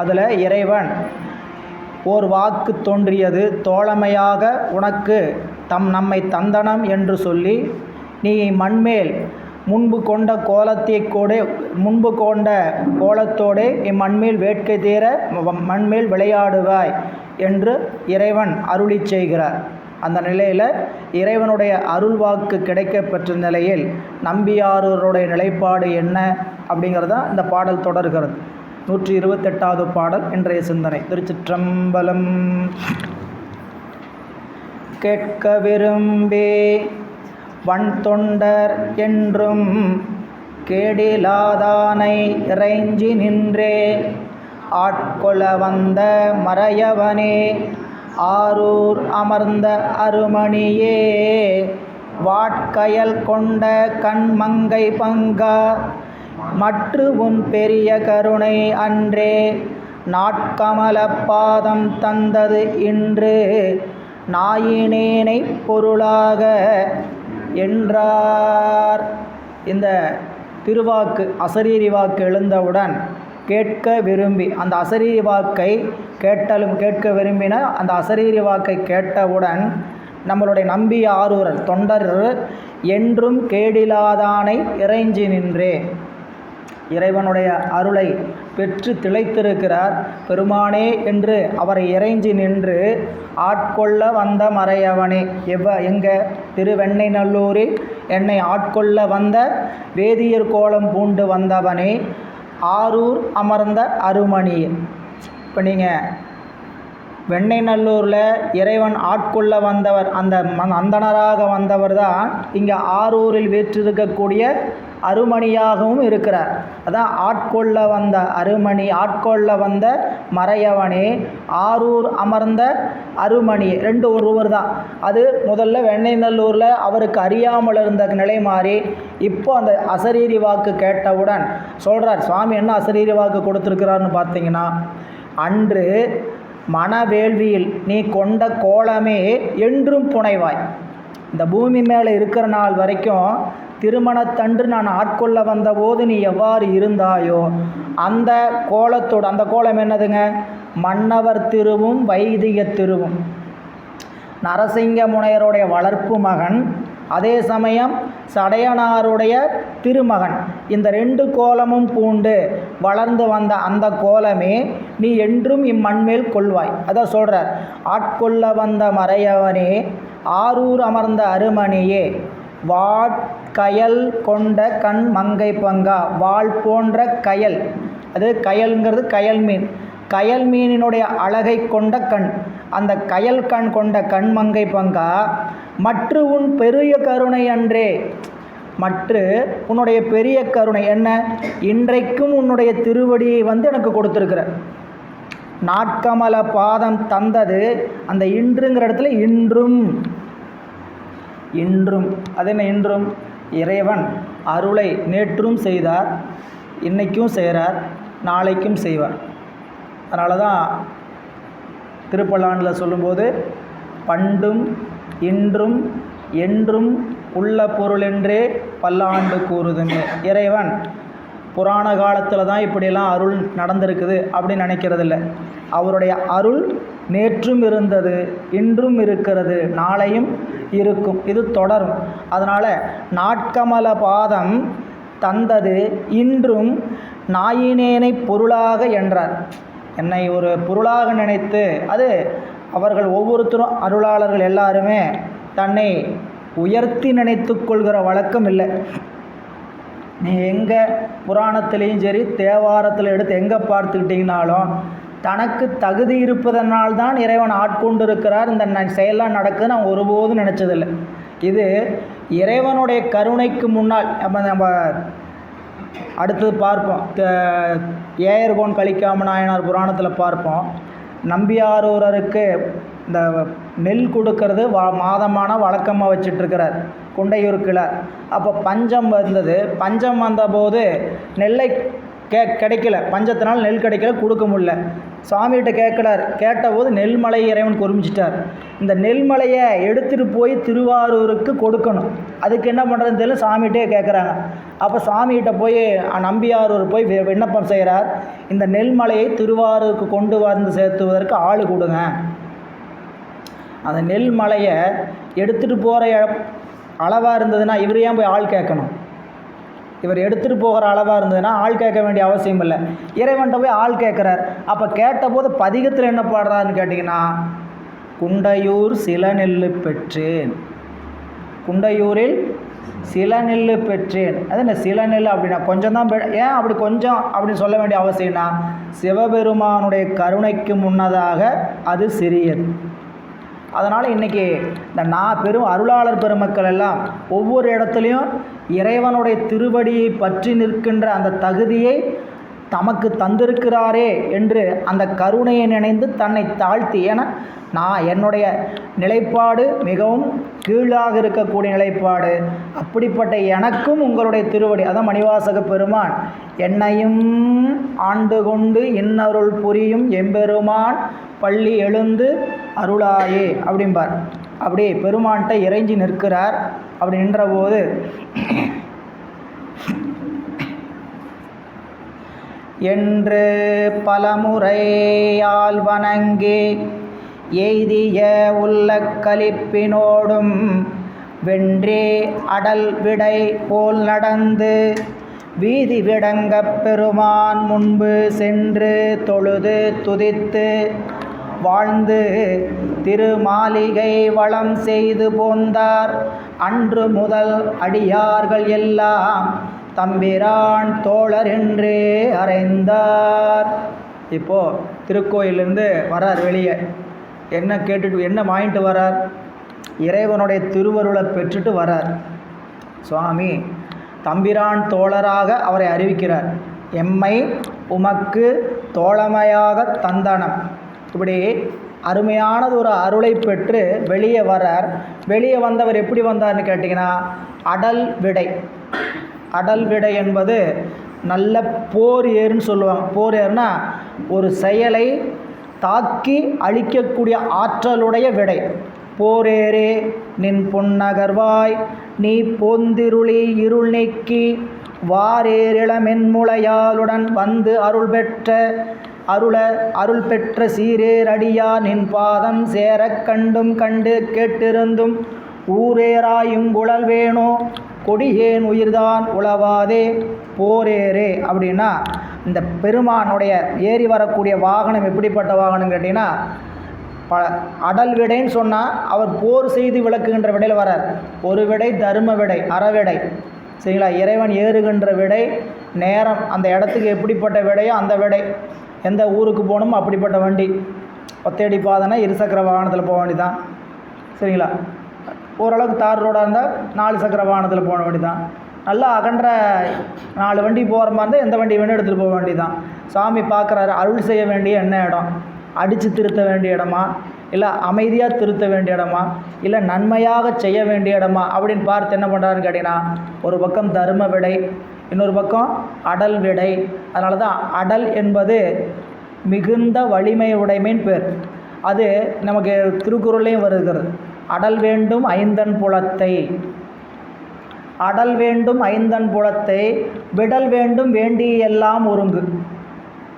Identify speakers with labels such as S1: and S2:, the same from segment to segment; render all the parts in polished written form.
S1: அதில் இறைவன் ஓர் வாக்கு தோன்றியது, தோழமையாக உனக்கு நம்மை தந்தனம் என்று சொல்லி, நீ மண்மேல் முன்பு கொண்ட கோலத்தோடே இம்மண்மேல் வேட்கை தீர மண்மேல் விளையாடுவாய் என்று இறைவன் அருளி செய்கிறார். அந்த நிலையில் இறைவனுடைய அருள் வாக்கு கிடைக்கப்பெற்ற நிலையில் நம்பியாரூருடைய நிலைப்பாடு என்ன அப்படிங்கிறதான் இந்த பாடல் தொடர்கிறது. 128வது பாடல் இன்றைய சிந்தனை. திருச்சிற்றம்பலம். கேட்க விரும்பி வன் தொண்டர் என்றும் கேடிலாதானை இறைஞ்சி நின்றே ஆட்கொள்ள வந்த மறையவனே ஆரூர் அமர்ந்த அருமணியே வாட்கயல் கொண்ட கண்மங்கை பங்கா மற்று உன் பெரிய கருணை அன்றே நாட்கமல பாதம் தந்தது இன்று நாயினேனை பொருளாக என்றார். இந்த திருவாக்கு அசரீரி வாக்கு எழுந்தவுடன் கேட்க விரும்பி, அந்த அசரீரி வாக்கை கேட்க விரும்பின அந்த அசரீரி வாக்கை கேட்டவுடன் நம்மளுடைய நம்பி ஆரூரர் தொண்டர் என்றும் கேடிலாதானை இறைஞ்சி நின்றே, இறைவனுடைய அருளை பெற்று திளைத்திருக்கிறார் பெருமானே என்று அவரை இறைஞ்சி நின்று ஆட்கொள்ள வந்த மறையவனே, எங்கே திருவெண்ணை நல்லூரில் என்னை ஆட்கொள்ள வந்த வேதியர் கோலம் பூண்டு வந்தவனே ஆரூர் அமர்ந்த அருமணியே. இப்போ நீங்கள் வெண்ணை நல்லூரில் இறைவன் ஆட்கொள்ள வந்தவர், அந்த அந்தணராக வந்தவர் தான் இங்கே ஆரூரில் வீற்றிருக்கக்கூடிய அருமணியாகவும் இருக்கிறார். அதான் ஆட்கொள்ள வந்த அருமணி, ஆட்கொள்ள வந்த மறையவனே ஆரூர் அமர்ந்த அருமணி, ரெண்டு ஒருவர் தான். அது முதல்ல வெண்ணை நல்லூரில் அவருக்கு அறியாமல் இருந்த நிலை மாறி இப்போ அந்த அசரீரி வாக்கு கேட்டவுடன் சொல்கிறார். சுவாமி என்ன அசரீரி வாக்கு கொடுத்துருக்கிறார்னு பார்த்தீங்கன்னா, அன்று மனவேள்வியில் நீ கொண்ட கோலமே என்றும் புனைவாய். இந்த பூமி மேலே இருக்கிற நாள் வரைக்கும் திருமணத்தன்று நான் ஆட்கொள்ள வந்தபோது நீ எவ்வாறு இருந்தாயோ அந்த கோலத்தோடு, அந்த கோலம் என்னதுங்க, மன்னவர் திருவும் வைதிக திருவும், நரசிங்க முனையருடைய வளர்ப்பு மகன், அதே சமயம் சடையனாருடைய திருமகன், இந்த ரெண்டு கோலமும் பூண்டு வளர்ந்து வந்த அந்த கோலமே நீ என்றும் இம்மண்மேல் கொள்வாய். அதான் சொல்கிறார். ஆட்கொள்ள வந்த மறையவனே ஆரூர் அமர்ந்த அருமணியே வாட்கயல் கொண்ட கண் மங்கை பங்கா, வாள் போன்ற கயல், அது கயல்ங்கிறது கயல் மீன், கயல் மீனினுடைய அழகை கொண்ட கண், அந்த கயல் கண் கொண்ட கண்மங்கை பங்கா மற்ற உன் பெரிய கருணை அன்றே, மற்ற உன்னுடைய பெரிய கருணை என்ன, இன்றைக்கும் உன்னுடைய திருவடியை எனக்கு கொடுத்துருக்குற. நாட்கமல பாதம் தந்தது, அந்த இன்றுங்கிற இடத்துல இன்றும், இன்றும் அது என்ன, இன்றும் இறைவன் அருளை நேற்றும் செய்தார், இன்றைக்கும் செய்கிறார், நாளைக்கும் செய்வார். அதனால தான் திருப்பல்லாண்டில் சொல்லும்போது பண்டும் இன்றும் என்றும் உள்ள பொருளென்றே பல்லாண்டு கூறுதுங்க. இறைவன் புராண காலத்தில் தான் இப்படியெல்லாம் அருள் நடந்திருக்குது அப்படின்னு நினைக்கிறதில்ல. அவருடைய அருள் நேற்றும் இருந்தது, இன்றும் இருக்கிறது, நாளையும் இருக்கும், இது தொடரும். அதனால் நாட்கமல பாதம் தந்தது இன்றும் நாயினேனை பொருளாக என்றார். என்னை ஒரு பொருளாக நினைத்து, அது அவர்கள் ஒவ்வொருத்தரும் அருளாளர்கள் எல்லாருமே தன்னை உயர்த்தி நினைத்து கொள்கிற வழக்கம் இல்லை. நீ எங்கே புராணத்துலேயும் சரி தேவாரத்தில் எடுத்து எங்கே பார்த்துக்கிட்டிங்கனாலும் தனக்கு தகுதி இருப்பதனால்தான் இறைவன் ஆட்கொண்டு இருக்கிறார், இந்த செயலாம் நடக்குதுன்னு அவங்க ஒருபோதும் நினச்சதில்லை. இது இறைவனுடைய கருணைக்கு முன்னால் நம்ம அடுத்தது பார்ப்போம். ஏயர்கோன் கலிக்காம நாயனார் புராணத்தில் பார்ப்போம். நம்பியாரூரருக்கு இந்த நெல் கொடுக்கறது மாதமான வழக்கமாக வச்சிட்ருக்கிறார் குண்டையூருக்கில். அப்போ பஞ்சம் வந்தது. பஞ்சம் வந்தபோது நெல்லை கிடைக்கல, பஞ்சத்தினால் நெல் கிடைக்கல, கொடுக்க முடியல. சுவாமிகிட்ட கேட்குறார். கேட்டபோது நெல்மலை இறைவன் குறிஞ்சிட்டார். இந்த நெல்மலையை எடுத்துகிட்டு போய் திருவாரூருக்கு கொடுக்கணும். அதுக்கு என்ன பண்ணுறதுன்னு தெரியல, சாமிகிட்டே கேட்குறாங்க. அப்போ சாமிகிட்ட போய் நம்பியாரூர் போய் விண்ணப்பம் செய்கிறார். இந்த நெல்மலையை திருவாரூருக்கு கொண்டு வந்து சேர்த்துவதற்கு ஆள் கொடுங்க. அந்த நெல்மலையை எடுத்துகிட்டு போகிற அளவாக இருந்ததுன்னா இவர் ஏன் போய் ஆள் கேட்கணும்? இவர் எடுத்துகிட்டு போகிற அளவாக இருந்ததுன்னா ஆள் கேட்க வேண்டிய அவசியம் இல்லை. இறைவன்கிட்ட போய் ஆள் கேட்குறார். அப்போ கேட்டபோது பதிகத்தில் என்ன பாடுறாருன்னு கேட்டிங்கன்னா, குண்டையூர் சில நெல்லு பெற்றேன், குண்டையூரில் சில நெல்லு பெற்றேன். அது என்ன சில நெல் அப்படின்னா கொஞ்சம் தான். ஏன் அப்படி கொஞ்சம் அப்படின்னு சொல்ல வேண்டிய அவசியம்னா, சிவபெருமானுடைய கருணைக்கு முன்னதாக அது சிறியது. அதனால் இன்றைக்கி இந்த அருளாளர் பெருமக்கள் எல்லாம் ஒவ்வொரு இடத்துலையும் இறைவனுடைய திருவடியை பற்றி நிற்கின்ற அந்த தகுதியை தமக்கு தந்திருக்கிறாரே என்று அந்த கருணையை நினைந்து தன்னை தாழ்த்தி, ஏன்னா என்னுடைய நிலைப்பாடு மிகவும் கீழாக இருக்கக்கூடிய நிலைப்பாடு, அப்படிப்பட்ட எனக்கும் உங்களுடைய திருவடி, அதான் மணிவாசக பெருமான் என்னையும் ஆண்டு கொண்டு இன்னருள் புரியும் எம்பெருமான் பள்ளி எழுந்து அருளாயே அப்படிம்பார். அப்படி பெருமான்கிட்ட இறைஞ்சி நிற்கிறார். அப்படி நின்றபோது என்று பலமுறையால் வணங்கி எய்திய உள்ள கலிப்பினோடும் வென்றே அடல் விடை போல் நடந்து வீதி விடங்கப் பெருமான் முன்பு சென்று தொழுது துதித்து வாழ்ந்து திருமாளிகை வளம் செய்து போந்தார். அன்று முதல் அடியார்கள் எல்லாம் தம்பிரான் தோழர் என்றே அறைந்தார். இப்போது திருக்கோயிலிருந்து வரார் வெளியே. என்ன கேட்டுட்டு என்ன வாங்கிட்டு வரார்? இறைவனுடைய திருவருளை பெற்றுட்டு வரார். சுவாமி தம்பிரான் தோழராக அவரை அறிவிக்கிறார். எம்மை உமக்கு தோழமையாக தந்தனம். இப்படி அருமையானது ஒரு அருளை பெற்று வெளியே வரார். வெளியே வந்தவர் எப்படி வந்தார்னு கேட்டிங்கன்னா, அடல் விடை. அடல் விடை என்பது நல்ல போர் ஏறுன்னு சொல்லுவாங்க. போர் ஏறுனா ஒரு செயலை தாக்கி அழிக்கக்கூடிய ஆற்றலுடைய விடை. போரேரே நின் பொன்னகர்வாய் நீ போந்திருளி இருள் நீக்கி வாரேரிளமென்முளையாளுடன் வந்து அருள் பெற்ற சீரேரடியா நின் பாதம் சேரக் கண்டும் கண்டு கேட்டிருந்தும் ஊரேராயுங்குழல் வேணோ கொடியேன் உயிர்தான் உளவாதே போரேரே. அப்படின்னா இந்த பெருமானுடைய ஏறி வரக்கூடிய வாகனம் எப்படிப்பட்ட வாகனம் கேட்டிங்கன்னா, அடல் விடைன்னு சொன்னால் அவர் போர் செய்து விளக்குகின்ற விடையில் வரார். ஒரு விடை தர்ம விடை, அறவிடை, சரிங்களா? இறைவன் ஏறுகின்ற விடை நேரம், அந்த இடத்துக்கு எப்படிப்பட்ட விடையோ அந்த விடை. எந்த ஊருக்கு போகணுமோ அப்படிப்பட்ட வண்டி. ஒத்தடி பாதைனா இருசக்கர வாகனத்தில் போக வேண்டியதான், சரிங்களா? ஓரளவுக்கு தார் ரோடாக இருந்தால் 4 சக்கர வாகனத்தில் போக வேண்டியதான். நல்லா அகன்ற 4 வண்டி போகிற மாதிரி இருந்தால் எந்த வண்டி வேணும் எடுத்துகிட்டு போக வேண்டியதான். சாமி பார்க்குறாரு, அருள் செய்ய வேண்டிய என்ன இடம்? அடித்து திருத்த வேண்டிய இடமா, இல்லை அமைதியாக திருத்த வேண்டிய இடமா, இல்லை நன்மையாக செய்ய வேண்டிய இடமா அப்படின்னு பார்த்து என்ன பண்ணுறாருன்னு கேட்டிங்கன்னா, ஒரு பக்கம் தர்ம விடை, இன்னொரு பக்கம் அடல் விடை. அதனால தான் அடல் என்பது மிகுந்த வலிமை உடைமைன்னு பேர். அது நமக்கு திருக்குறள்லையும் வருகிறது. அடல் வேண்டும் ஐந்தன் புலத்தை, அடல் வேண்டும் ஐந்தன் புலத்தை விடல் வேண்டும் வேண்டிய எல்லாம் ஒருங்கு.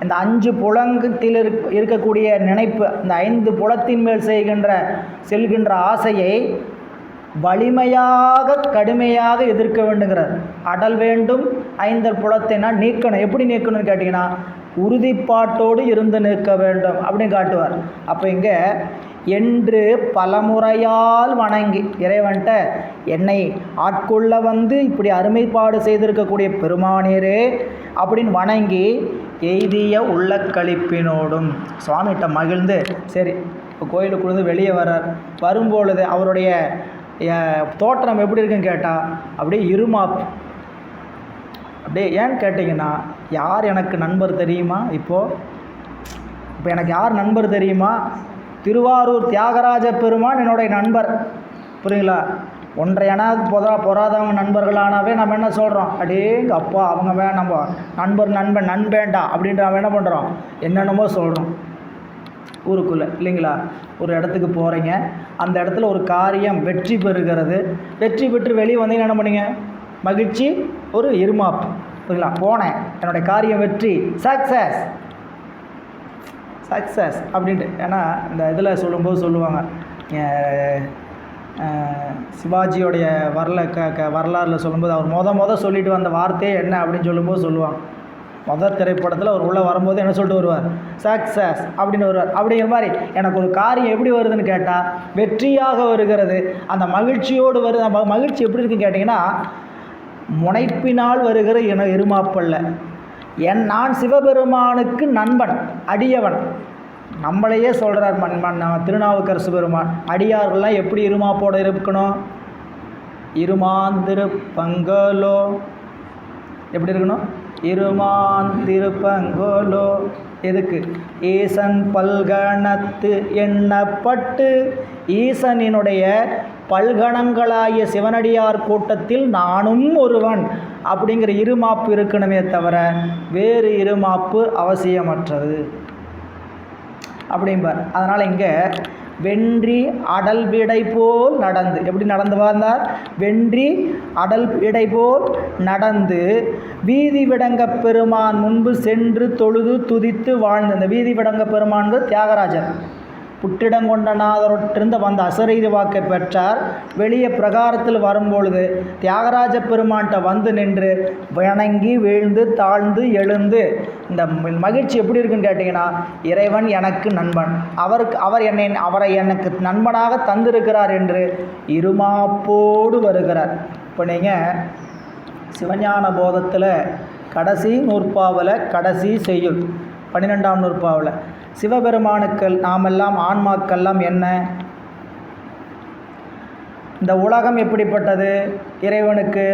S1: இந்த 5 புலங்கத்தில் இருக்கக்கூடிய நினைப்பு, இந்த 5 புலத்தின் மேல் செல்கின்ற ஆசையை வலிமையாக கடுமையாக எதிர்க்க வேண்டுங்கிறார். அடல் வேண்டும் ஐந்தன் புலத்தைனா நீக்கணும். எப்படி நீக்கணும்னு கேட்டிங்கன்னா, உறுதிப்பாட்டோடு இருந்து நிற்க வேண்டும் அப்படின்னு காட்டுவார். அப்போ இங்கே என்று பலமுறையால் வணங்கி இறைவன்ட்ட என்னை ஆட்கொள்ள வந்து இப்படி அருமைப்பாடு செய்திருக்கக்கூடிய பெருமானீரே அப்படின்னு வணங்கி எய்திய உள்ள கழிப்பினோடும் சுவாமிகிட்ட மகிழ்ந்து, சரி இப்போ கோயிலுக்குள்ளேருந்து வெளியே வர்றார். வரும்பொழுது அவருடைய தோற்றம் எப்படி இருக்குன்னு கேட்டால் அப்படியே இருமாப்பு. அப்படியே ஏன்னு கேட்டிங்கன்னா, யார் எனக்கு நண்பர் தெரியுமா? இப்போ எனக்கு யார் நண்பர் தெரியுமா? திருவாரூர் தியாகராஜ பெருமான் என்னுடைய நண்பர், புரியுங்களா? ஒன்றையனா பொறாதவங்க நண்பர்களானாவே நம்ம என்ன சொல்கிறோம், அடேங்க அப்பா அவங்க நம்ம நண்பேண்டா அப்படின்ற அவன் என்ன பண்ணுறோம், என்னென்னமோ சொல்கிறோம் ஊருக்குள்ளே இல்லைங்களா. ஒரு இடத்துக்கு போகிறீங்க, அந்த இடத்துல ஒரு காரியம் வெற்றி பெறுகிறது, வெற்றி பெற்று வெளியே வந்தீங்கன்னா என்ன பண்ணீங்க, மகிழ்ச்சி ஒரு இருமாப்பு புரியுங்களா. போனேன், என்னுடைய காரியம் வெற்றி, சக்ஸஸ் அப்படின்ட்டு. ஏன்னா இந்த இதில் சொல்லும்போது சொல்லுவாங்க, சிவாஜியோடைய வரலாறில் சொல்லும்போது அவர் சொல்லிட்டு வந்த வார்த்தையே என்ன அப்படின்னு சொல்லும்போது சொல்லுவாங்க, முதல் திரைப்படத்தில் அவர் உள்ளே வரும்போது என்ன சொல்லிட்டு வருவார், சக்ஸஸ் அப்படின்னு வருவார். அப்படிங்கிற மாதிரி எனக்கு ஒரு காரியம் எப்படி வருதுன்னு கேட்டால் வெற்றியாக வருகிறது, அந்த மகிழ்ச்சியோடு வருது. அந்த மகிழ்ச்சி எப்படி இருக்குன்னு கேட்டிங்கன்னா, முனைப்பினால் வருகிற இருமாப்பல்ல. நான் சிவபெருமானுக்கு நண்பன், அடியவன். நம்மளையே சொல்கிறார் திருநாவுக்கரசு பெருமான், அடியார்கள்லாம் எப்படி இருமாப்போடு இருக்கணும், இருமாந்திருப்பங்கலோ, எப்படி இருக்கணும், இருமாந்திருப்பங்கோலோ. எதுக்கு, ஈசன் பல்கணத்து எண்ணப்பட்டு ஈசனினுடைய பல்கணங்களாகிய சிவனடியார் கூட்டத்தில் நானும் ஒருவன் அப்படிங்கிற இருமாப்பு இருக்கணுமே தவிர வேறு இருமாப்பு அவசியமற்றது அப்படிம்பார். அதனால் இங்கே வென்றி அடல் விடை போல் நடந்து, எப்படி நடந்து வந்தார், வென்றி அடல் விடை போல் நடந்து வீதி விடங்க பெருமான் முன்பு சென்று தொழுது துதித்து வாழ்ந்து. இந்த வீதி விடங்க பெருமான்கள் தியாகராஜர் புட்டிடங்கொண்டநாதரோட்டிருந்து வந்த அசரீரி வாக்கை பெற்றார். வெளியே பிரகாரத்தில் வரும்பொழுது தியாகராஜ பெருமான்கிட்ட வந்து நின்று வணங்கி வீழ்ந்து தாழ்ந்து எழுந்து. இந்த மகிழ்ச்சி எப்படி இருக்குன்னு கேட்டிங்கன்னா, இறைவன் எனக்கு நண்பன், அவரை எனக்கு நண்பனாக தந்திருக்கிறார் என்று இருமாப்போடு வருகிறார். இப்போ நீங்கள் சிவஞான போதத்தில் கடைசி நூற்பாவில் கடைசி செய்யுள் 12ஆம் நூற்பாவில் சிவபெருமானுக்கள் நாமெல்லாம் ஆன்மாக்கெல்லாம் என்ன, இந்த உலகம் எப்படிப்பட்டது, இறைவனுக்கு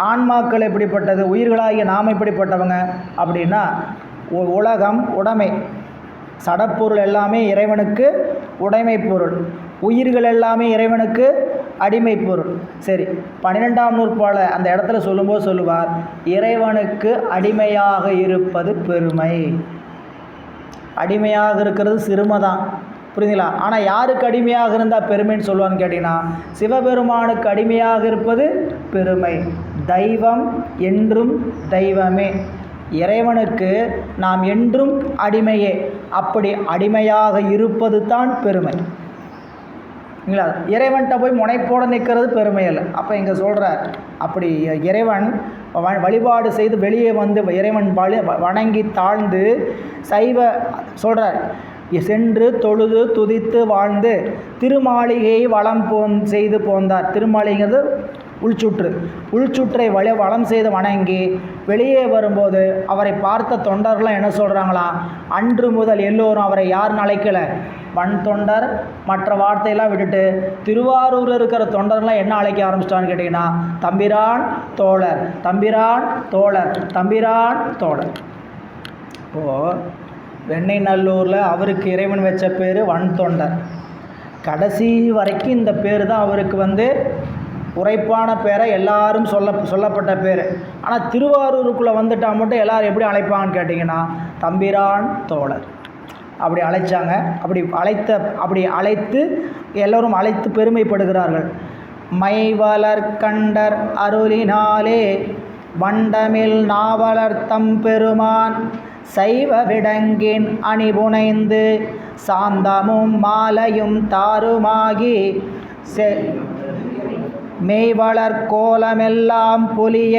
S1: ஆன்மாக்கள் எப்படிப்பட்டது, உயிர்களாகிய நாம் எப்படிப்பட்டவங்க அப்படின்னா, உலகம் உடைமை, சடப்பொருள் எல்லாமே இறைவனுக்கு உடைமை பொருள், உயிர்கள் எல்லாமே இறைவனுக்கு அடிமை பொருள். சரி, 12ஆம் நூற்பாவில் அந்த இடத்துல சொல்லும்போது சொல்லுவார், இறைவனுக்கு அடிமையாக இருப்பது பெருமை. அடிமையாக இருக்கிறது சிறுமை தான், புரியுதுங்களா. ஆனால் யாருக்கு அடிமையாக இருந்தால் பெருமைன்னு சொல்லுவான்னு கேட்டிங்கன்னா, சிவபெருமானுக்கு அடிமையாக இருப்பது பெருமை. தெய்வம் என்றும் தெய்வமே, இறைவனுக்கு நாம் என்றும் அடிமையே. அப்படி அடிமையாக இருப்பது தான் பெருமை. இல்லைங்களா, இறைவன்கிட்ட போய் முனைப்போடு நிற்கிறது பெருமை அல்ல. அப்போ இங்கே சொல்கிறார், அப்படி இறைவன் வழிபாடு செய்து வெளியே வந்து இறைவன் வணங்கி தாழ்ந்து சைவ சொல்கிறார், சென்று தொழுது துதித்து வாழ்ந்து திருமாளிகையை வளம் செய்து போந்தார். திருமாளிகைங்கிறது உள்சுற்றை வளம் செய்து வணங்கி வெளியே வரும்போது அவரை பார்த்த தொண்டர்கள்லாம் என்ன சொல்கிறாங்களாம், அன்று முதல் எல்லோரும் அவரை யாருன்னு அழைக்கலை, வன் தொண்டர் மற்ற வார்த்தையெல்லாம் விட்டுட்டு திருவாரூரில் இருக்கிற தொண்டர்லாம் என்ன அழைக்க ஆரம்பிச்சிட்டான்னு கேட்டிங்கன்னா, தம்பிரான் தோழர், தம்பிரான் தோழர், தம்பிரான் தோழர். இப்போது வெண்ணெய் நல்லூரில் அவருக்கு இறைவன் வச்ச பேர் வன் தொண்டர். கடைசி வரைக்கும் இந்த பேர் தான் அவருக்கு உரைப்பான பேரை எல்லாரும் சொல்லப்பட்ட பேர். ஆனால் திருவாரூருக்குள்ளே வந்துட்டால் மட்டும் எல்லோரும் எப்படி அழைப்பாங்கன்னு கேட்டிங்கன்னா, தம்பிரான் தோழர் அப்படி அழைச்சாங்க. அப்படி அழைத்து எல்லோரும் அழைத்து பெருமைப்படுகிறார்கள். மைவலர் கண்டர் அருளினாலே வண்டமில் நாவலர் தம்பெருமான் சைவ விடங்கின் அணிபுனைந்து சாந்தமும் மாலையும் தாருமாகி மெய்வளர் கோலமெல்லாம் பொலிய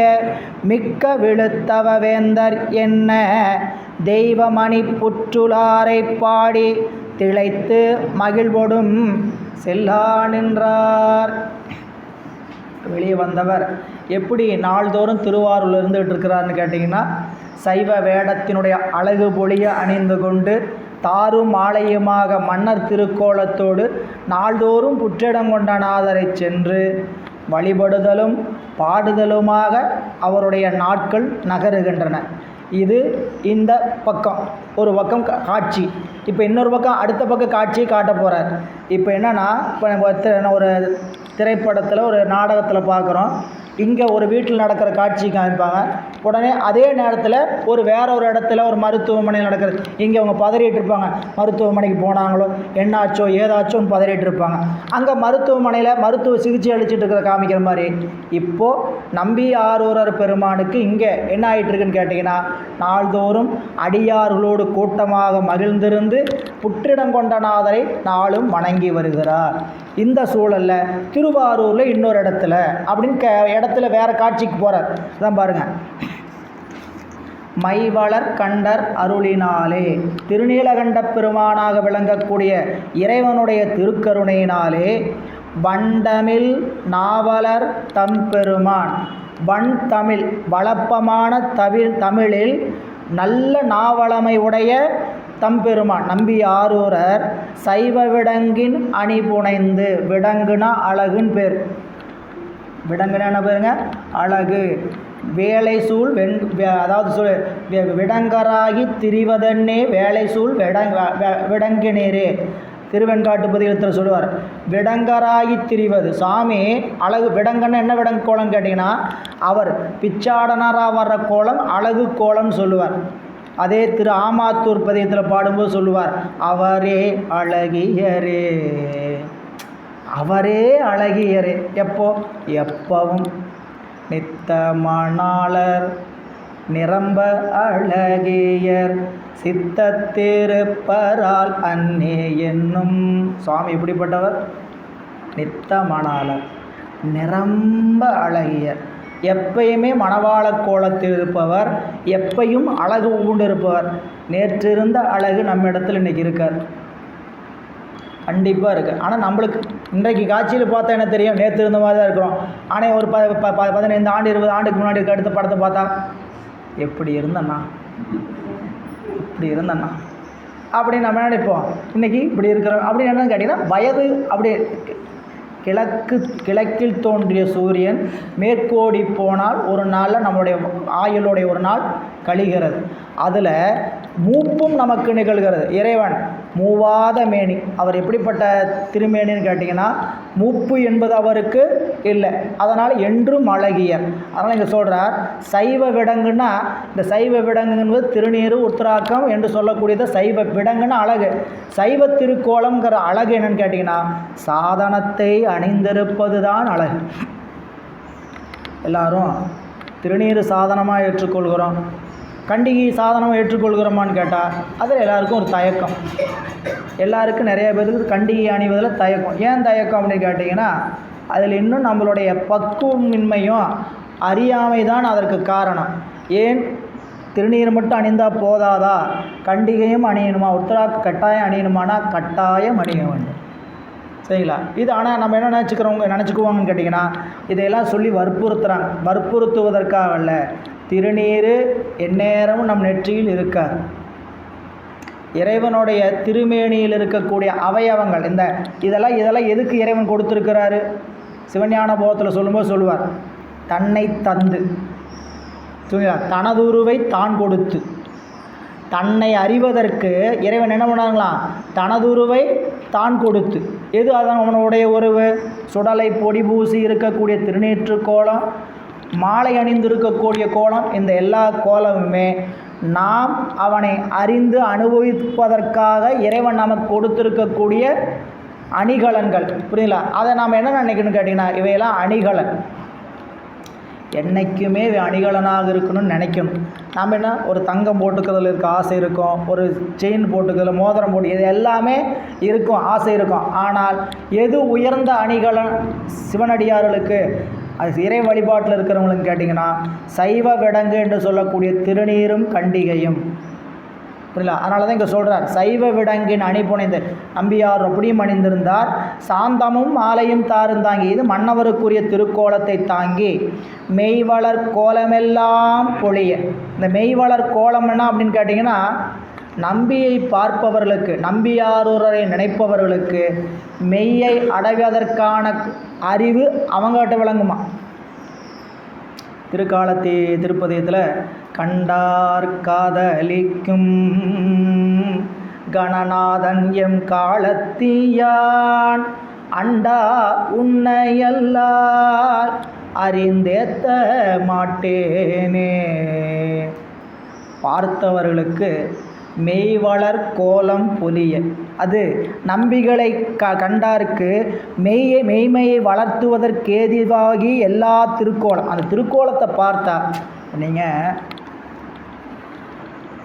S1: மிக்க விழுத்தவ வேந்தர் என்ன தெய்வமணி புற்றுளாரை பாடி திளைத்து மகிழ்வொடும் செல்லா நின்றார். வெளியே வந்தவர் எப்படி நாள்தோறும் திருவாரூரில் இருந்துகிட்டு இருக்கிறார்னு கேட்டிங்கன்னா, சைவ வேடத்தினுடைய அழகு பொழிய அணிந்து கொண்டு தாரும் மாலையுமாக மன்னர் திருக்கோலத்தோடு நாள்தோறும் புற்றிடங்கொண்டநாதரை சென்று வழிபடுதலும் பாடுதலுமாக அவருடைய நாட்கள் நகருகின்றன. இது இந்த பக்கம் ஒரு பக்கம் காட்சி. இப்போ இன்னொரு பக்கம் அடுத்த பக்கம் காட்சியை காட்ட போகிறார். இப்போ என்னென்னா, இப்போ ஒரு திரைப்படத்தில் ஒரு நாடகத்தில் பார்க்குறோம். இங்கே ஒரு வீட்டில் நடக்கிற காட்சி காமிப்பாங்க. உடனே அதே நேரத்தில் வேற ஒரு இடத்துல ஒரு மருத்துவமனையில் நடக்கிறது. இங்கே அவங்க பதறிட்டு இருப்பாங்க, மருத்துவமனைக்கு போனாங்களோ என்னாச்சோ ஏதாச்சோன்னு பதறிட்டு இருப்பாங்க. அங்கே மருத்துவமனையில் மருத்துவ சிகிச்சை அளிச்சுட்டு இருக்கிற காமிக்கிற மாதிரி இப்போது நம்பியாரூரர் பெருமானுக்கு இங்கே என்ன ஆகிட்டு இருக்குன்னு கேட்டிங்கன்னா, நாள்தோறும் அடியார்களோடு கூட்டமாக மகிழ்ந்திருந்து புற்றிடம் கொண்ட நாதரை நாளும் வணங்கி வருகிறார். இந்த சூழலில் திருவாரூரில் இன்னொரு இடத்துல அப்படின்னு இடத்துல வேறு காட்சிக்கு போகிறார். அதான் பாருங்கள், மைவளர் கண்டர் அருளினாலே, திருநீலகண்ட பெருமானாக விளங்கக்கூடிய இறைவனுடைய திருக்கருணையினாலே வண்டமிழ் நாவலர் தம்பெருமான், வன் தமிழ் வளப்பமான தமிழில் நல்ல நாவலமை உடைய தம்பெருமான் நம்பியாரூரர் சைவ விடங்கின் அணி புனைந்து, விடங்குனா அழகுன்னு பேர், விடங்குனா என்ன பேருங்க, அழகு, வேலை சூழ் அதாவது விடங்கராகி திரிவதன்னே வேலை சூழ் விடங்கினேரே, திருவெண்காட்டுப்பதிகத்தில் சொல்லுவார். விடங்கராகி திரிவது சாமி அழகு. விடங்கன்னு என்ன விடங்கு கோலம் கேட்டிங்கன்னா, அவர் பிச்சாடனராக வர்ற கோலம் அழகு கோலம்னு சொல்லுவார். அதே திரு ஆமாத்தூர் பதியத்தில் பாடும்போது சொல்லுவார், அவரே அழகியரே, அவரே அழகியரே. எப்பவும் நித்தமணாளர் நிரம்ப அழகியர் சித்தத்திருப்பரால் அன்னே என்னும். சுவாமி எப்படிப்பட்டவர்? நித்தமணாளர், நிரம்ப அழகியர், எப்பயுமே மணவாள கோலத்தில் இருப்பவர், எப்பையும் அழகு உண்டு இருப்பவர். நேற்றிருந்த அழகு நம்ம இடத்துல இன்றைக்கி இருக்கார், கண்டிப்பாக இருக்குது. ஆனால் நம்மளுக்கு இன்றைக்கு காட்சியில் பார்த்தா என்ன தெரியும், நேற்று இருந்த மாதிரி தான் இருக்கிறோம். ஆனால் ஒரு 15 ஆண்டு 20 ஆண்டுக்கு முன்னாடி எடுத்த படத்தை பார்த்தா எப்படி இருந்தண்ணா அப்படின்னு நம்ம நினைப்போம். இன்றைக்கி இப்படி இருக்கிறோம் அப்படின்னு என்னன்னு கேட்டிங்கன்னா, வயது அப்படி கிழக்கில் தோன்றிய சூரியன் மேற்கோடி போனால் ஒரு நாளில் நம்மளுடைய ஆயுளுடைய ஒரு நாள் கழிகிறது. அதில் மூப்பும் நமக்கு நிகழ்கிறது. இறைவன் மூவாத மேனி, அவர் எப்படிப்பட்ட திருமேனின்னு கேட்டிங்கன்னா, மூப்பு என்பது அவருக்கு இல்லை, அதனால் என்றும் அழகியர். அதனால் இங்கே சொல்கிறார் சைவ விடங்குன்னா, இந்த சைவ விடங்குங்கிறது திருநீறு உத்திராக்கம் என்று சொல்லக்கூடியது சைவ விடங்குன்னா அழகு. சைவ திருக்கோலம்ங்கிற அழகு என்னன்னு கேட்டிங்கன்னா, சாதனத்தை அணிந்திருப்பது தான் அழகு. எல்லாரும் திருநீறு சாதனமாக ஏற்றுக்கொள்கிறோம், கண்டிகை சாதனமாக ஏற்றுக்கொள்கிறோமான்னு கேட்டால் அதில் எல்லாருக்கும் ஒரு தயக்கம். எல்லாருக்கும் நிறைய பேருக்கு கண்டிகை அணிவதில் தயக்கம். ஏன் தயக்கம் அப்படின்னு கேட்டிங்கன்னா, அதில் இன்னும் நம்மளுடைய பக்குவமின்மையும் அறியாமை தான் அதற்கு காரணம். ஏன் திருநீர் மட்டும் அணிந்தால் போதாதா, கண்டிகையும் அணியணுமா, உத்தராக்கு கட்டாயம் அணியணுமானா கட்டாயம் அணிய வேண்டும். சரிங்களா? இது ஆனால் நம்ம என்ன நினச்சிக்குவாங்கன்னு கேட்டிங்கன்னா, இதையெல்லாம் சொல்லி வற்புறுத்துவதற்காக அல்ல. திருநீர் எந்நேரமும் நம் நெற்றியில் இருக்கார். இறைவனுடைய திருமேனியில் இருக்கக்கூடிய அவயவங்கள் இதெல்லாம் எதுக்கு இறைவன் கொடுத்துருக்கிறாரு? சிவஞான போகத்தில் சொல்லும்போது சொல்லுவார், தன்னை தந்து, தனதுருவை தான் கொடுத்து. தன்னை அறிவதற்கு இறைவன் என்ன பண்ணாங்களாம்? தனதுருவை தான் கொடுத்து. எது அதன் அவனுடைய உறவு? சுடலை பொடி பூசி இருக்கக்கூடிய திருநீற்று கோலம், மாலை அணிந்திருக்கக்கூடிய கோலம், இந்த எல்லா கோலமுமே நாம் அவனை அறிந்து அனுபவிப்பதற்காக இறைவன் நமக்கு கொடுத்திருக்கக்கூடிய அணிகலன்கள். புரியுங்களா? அதை நாம் என்ன நினைக்கணும்னு கேட்டிங்கன்னா, இவையெல்லாம் அணிகலன். என்றைக்குமே அணிகலனாக இருக்கணும்னு நினைக்கணும். நாம் என்ன ஒரு தங்கம் போட்டுக்கிறதுல இருக்க ஆசை இருக்கும், ஒரு செயின் போட்டுக்கிறதுல, மோதிரம் போட்டு, இது எல்லாமே இருக்கும், ஆசை இருக்கும். ஆனால் எது உயர்ந்த அணிகலன் சிவனடியார்களுக்கு, அது இறை வழிபாட்டில் இருக்கிறவங்களுக்கு கேட்டிங்கன்னா, சைவ விடங்கு என்று சொல்லக்கூடிய திருநீரும் கண்டிகையும். புரியல? அதனால தான் இங்கே சொல்கிறார், சைவ விடங்கின் அணி புனைந்து. நம்பியார் அப்படியும் அணிந்திருந்தார். சாந்தமும் மாலையும் தாருந்தாங்கி, இது மன்னவருக்குரிய திருக்கோலத்தை தாங்கி மெய்வளர் கோலமெல்லாம் பொழிய. இந்த மெய்வளர் கோலம் என்ன அப்படின்னு கேட்டிங்கன்னா, நம்பியை பார்ப்பவர்களுக்கு, நம்பியாரூரரை நினைப்பவர்களுக்கு மெய்யை அடைவதற்கான அறிவு அவங்ககிட்ட விளங்குமா. திருக்காலத்தி திருப்பதியத்தில் கண்டார் காதலிக்கும் கணநாதன் எம் காலத்தியான் அண்டா உன்னையல்லால் அறிந்தேத்த மாட்டேனே. பார்த்தவர்களுக்கு மெய்வளர் கோலம் பொலிய, அது நம்பிகளை கண்டாருக்கு மெய்மையை வளர்த்துவதற்கேதுவாகி எல்லா திருக்கோலம். அந்த திருக்கோலத்தை பார்த்தா, நீங்கள்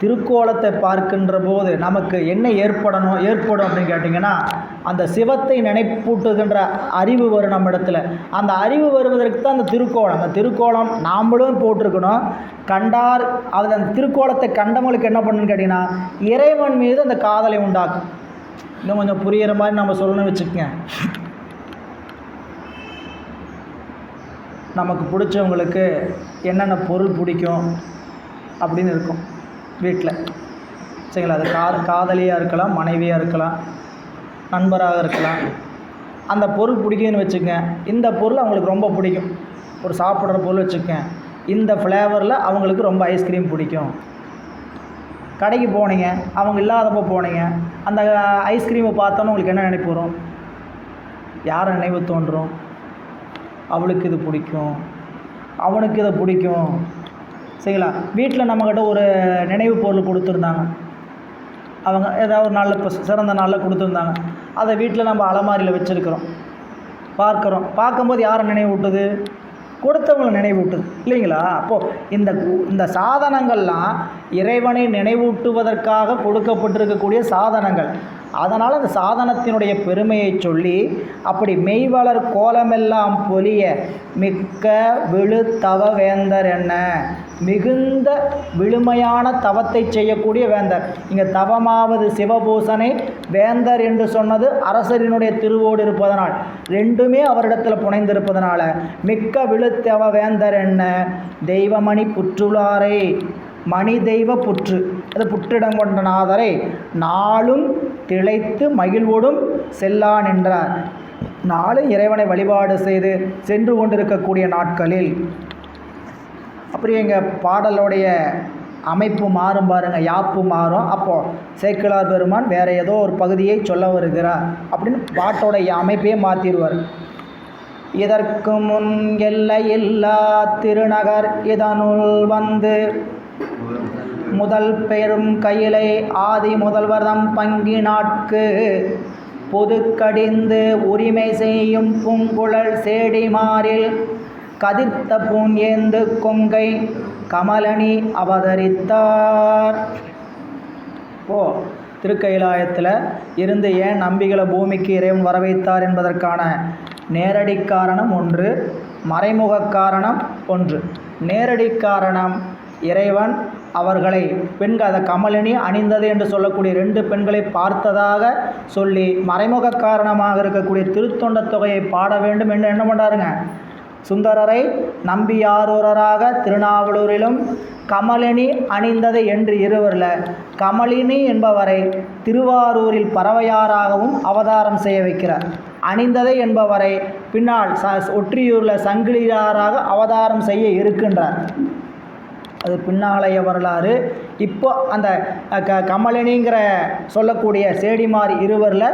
S1: திருக்கோலத்தை பார்க்கின்ற போது நமக்கு என்ன ஏற்படும் அப்படின்னு கேட்டிங்கன்னா, அந்த சிவத்தை நினைப்பூட்டுகின்ற அறிவு வரும் நம்ம இடத்துல. அந்த அறிவு வருவதற்கு தான் அந்த திருக்கோலம். அந்த திருக்கோலம் நாம்ளும் போட்டிருக்கணும். கண்டார் அதில் அந்த திருக்கோலத்தை கண்டவங்களுக்கு என்ன பண்ணுன்னு கேட்டிங்கன்னா, இறைவன் மீது அந்த காதலை உண்டாக்கும். இன்னும் கொஞ்சம் புரிகிற மாதிரி நம்ம சொல்லணும்னு வச்சுக்கோங்க. நமக்கு பிடிச்சவங்களுக்கு என்னென்ன பொருள் பிடிக்கும் அப்படின்னு இருக்கும் வீட்டில், சரிங்களா? அது காதலியாக இருக்கலாம், மனைவியாக இருக்கலாம், நண்பராக இருக்கலாம். அந்த பொருள் பிடிக்குதுன்னு வச்சுக்கங்க. இந்த பொருள் அவங்களுக்கு ரொம்ப பிடிக்கும். ஒரு சாப்பிட்ற பொருள் வச்சுக்கங்க, இந்த ஃப்ளேவரில் அவங்களுக்கு ரொம்ப ஐஸ்கிரீம் பிடிக்கும். கடைக்கு போனீங்க, அவங்க இல்லாதப்போ போனீங்க, அந்த ஐஸ்கிரீமை பார்த்தோன்னு உங்களுக்கு என்ன நினைப்பு வரும்? யாரை நினைவு தோன்றும்? அவளுக்கு இது பிடிக்கும், அவனுக்கு இதை பிடிக்கும், சரிங்களா? வீட்டில் நம்மக்கிட்ட ஒரு நினைவு பொருள் கொடுத்துருந்தாங்க, அவங்க ஏதாவது ஒரு நாளில் இப்போ சிறந்த நாளில் கொடுத்துருந்தாங்க. அதை வீட்டில் நம்ம அலமாரியில் வச்சுருக்கிறோம், பார்க்கும்போது யாரை நினைவு விட்டுது? கொடுத்தவங்களை நினைவு விட்டுது, இல்லைங்களா? அப்போது இந்த சாதனங்கள்லாம் இறைவனை நினைவூட்டுவதற்காக கொடுக்கப்பட்டிருக்கக்கூடிய சாதனங்கள். அதனால் அந்த சாதனத்தினுடைய பெருமையை சொல்லி, அப்படி மெய்வளர் கோலமெல்லாம் பொலிய மிக்க விழு தவ வேந்தர் என்ன, மிகுந்த விழுமையான தவத்தை செய்யக்கூடிய வேந்தர். இங்கே தவமாவது சிவபூசனை, வேந்தர் என்று சொன்னது அரசரினுடைய திருவோடு இருப்பதனால், ரெண்டுமே அவரிடத்தில் புனைந்திருப்பதனால மிக்க விழுத்தவ வேந்தர் என்ன, தெய்வமணி புற்றுளாரை, மணி தெய்வ புற்று, அது புற்றிடம் கொண்ட நாதரை நாளும் திளைத்து மகிழ்வோடும் செல்லான் என்றார். நாளும் இறைவனை வழிபாடு செய்து சென்று கொண்டிருக்கக்கூடிய நாட்களில். அப்படி எங்கள் பாடலுடைய அமைப்பு மாறும் பாருங்கள், யாப்பு மாறும். அப்போது சேக்கிழார் பெருமான் வேறு ஏதோ ஒரு பகுதியை சொல்ல வருகிறார் அப்படின்னு பாட்டோடைய அமைப்பையே மாற்றிடுவார். இதற்கு முன் எல்லையில்லா திருநகர் இதனுள் வந்து முதல் பெரும் கையிலை ஆதி முதல்வர்தம் பங்கினாட்கு பொது கடிந்து உரிமை செய்யும் பூங்குழல் சேடிமாரில் கதிர்த்த பூன் ஏந்து கொங்கை கமலணி அவதரித்தார். திருக்கைலாயத்தில் இருந்து ஏன் நம்பிகளை பூமிக்கு இறைவன் வர வைத்தார் என்பதற்கான நேரடி காரணம் ஒன்று, மறைமுக காரணம் ஒன்று. நேரடி காரணம், இறைவன் அவர்களை பெண்கள், அதை கமலினி அணிந்தது என்று சொல்லக்கூடிய 2 பெண்களை பார்த்ததாக சொல்லி, மறைமுக காரணமாக இருக்கக்கூடிய திருத்தொண்ட தொகையை பாட வேண்டும் என்று என்ன பண்ணுறாருங்க, சுந்தரரை நம்பியாரூரராக திருநாவலூரிலும் கமலினி அணிந்தது என்று இருவரில் கமலினி என்பவரை திருவாரூரில் பறவையாராகவும் அவதாரம் செய்ய வைக்கிறார். அணிந்ததை என்பவரை பின்னால் ஒற்றியூரில் சங்கிலியாராக அவதாரம் செய்ய இருக்கின்றார். அது பின்னாளைய வரலாறு. இப்போ அந்த கமலினிங்கிற சொல்லக்கூடிய சேடிமாரி இருவரில்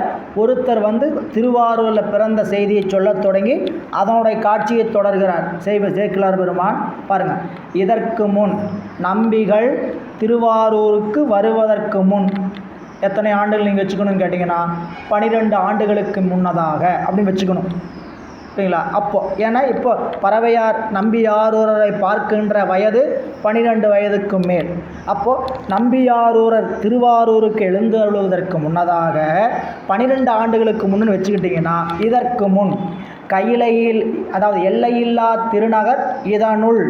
S1: ஒருத்தர் திருவாரூரில் பிறந்த செய்தியை சொல்லத் தொடங்கி அதனுடைய காட்சியை தொடர்கிறார் சேக்கிழார் பெருமான். பாருங்கள், இதற்கு முன் நம்பிகள் திருவாரூருக்கு வருவதற்கு முன் எத்தனை ஆண்டுகள் நீங்கள் வச்சுக்கணும்னு கேட்டிங்கன்னா 12 ஆண்டுகளுக்கு முன்னதாக அப்படின்னு வச்சுக்கணும், சரிங்களா? ஏன்னா இப்போ பறவையார் நம்பியாரூரரை பார்க்கின்ற வயது 12 வயதுக்கு மேல். நம்பியாரூரர் திருவாரூருக்கு எழுந்தருளுவதற்கு முன்னதாக 12 ஆண்டுகளுக்கு முன்னு வச்சுக்கிட்டிங்கன்னா, இதற்கு முன் கையிலையில், அதாவது எல்லையில்லா திருநகர் இதனுள்.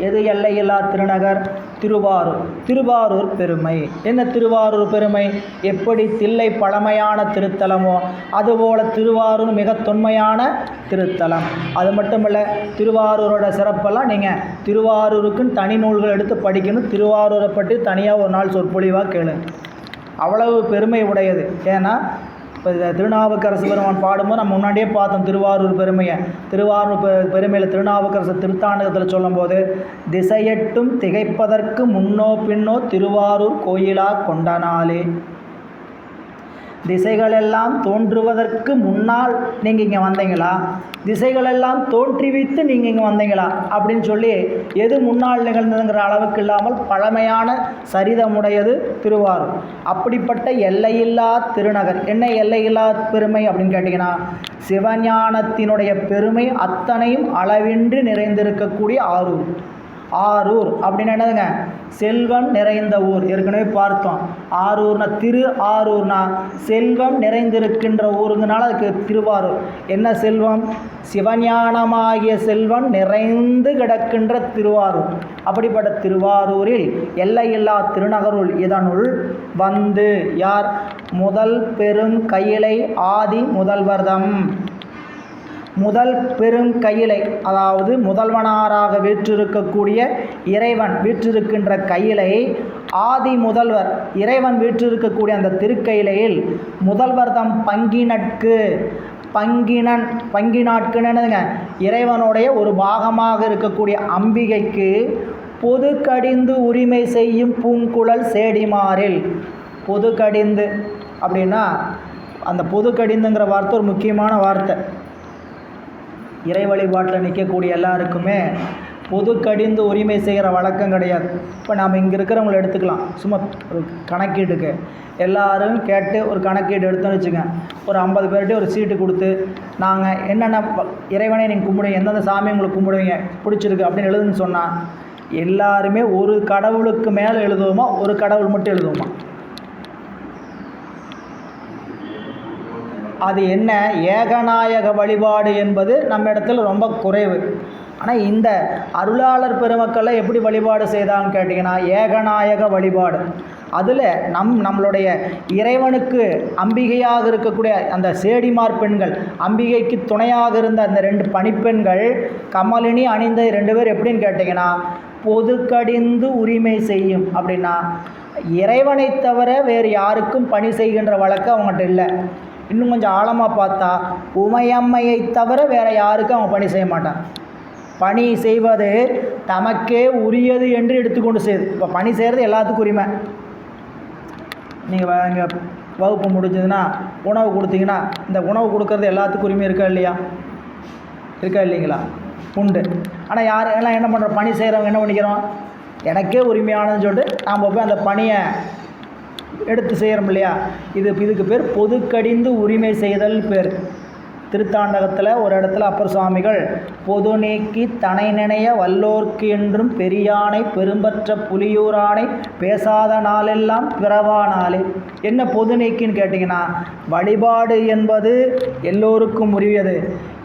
S1: எது எல்லையில்லா திருநகர்? திருவாரூர். திருவாரூர் பெருமை என்ன? திருவாரூர் பெருமை எப்படி தில்லை பழமையான திருத்தலமோ அதுபோல் திருவாரூர் மிக தொன்மையான திருத்தலம். அது மட்டுமில்லை, திருவாரூரோட சிறப்பெல்லாம் நீங்கள் திருவாரூருக்குன்னு தனி நூல்கள் எடுத்து படிக்கணும். திருவாரூரை பற்றி தனியாக ஒரு நாள் சொற்பொழிவாக கேளு, அவ்வளவு பெருமை உடையது. ஏன்னா இப்போ திருநாவுக்கரசு பெருமான் பாடும்போது நம்ம முன்னாடியே பார்த்தோம் திருவாரூர் பெருமையை. திருவாரூர் பெருமையில் திருநாவுக்கரசு திருத்தாண்டகத்தில் சொல்லும்போது, திசையெட்டும் திகைப்பதற்கு முன்னோ பின்னோ திருவாரூர் கோயிலா கொண்டனாலே, திசைகளெல்லாம் தோன்றுவதற்கு முன்னால் நீங்கள் இங்கே வந்தீங்களா, திசைகளெல்லாம் தோற்றுவித்து நீங்கள் இங்கே வந்தீங்களா அப்படின்னு சொல்லி எது முன்னால் நிகழ்ந்ததுங்கிற அளவுக்கு இல்லாமல் பழமையான சரிதமுடையது திருவாரூர். அப்படிப்பட்ட எல்லையில்லா திருநகர். என்ன எல்லையில்லா பெருமை அப்படின்னு கேட்டிங்கன்னா, சிவஞானத்தினுடைய பெருமை அத்தனையும் அளவின்றி நிறைந்திருக்கக்கூடிய ஆரூர். ஆரூர் அப்படின்னு என்னதுங்க, செல்வம் நிறைந்த ஊர். ஏற்கனவே பார்த்தோம். ஆரூர்னா திரு ஆரூர்னா செல்வம் நிறைந்திருக்கின்ற ஊருங்கனால அதுக்கு திருவாரூர். என்ன செல்வம்? சிவஞானமாகிய செல்வம் நிறைந்து கிடக்கின்ற திருவாரூர். அப்படிப்பட்ட திருவாரூரில் எல்லையில்லா திருநகருள் இதனுள் வந்து யார்? முதல் பெரும் கையிலை ஆதி முதல்வர்தம். முதல் பெரும் கையிலை, அதாவது முதல்வனாராக வீற்றிருக்கக்கூடிய இறைவன் வீற்றிருக்கின்ற கையிலை ஆதி முதல்வர் இறைவன் வீற்றிருக்கக்கூடிய அந்த திருக்கையிலையில் முதல்வர்தம் பங்கினட்கு. பங்கினாட்குன்னுங்க இறைவனுடைய ஒரு பாகமாக இருக்கக்கூடிய அம்பிகைக்கு பொது கடிந்து உரிமை செய்யும் பூங்குழல் சேடிமாரில். பொது கடிந்து அப்படின்னா அந்த பொது கடிந்துங்கிற வார்த்தை ஒரு முக்கியமான வார்த்தை. இறை வழிபாட்டில் நிற்கக்கூடிய எல்லாருக்குமே பொது கடிந்து உரிமை செய்கிற வழக்கம் கிடையாது. இப்போ நாம் இங்கே இருக்கிறவங்களை எடுத்துக்கலாம். சும்மா ஒரு கணக்கீட்டுக்கு எல்லோரும் கேட்டு ஒரு கணக்கீடு எடுத்தோன்னு வச்சுங்க, ஒரு 50 பேர்கிட்ட ஒரு சீட்டு கொடுத்து நாங்கள் என்னென்ன இறைவனை நீங்கள் கும்பிடுவீங்க, எந்தெந்த சாமி உங்களுக்கு கும்பிடுவீங்க பிடிச்சிருக்கு அப்படின்னு எழுதுன்னு சொன்னால் எல்லாருமே ஒரு கடவுளுக்கு மேலே எழுதுவோமா, ஒரு கடவுள் மட்டும் எழுதுவோமா? அது என்ன? ஏகநாயக வழிபாடு என்பது நம்ம இடத்துல ரொம்ப குறைவு. ஆனால் இந்த அருளாளர் பெருமக்களை எப்படி வழிபாடு செய்தான்னு கேட்டிங்கன்னா, ஏகநாயக வழிபாடு. அதில் நம்மளுடைய இறைவனுக்கு அம்பிகையாக இருக்கக்கூடிய அந்த சேடிமார் பெண்கள், அம்பிகைக்கு துணையாக இருந்த அந்த 2 பணிப்பெண்கள் கமலினி அணிந்த 2 பேர் எப்படின்னு கேட்டிங்கன்னா, பொது கடிந்து உரிமை செய்யும். அப்படின்னா இறைவனை தவிர வேறு யாருக்கும் பணி செய்கின்ற வழக்கம் அவங்ககிட்ட இல்லை. இன்னும் கொஞ்சம் ஆழமாக பார்த்தா உமையம்மையை தவிர வேறு யாருக்கும் அவங்க பணி செய்ய மாட்டாங்க. பணி செய்வது தமக்கே உரியது என்று எடுத்துக்கொண்டு செய்யுது. இப்போ பணி செய்கிறது எல்லாத்துக்கும் உரிமை. நீங்கள் இங்கே வகுப்பு முடிஞ்சதுன்னா உணவு கொடுத்தீங்கன்னா இந்த உணவு கொடுக்கறது எல்லாத்துக்கும் உரிமை இருக்கா இல்லையா? இருக்கா இல்லைங்களா? உண்டு. ஆனால் யார் எல்லாம் என்ன பண்ணுறோம்? பணி செய்கிறவங்க என்ன பண்ணிக்கிறோம்? எனக்கே உரிமையானதுன்னு சொல்லிட்டு நாம் போய் அந்த பணியை எடுத்து செய்கிறோம் இல்லையா? இதுக்கு பேர் பொது கடிந்து உரிமை செய்தல் பேர். திருத்தாண்டகத்தில் ஒரு இடத்துல அப்பர் சுவாமிகள் பொது நீக்கி தனை நினைய வல்லோர்க்கு என்றும் பெரியானை பெரும்பற்ற புலியூரானை பேசாத நாளெல்லாம் பிறவா நாளே. என்ன பொது நீக்கின்னு கேட்டிங்கன்னா, வழிபாடு என்பது எல்லோருக்கும் உரியது,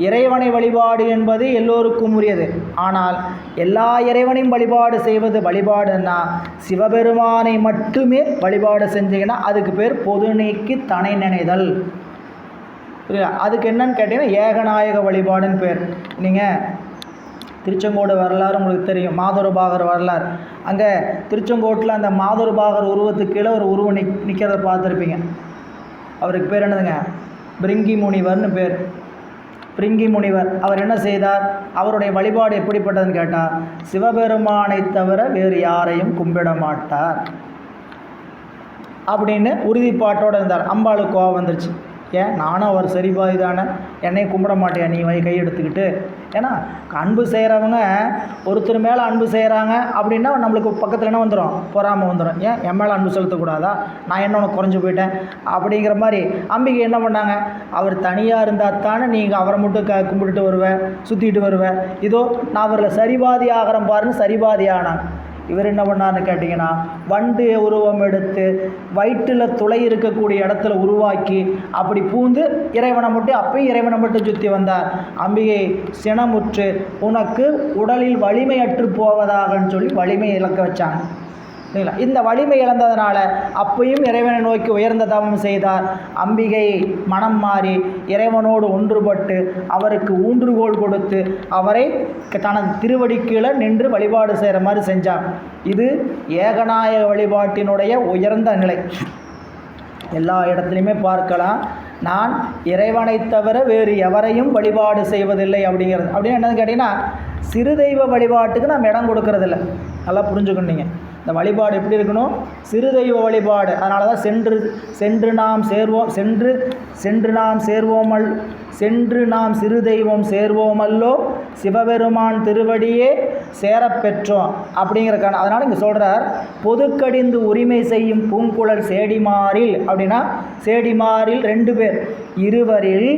S1: இறைவனை வழிபாடு என்பது எல்லோருக்கும் உரியது. ஆனால் எல்லா இறைவனையும் வழிபாடு செய்வது வழிபாடுன்னா சிவபெருமானை மட்டுமே வழிபாடு செஞ்சீங்கன்னா அதுக்கு பேர் பொது நீக்கி தனை நினைதல். அதுக்கு என்னன்னு கேட்டிங்கன்னா ஏகநாயக வழிபாடுன்னு பேர். நீங்கள் திருச்செங்கோடு வரலாறு உங்களுக்கு தெரியும், மாதுரபாகர் வரலாறு. அங்கே திருச்செங்கோட்டில் அந்த மாதுரபாகர் உருவத்துக்கு கீழே ஒரு உருவம் நிற்கிறத பார்த்துருப்பீங்க. அவருக்கு பேர் என்னதுங்க? பிரிங்கி முனிவர்னு பேர். பிரிங்கி முனிவர் அவர் என்ன செய்தார்? அவருடைய வழிபாடு எப்படிப்பட்டதுன்னு கேட்டால், சிவபெருமானை தவிர வேறு யாரையும் கும்பிட மாட்டார் அப்படின்னு உறுதிப்பாட்டோடு இருந்தார். அம்பாளுக்கு கோவம் வந்துருச்சு. ஏன் நானும் அவர் சரிபாதி தானே, என்னையும் கும்பிட மாட்டேன் நீ கை எடுத்துக்கிட்டு? ஏன்னா அன்பு செய்கிறவங்க ஒருத்தர் மேலே அன்பு செய்கிறாங்க அப்படின்னா நம்மளுக்கு பக்கத்தில் என்ன வந்துடும்? பொறாமை வந்துடும். ஏன் என் மேலே அன்பு செலுத்தக்கூடாதா? நான் என்ன உனக்கு குறைஞ்சி போயிட்டேன் அப்படிங்கிற மாதிரி அம்பிகை என்ன பண்ணாங்க? அவர் தனியாக இருந்தால் தானே நீங்கள் அவரை மட்டும் கும்பிட்டுட்டு வருவேன், சுற்றிட்டு வருவேன். இதோ நான் அவரில் சரிபாதி ஆகிறேன் பாருன்னு சரிபாதி ஆனாங்க. இவர் என்ன பண்ணார்னு கேட்டிங்கன்னா, வண்டு உருவம் எடுத்து வயிற்றில் துளை இருக்கக்கூடிய இடத்துல உருவாக்கி அப்படி பூந்து இறைவனை மட்டும் அப்பயும் இறைவனை மட்டும் சுற்றி வந்தார். அம்பிகை சினமுற்று உனக்கு உடலில் வலிமையற்று போவதாகன்னு சொல்லி வலிமை இழக்க வச்சாங்க. இல்லைங்களா? இந்த வலிமை இழந்ததுனால அப்பையும் இறைவனை நோக்கி உயர்ந்த தவம் செய்தார். அம்பிகை மனம் மாறி இறைவனோடு ஒன்றுபட்டு அவருக்கு ஊன்றுகோல் கொடுத்து அவரை தனது திருவடி கீழே நின்று வழிபாடு செய்கிற மாதிரி செஞ்சார். இது ஏகநாயக வழிபாட்டினுடைய உயர்ந்த நிலை. எல்லா இடத்துலையுமே பார்க்கலாம், நான் இறைவனை தவிர வேறு எவரையும் வழிபாடு செய்வதில்லை அப்படிங்கிறது. அப்படின்னு என்னன்னு கேட்டிங்கன்னா, சிறு தெய்வ வழிபாட்டுக்கு நம்ம இடம் கொடுக்கறதில்ல. நல்லா புரிஞ்சுக்கணும். நீங்கள் இந்த வழிபாடு எப்படி இருக்கணும்? சிறு தெய்வ வழிபாடு. அதனால தான் சென்று நாம் சிறு தெய்வம் சேர்வோமல்லோ சிவபெருமான் திருவடியே சேரப்பெற்றோம் அப்படிங்கிறக்கான. அதனால் இங்கே சொல்கிறார், பொதுக்கடிந்து உரிமை செய்யும் பூங்குழல் சேடிமாரில் அப்படின்னா சேடிமாரில் 2 பேர், இருவரில்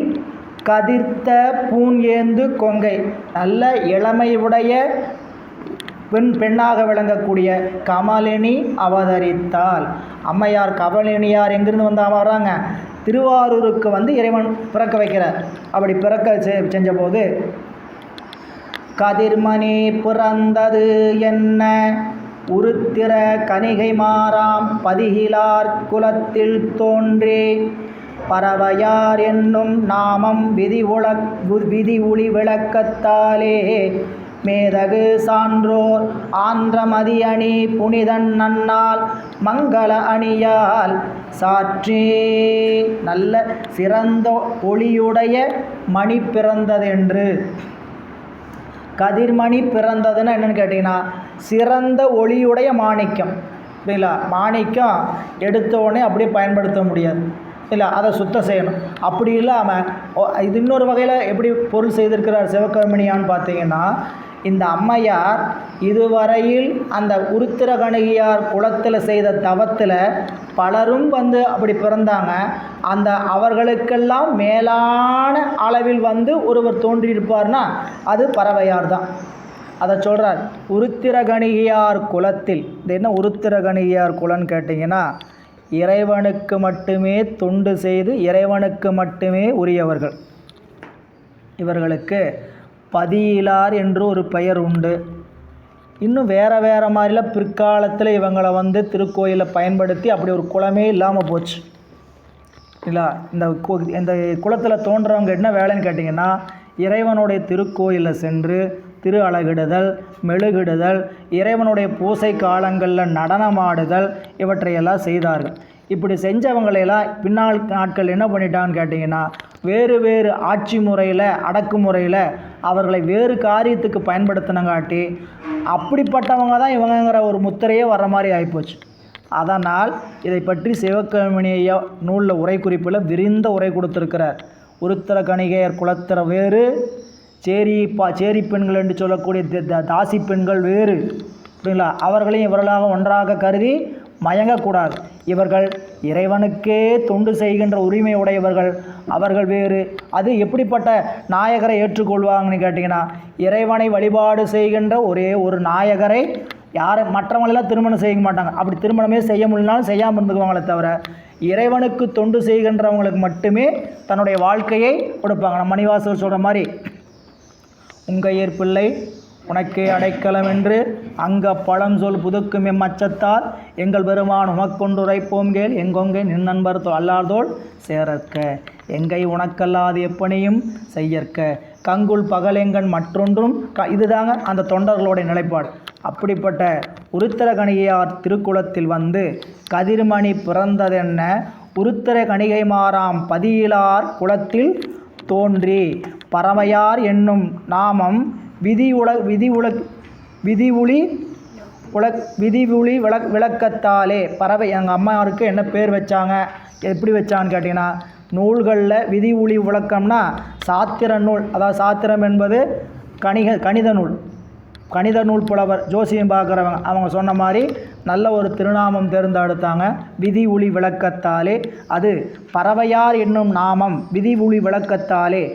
S1: கதிர்த்த பூன் ஏந்து கொங்கை, நல்ல இளமையுடைய பெண்ணாக விளங்கக்கூடிய கமலினி அவதரித்தாள். அம்மையார் கமலினியார் எங்கிருந்து வராங்க? திருவாரூருக்கு வந்து இறைவன் பிறக்க வைக்கிறார். அப்படி பிறக்க செஞ்சபோது கதிர்மணி பிறந்தது என்ன உருத்திர கணிகை மாறாம் பதிகிலார் குலத்தில் தோன்றி பறவையார் என்னும் நாமம் விதி ஒளி விளக்கத்தாலே மேதகு சான்றோர் ஆந்திரமதி அணி புனிதன் நன்னால் மங்கள அணியால் சாற்றி. நல்ல சிறந்த ஒளியுடைய மணி பிறந்ததென்று. கதிர்மணி பிறந்ததுன்னு என்னென்னு கேட்டிங்கன்னா, சிறந்த ஒளியுடைய மாணிக்கம். இல்லைங்களா? மாணிக்கம் எடுத்த உடனே அப்படியே பயன்படுத்த முடியாது, இல்லை, அதை சுத்தம் செய்யணும். அப்படி இல்லாமல் இது இன்னொரு வகையில் எப்படி பொருள் செய்திருக்கிறார் சிவகாமினியான்னு பார்த்தீங்கன்னா, இந்த அம்மையார் இதுவரையில் அந்த உருத்திரகணிகையார் குலத்தில் செய்த தவத்தில் பலரும் வந்து அப்படி பிறந்தாங்க. அந்த அவர்களுக்கெல்லாம் மேலான அளவில் வந்து ஒருவர் தோன்றியிருப்பார்னா அது பறவையார் தான். அதை சொல்கிறார், உருத்திரகணிகையார் குலத்தில். இது என்ன உருத்திரகணிகையார் குலன்னு கேட்டிங்கன்னா, இறைவனுக்கு மட்டுமே தொண்டு செய்து இறைவனுக்கு மட்டுமே உரியவர்கள். இவர்களுக்கு பதியிலார் என்று ஒரு பெயர் உண்டு. இன்னும் வேறு மாதிரிலாம் பிற்காலத்தில் இவங்களை வந்து திருக்கோயிலை பயன்படுத்தி அப்படி ஒரு குலமே இல்லாமல் போச்சு. இல்லை, இந்த குலத்தில் தோன்றவங்க என்ன வேலைன்னு கேட்டிங்கன்னா, இறைவனுடைய திருக்கோயிலில் சென்று திரு அழகிடுதல், மெழுகிடுதல், இறைவனுடைய பூசை காலங்களில் நடனமாடுதல், இவற்றையெல்லாம் செய்தார்கள். இப்படி செஞ்சவங்களையெல்லாம் பின்னால் நாட்கள் என்ன பண்ணிட்டான்னு கேட்டிங்கன்னா, வேறு ஆட்சி முறையில் அடக்குமுறையில் அவர்களை வேறு காரியத்துக்கு பயன்படுத்தினங்காட்டி அப்படிப்பட்டவங்க தான் இவங்கிற ஒரு முத்திரையே வர்ற மாதிரி ஆகிப்போச்சு. அதனால் இதை பற்றி சிவகாமினிய நூலில் உரை குறிப்பில் விரிந்த உரை கொடுத்துருக்கிறார். உருத்திர கணிகையர் குலத்திர வேறு, சேரி பெண்கள் என்று சொல்லக்கூடிய தாசி பெண்கள் வேறு. அப்படிங்களா? அவர்களையும் இவர்களாக ஒன்றாக கருதி மயங்கக்கூடாது. இவர்கள் இறைவனுக்கே தொண்டு செய்கின்ற உரிமை உடையவர்கள், அவர்கள் வேறு. அது எப்படிப்பட்ட நாயகரை ஏற்றுக்கொள்வாங்கன்னு கேட்டிங்கன்னா, இறைவனை வழிபாடு செய்கின்ற ஒரே ஒரு நாயகரை மற்றவங்களெல்லாம் திருமணம் செய்ய மாட்டாங்க. அப்படி திருமணமே செய்ய முடியலனாலும் செய்யாமல் இருந்துக்குவாங்களே தவிர, இறைவனுக்கு தொண்டு செய்கின்றவங்களுக்கு மட்டுமே தன்னுடைய வாழ்க்கையை கொடுப்பாங்க. நம்ம மணிவாசகர் சொல்கிற மாதிரி, உங்கையர் பிள்ளை உனக்கே அடைக்கலம் என்று அங்க பழஞ்சொல் புதுக்கும் எம்மச்சத்தால் எங்கள் பெருமான் உமக்கொண்டுரைப்போம் கேள் எங்கொங்கை நின் நண்பர் அல்லாதோள் சேரற்க எங்கை உனக்கல்லாது எப்பணியும் செய்யற்க கங்குல் பகலெங்கன் மற்றொன்றும் இதுதாங்க அந்த தொண்டர்களுடைய நிலைப்பாடு. அப்படிப்பட்ட உருத்திர கணிகையார் திருக்குலத்தில் வந்து கதிர்மணி பிறந்ததென்ன உருத்திர கணிகை மாறாம் பதியிலார் குலத்தில் தோன்றி பறவையார் என்னும் நாமம் விதி விளக்கத்தாலே. பறவை எங்கள் அம்மாருக்கு என்ன பேர் வச்சாங்க, எப்படி வச்சான்னு கேட்டிங்கன்னா, நூல்களில் விதி ஒளி விளக்கம்னா சாத்திர நூல், அதாவது சாத்திரம் என்பது கணித நூல் புலவர் ஜோசியம் பார்க்குறவங்க, அவங்க சொன்ன மாதிரி நல்ல ஒரு திருநாமம் தேர்ந்தெடுத்தாங்க, விதி ஒளி விளக்கத்தாலே. அது பறவையார் என்னும் நாமம் விதி ஒளி விளக்கத்தாலே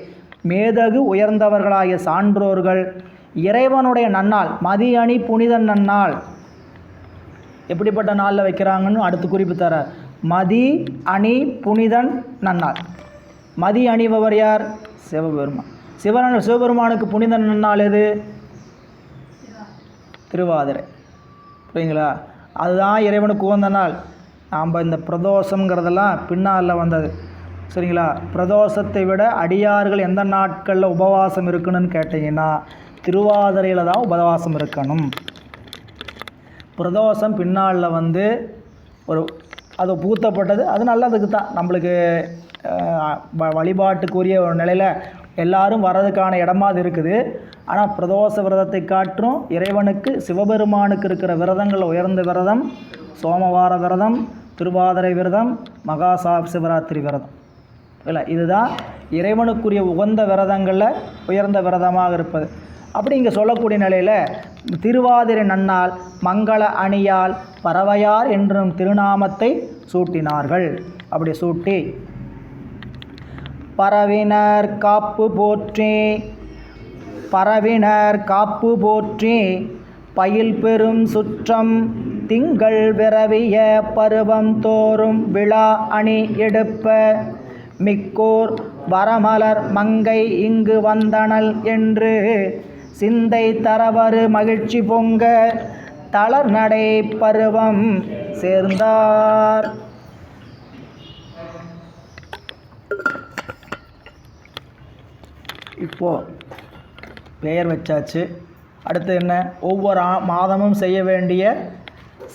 S1: மேதகு உயர்ந்தவர்களாகிய சான்றோர்கள் இறைவனுடைய நன்னாள் மதி அணி புனிதன் நன்னாள். எப்படிப்பட்ட நாளில் வைக்கிறாங்கன்னு அடுத்து குறிப்பு தர. மதி அணி புனிதன் நன்னாள். மதி அணிபவர் யார்? சிவபெருமான். சிவபெருமானுக்கு புனிதன் நன்னாள் எது? திருவாதிரை. புரியுங்களா? அதுதான் இறைவனுக்கு உகந்த நாள். நாம் இந்த பிரதோஷங்கிறதெல்லாம் பின்னால் வந்தது. சரிங்களா? பிரதோஷத்தை விட அடியார்கள் எந்த நாட்களில் உபவாசம் இருக்கணும்னு கேட்டிங்கன்னா, திருவாதிரையில் தான் உபவாசம் இருக்கணும். பிரதோஷம் பின்னால் வந்து அது பூத்தப்பட்டது, அது நல்லதுக்கு தான். நம்மளுக்கு வழிபாட்டுக்குரிய ஒரு நிலையில் எல்லாரும் வர்றதுக்கான இடமா அது இருக்குது. ஆனால் பிரதோஷ விரதத்தை காற்றும் இறைவனுக்கு சிவபெருமானுக்கு இருக்கிற விரதங்கள் உயர்ந்த விரதம் சோமவார விரதம், திருவாதிரை விரதம், மகா சிவராத்திரி விரதம். இல்லை, இதுதான் இறைவனுக்குரிய உகந்த விரதங்களில் உயர்ந்த விரதமாக இருப்பது. அப்படி இங்கே சொல்லக்கூடிய நிலையில் திருவாதிரை நன்னால் மங்கள அணியால் பறவையார் என்றும் திருநாமத்தை சூட்டினார்கள். அப்படி சூட்டி பரவினர் காப்பு போற்றி பரவினர் காப்பு போற்றி பயில் பெரும் சுற்றம் திங்கள் விரவிய பருவம் தோறும் விழா அணி எடுப்ப மிக்கோர் வரமலர் மங்கை இங்கு வந்தனள் என்று சிந்தை தரவரு மகிழ்ச்சி பொங்க தளர்நடை பருவம் சேர்ந்தார். இப்போது பெயர் வச்சாச்சு. அடுத்து என்ன? ஒவ்வொரு மாதமும் செய்ய வேண்டிய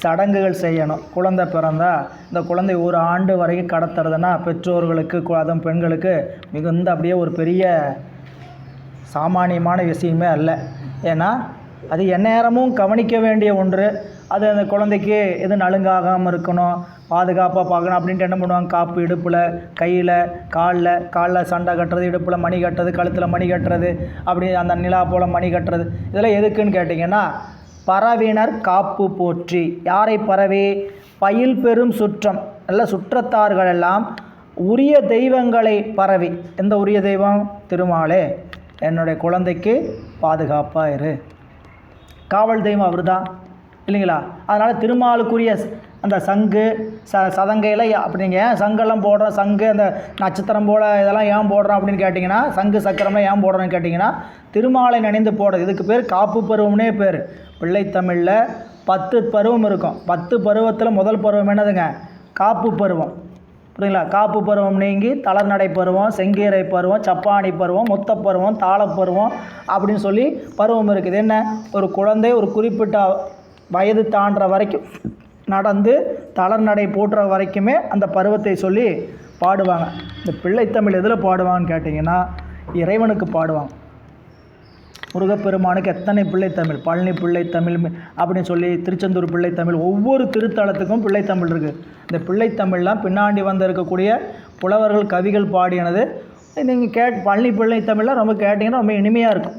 S1: சடங்குகள் செய்யணும். குழந்தை பிறந்தா இந்த குழந்தை ஒரு ஆண்டு வரைக்கும் கடத்துறதுன்னா பெற்றோர்களுக்கு அதுவும் பெண்களுக்கு மிகுந்த அப்படியே ஒரு பெரிய சாமானியமான விஷயமே அல்ல. ஏன்னா அது எந்நேரமும் கவனிக்க வேண்டிய ஒன்று. அது அந்த குழந்தைக்கு எதுவும் நலுங்காகாமல் இருக்கணும், பாதுகாப்பாக பார்க்கணும் அப்படின்ட்டு என்ன பண்ணுவாங்க, காப்பு இடுப்பில், கையில், காலில் சண்டை கட்டுறது, இடுப்பில் மணி கட்டுறது, கழுத்தில் மணி கட்டுறது, அப்படி அந்த நிலா போல் மணி கட்டுறது, இதெல்லாம் எதுக்குன்னு கேட்டிங்கன்னா பரவினர் காப்பு போற்றி. யாரை பரவி? பயில் பெரும் சுற்றம், நல்ல சுற்றத்தார்கள் எல்லாம் உரிய தெய்வங்களை பரவி. எந்த உரிய தெய்வம்? திருமாலே, என்னுடைய குழந்தைக்கு பாதுகாப்பாக இரு. காவல் தெய்வம் அவர் தான் இல்லைங்களா? அதனால் திருமாலுக்குரிய அந்த சங்கு சதங்கையில் அப்படிங்க சங்கெல்லாம் போடுறோம். சங்கு அந்த நட்சத்திரம் போல் இதெல்லாம் ஏன் போடுறோம் அப்படின்னு கேட்டிங்கன்னா, சங்கு சக்கரம்லாம் ஏன் போடுறோன்னு கேட்டிங்கன்னா புற்றுமாலை நனைந்து போடுறது. இதுக்கு பேர் காப்பு பருவம்னே பேர். பிள்ளைத்தமிழில் 10 பருவம் இருக்கும். 10 பருவத்தில் முதல் பருவம் என்னதுங்க? காப்பு பருவம். புரியுங்களா? காப்பு பருவம் நீங்கி தளர்நடை பருவம், செங்கீரை பருவம், சப்பாணி பருவம், மொத்த பருவம், தாளப்பருவம் அப்படின்னு சொல்லி பருவம் இருக்குது. என்ன? ஒரு குழந்தை ஒரு குறிப்பிட்ட வயது தாண்டுற வரைக்கும் நடந்து தளர்நடை போட்டுற வரைக்குமே அந்த பருவத்தை சொல்லி பாடுவாங்க. இந்த பிள்ளைத்தமிழ் எதில் பாடுவாங்கன்னு கேட்டிங்கன்னா இறைவனுக்கு பாடுவாங்க. முருகப்பெருமானுக்கு எத்தனை பிள்ளைத்தமிழ், பழனி பிள்ளைத்தமிழ் அப்படின்னு சொல்லி திருச்செந்தூர் பிள்ளைத்தமிழ், ஒவ்வொரு திருத்தலத்துக்கும் பிள்ளைத்தமிழ் இருக்குது. இந்த பிள்ளைத்தமிழ்லாம் பின்னாடி வந்து இருக்கக்கூடிய புலவர்கள் கவிகள் பாடினது. நீங்கள் பழனி பிள்ளைத்தமிழ்லாம் ரொம்ப கேட்டிங்கன்னா ரொம்ப இனிமையாக இருக்கும்.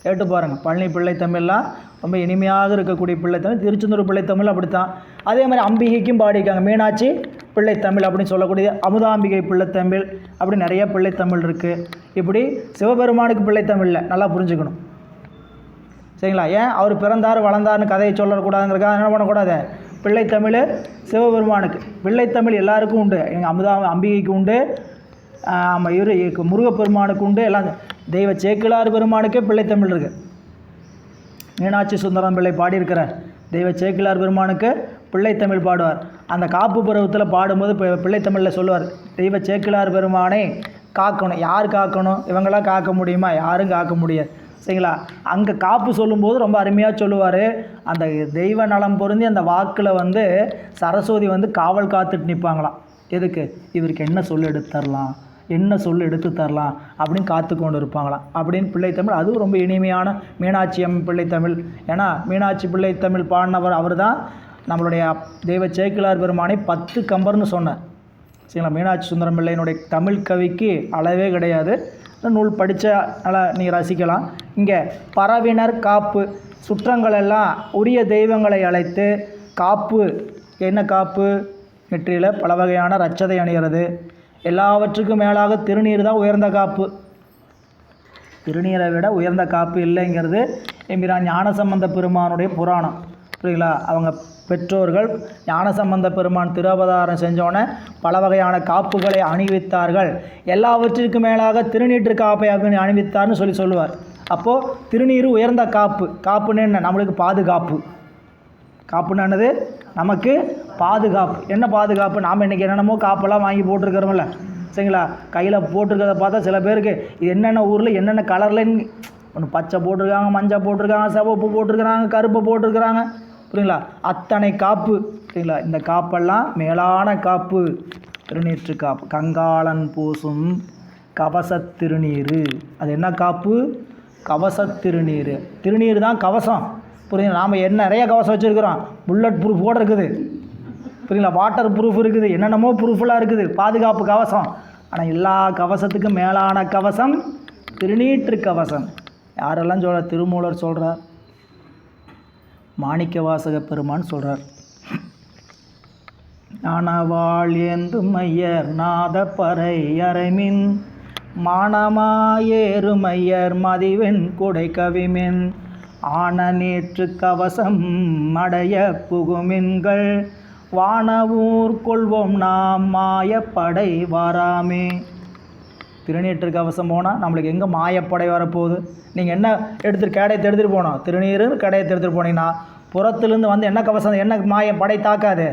S1: கேட்டு பாருங்கள். பழனி பிள்ளைத்தமிழ்லாம் ரொம்ப இனிமையாக இருக்கக்கூடிய பிள்ளைத்தமிழ். திருச்செந்தூர் பிள்ளைத்தமிழ் அப்படித்தான். அதே மாதிரி அம்பிகைக்கும் பாடியிருக்காங்க. மீனாட்சி பிள்ளைத்தமிழ் அப்படின்னு சொல்லக்கூடிய அமுதாம்பிகை பிள்ளைத்தமிழ், அப்படி நிறைய பிள்ளைத்தமிழ் இருக்குது. இப்படி சிவபெருமானுக்கு பிள்ளைத்தமிழில் நல்லா புரிஞ்சுக்கணும். சரிங்களா? ஏன் அவர் பிறந்தார் வளர்ந்தார்னு கதையை சொல்லக்கூடாதுங்கிறக்காக என்ன பண்ணக்கூடாது? பிள்ளைத்தமிழ் சிவபெருமானுக்கு. பிள்ளைத்தமிழ் எல்லாருக்கும் உண்டு. எங்கள் அம்பிகைக்கு உண்டு, இவர் முருகப்பெருமானுக்கு உண்டு, எல்லாம். தெய்வ சேக்கிழார் பெருமானுக்கே பிள்ளைத்தமிழ் இருக்குது. மீனாட்சி சுந்தரம் பிள்ளை பாடியிருக்கிறார். தெய்வ சேக்கிழார் பெருமானுக்கு பிள்ளைத்தமிழ் பாடுவார். அந்த காப்பு பருவத்தில் பாடும்போது பிள்ளைத்தமிழில் சொல்லுவார், தெய்வ சேக்கிழார் பெருமானை காக்கணும். யார் காக்கணும்? இவங்களாம் காக்க முடியுமா? யாரும் காக்க முடியாது. சரிங்களா? அங்கே காப்பு சொல்லும்போது ரொம்ப அருமையாக சொல்லுவார். அந்த தெய்வ நலம் பொருந்தி அந்த வாக்கில் வந்து சரஸ்வதி வந்து காவல் காத்துட்டு நிற்பாங்களாம். எதுக்கு? இவருக்கு என்ன சொல் எடுத்து தரலாம், என்ன சொல் எடுத்து தரலாம் அப்படின்னு காத்து கொண்டு இருப்பாங்களாம். அப்படின்னு பிள்ளைத்தமிழ் அதுவும் ரொம்ப இனிமையான மீனாட்சி அம்மன் பிள்ளைத்தமிழ். ஏன்னா மீனாட்சி பிள்ளைத்தமிழ் பாடினவர் அவர் தான். நம்மளுடைய தெய்வ சேக்கிழார் பெருமானை 10 கம்பர்னு சொன்னார். சரிங்களா? மீனாட்சி சுந்தரம் பிள்ளையினுடைய தமிழ் கவிக்கு அளவே கிடையாது. நூல் படித்த நல்லா நீங்கள் ரசிக்கலாம். இங்கே பரவினர் காப்பு, சுற்றங்கள் எல்லாம் உரிய தெய்வங்களை அழைத்து காப்பு. என்ன காப்பு? நெற்றியில் பல வகையான ரட்சதை அணிகிறது. எல்லாவற்றுக்கும் மேலாக திருநீர் தான் உயர்ந்த காப்பு. திருநீரை விட உயர்ந்த காப்பு இல்லைங்கிறது எம்பிரான் ஞானசம்பந்த பெருமானுடைய புராணம். புரியுங்களா? அவங்க பெற்றோர்கள் ஞானசம்பந்த பெருமான் திருவதாரம் செஞ்சோன்னே பல வகையான காப்புகளை அணிவித்தார்கள். எல்லாவற்றிற்கும் மேலாக திருநீற்று காப்பை அணிவித்தார்னு சொல்லுவார். அப்போது திருநீர் உயர்ந்த காப்பு. காப்புன்னு என்ன? நம்மளுக்கு பாதுகாப்பு. காப்புன்னு நமக்கு பாதுகாப்பு. என்ன பாதுகாப்பு? நாம் இன்றைக்கி என்னென்னமோ காப்பெல்லாம் வாங்கி போட்டிருக்கிறோம்ல. சரிங்களா? கையில் போட்டிருக்கிறத பார்த்தா சில பேருக்கு இது என்னென்ன ஊரில் என்னென்ன கலர்லன்னு ஒன்று பச்சை போட்டிருக்காங்க, மஞ்சள் போட்டிருக்காங்க, சிவப்பு போட்டிருக்கிறாங்க, கருப்பு போட்டிருக்கிறாங்க. புரியுங்களா? அத்தனை காப்பு. சரிங்களா? இந்த காப்பெல்லாம் மேலான காப்பு திருநீற்று காப்பு. கங்காளன் பூசும் கவசத் திருநீர். அது என்ன காப்பு? கவசத் திருநீர். திருநீர் தான் கவசம். புரியுது? நாம் நிறைய கவசம் வச்சுருக்கிறோம். புல்லட் ப்ரூஃப் கூட இருக்குது, புரியுங்களா? வாட்டர் ப்ரூஃப் இருக்குது, என்னென்னமோ ப்ரூஃபெலாம் இருக்குது, பாதுகாப்பு கவசம். ஆனால் எல்லா கவசத்துக்கும் மேலான கவசம் திருநீற்று கவசம். யாரெல்லாம் சொல்கிறார்? திருமூலர் சொல்கிறார், மாணிக்க வாசக பெருமான் சொல்கிறார், நானவாள் ஏந்தும் மையர் நாத பறை அறைமின் மானமாயேறும் மையர் மதிவெண் குடை கவிமின் ஆன நேற்று கவசம் அடைய புகுமின்கள் வானவூர் கொள்வோம் நாம் மாயப்படை வாராமே. திருநீற்று கவசம் போனால் நம்மளுக்கு எங்கே மாயப்படை வரப்போகுது? நீங்கள் என்ன கேடயத்தை எடுத்துகிட்டு போனோம்? திருநீர் கேடயத்தை எடுத்துகிட்டு போனீங்கன்னா புறத்துலேருந்து வந்து என்ன கவசம், என்ன படை தாக்காது?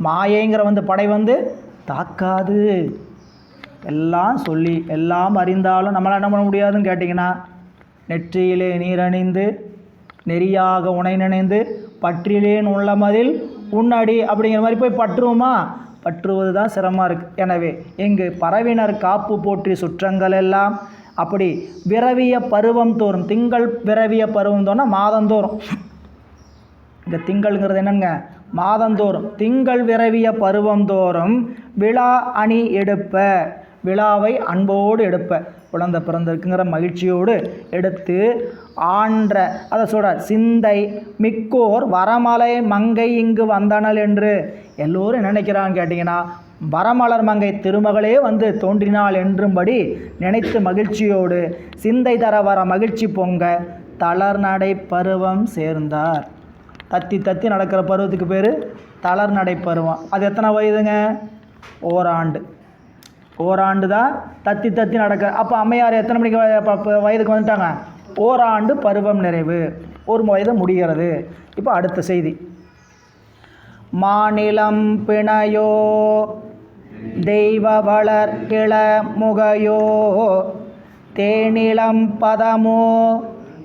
S1: மாயைங்கிற படை தாக்காது. எல்லாம் சொல்லி எல்லாம் அறிந்தாலும் நம்மளால் என்ன பண்ண முடியாதுன்னு கேட்டிங்கன்னா, நெற்றியிலே நீரணிந்து நெறியாக உனை நினைந்து பற்றிலேன் உள்ள மதில் உன்னடி அப்படிங்கிற மாதிரி போய் பற்றுவோமா? பற்றுவது தான் சிரமமாக இருக்குது. எனவே இங்கு பறவினர் காப்பு போற்றி சுற்றங்கள் எல்லாம் அப்படி விரவிய பருவம் தோறும், திங்கள் விரவிய பருவம் தோறும் மாதந்தோறும், இந்த திங்கள்ங்கிறது என்னங்க? மாதந்தோறும். திங்கள் விரவிய பருவம் தோறும் விழா அணி எடுப்ப, விழாவை அன்போடு எடுப்ப, குழந்தை பிறந்திருக்குங்கிற மகிழ்ச்சியோடு எடுத்து ஆன்ற, அதை சொல்கிறார், சிந்தை மிக்கோர் வரமலை மங்கை இங்கு வந்தனள் என்று. எல்லோரும் நினைக்கிறான்னு கேட்டிங்கன்னா, வரமலர் மங்கை திருமகளே தோன்றினாள் என்றும்படி நினைத்து மகிழ்ச்சியோடு சிந்தை தர வர மகிழ்ச்சி பொங்க தளர்நடை பருவம் சேர்ந்தார். தத்தி தத்தி நடக்கிற பருவத்துக்கு பேர் தளர்நடை பருவம். அது எத்தனை வயதுங்க? ஓராண்டு. ஓராண்டு தான் தத்தி தத்தி நடக்க. அப்போ அம்மையார் எத்தனை மணிக்கு வயதுக்கு வந்துட்டாங்க? ஓராண்டு பருவம் நிறைவு, ஒரு வயது முடிகிறது. இப்போ அடுத்த செய்தி, மாநிலம் பிணையோ தெய்வ வளர் இள முகையோ தேனிலம் பதமோ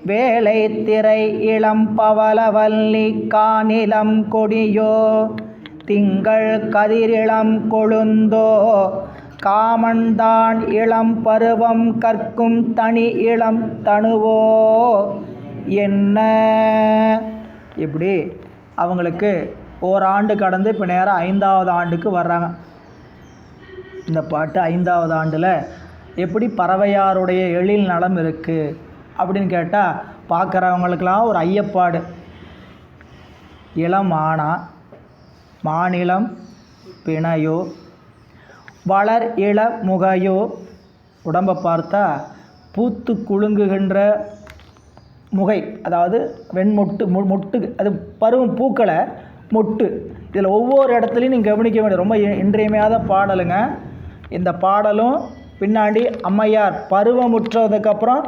S1: வேலை திரை இளம் பவளவல்லி காணிலம் கொடியோ திங்கள் கதிரிளம் கொழுந்தோ காமன்தான் இளம் பருவம் கற்கும் தனி இளம் தனுவோ என்ன. இப்படி அவங்களுக்கு ஓராண்டு கடந்து இப்போ நேரம் 5வது ஆண்டுக்கு வர்றாங்க. இந்த பாட்டு 5வது ஆண்டில் எப்படி பறவையாருடைய எழில் நலம் இருக்குது அப்படின்னு கேட்டால் பார்க்குறவங்களுக்கெல்லாம் ஒரு ஐயப்பாடு. இளமானா, மாநிலம் பிணையோ, வளர் இள முகையோ, உடம்பை பார்த்தா பூத்து குலுங்குகின்ற முகை, அதாவது வெண்மொட்டு மொட்டு, அது பருவம் பூக்களை மொட்டு. இதில் ஒவ்வொரு இடத்துலையும் நீங்கள் கவனிக்க வேண்டிய ரொம்ப இன்றியமையாத பாடலுங்க. இந்த பாடலும் பின்னாடி அம்மையார் பருவமுற்றதுக்கப்புறம்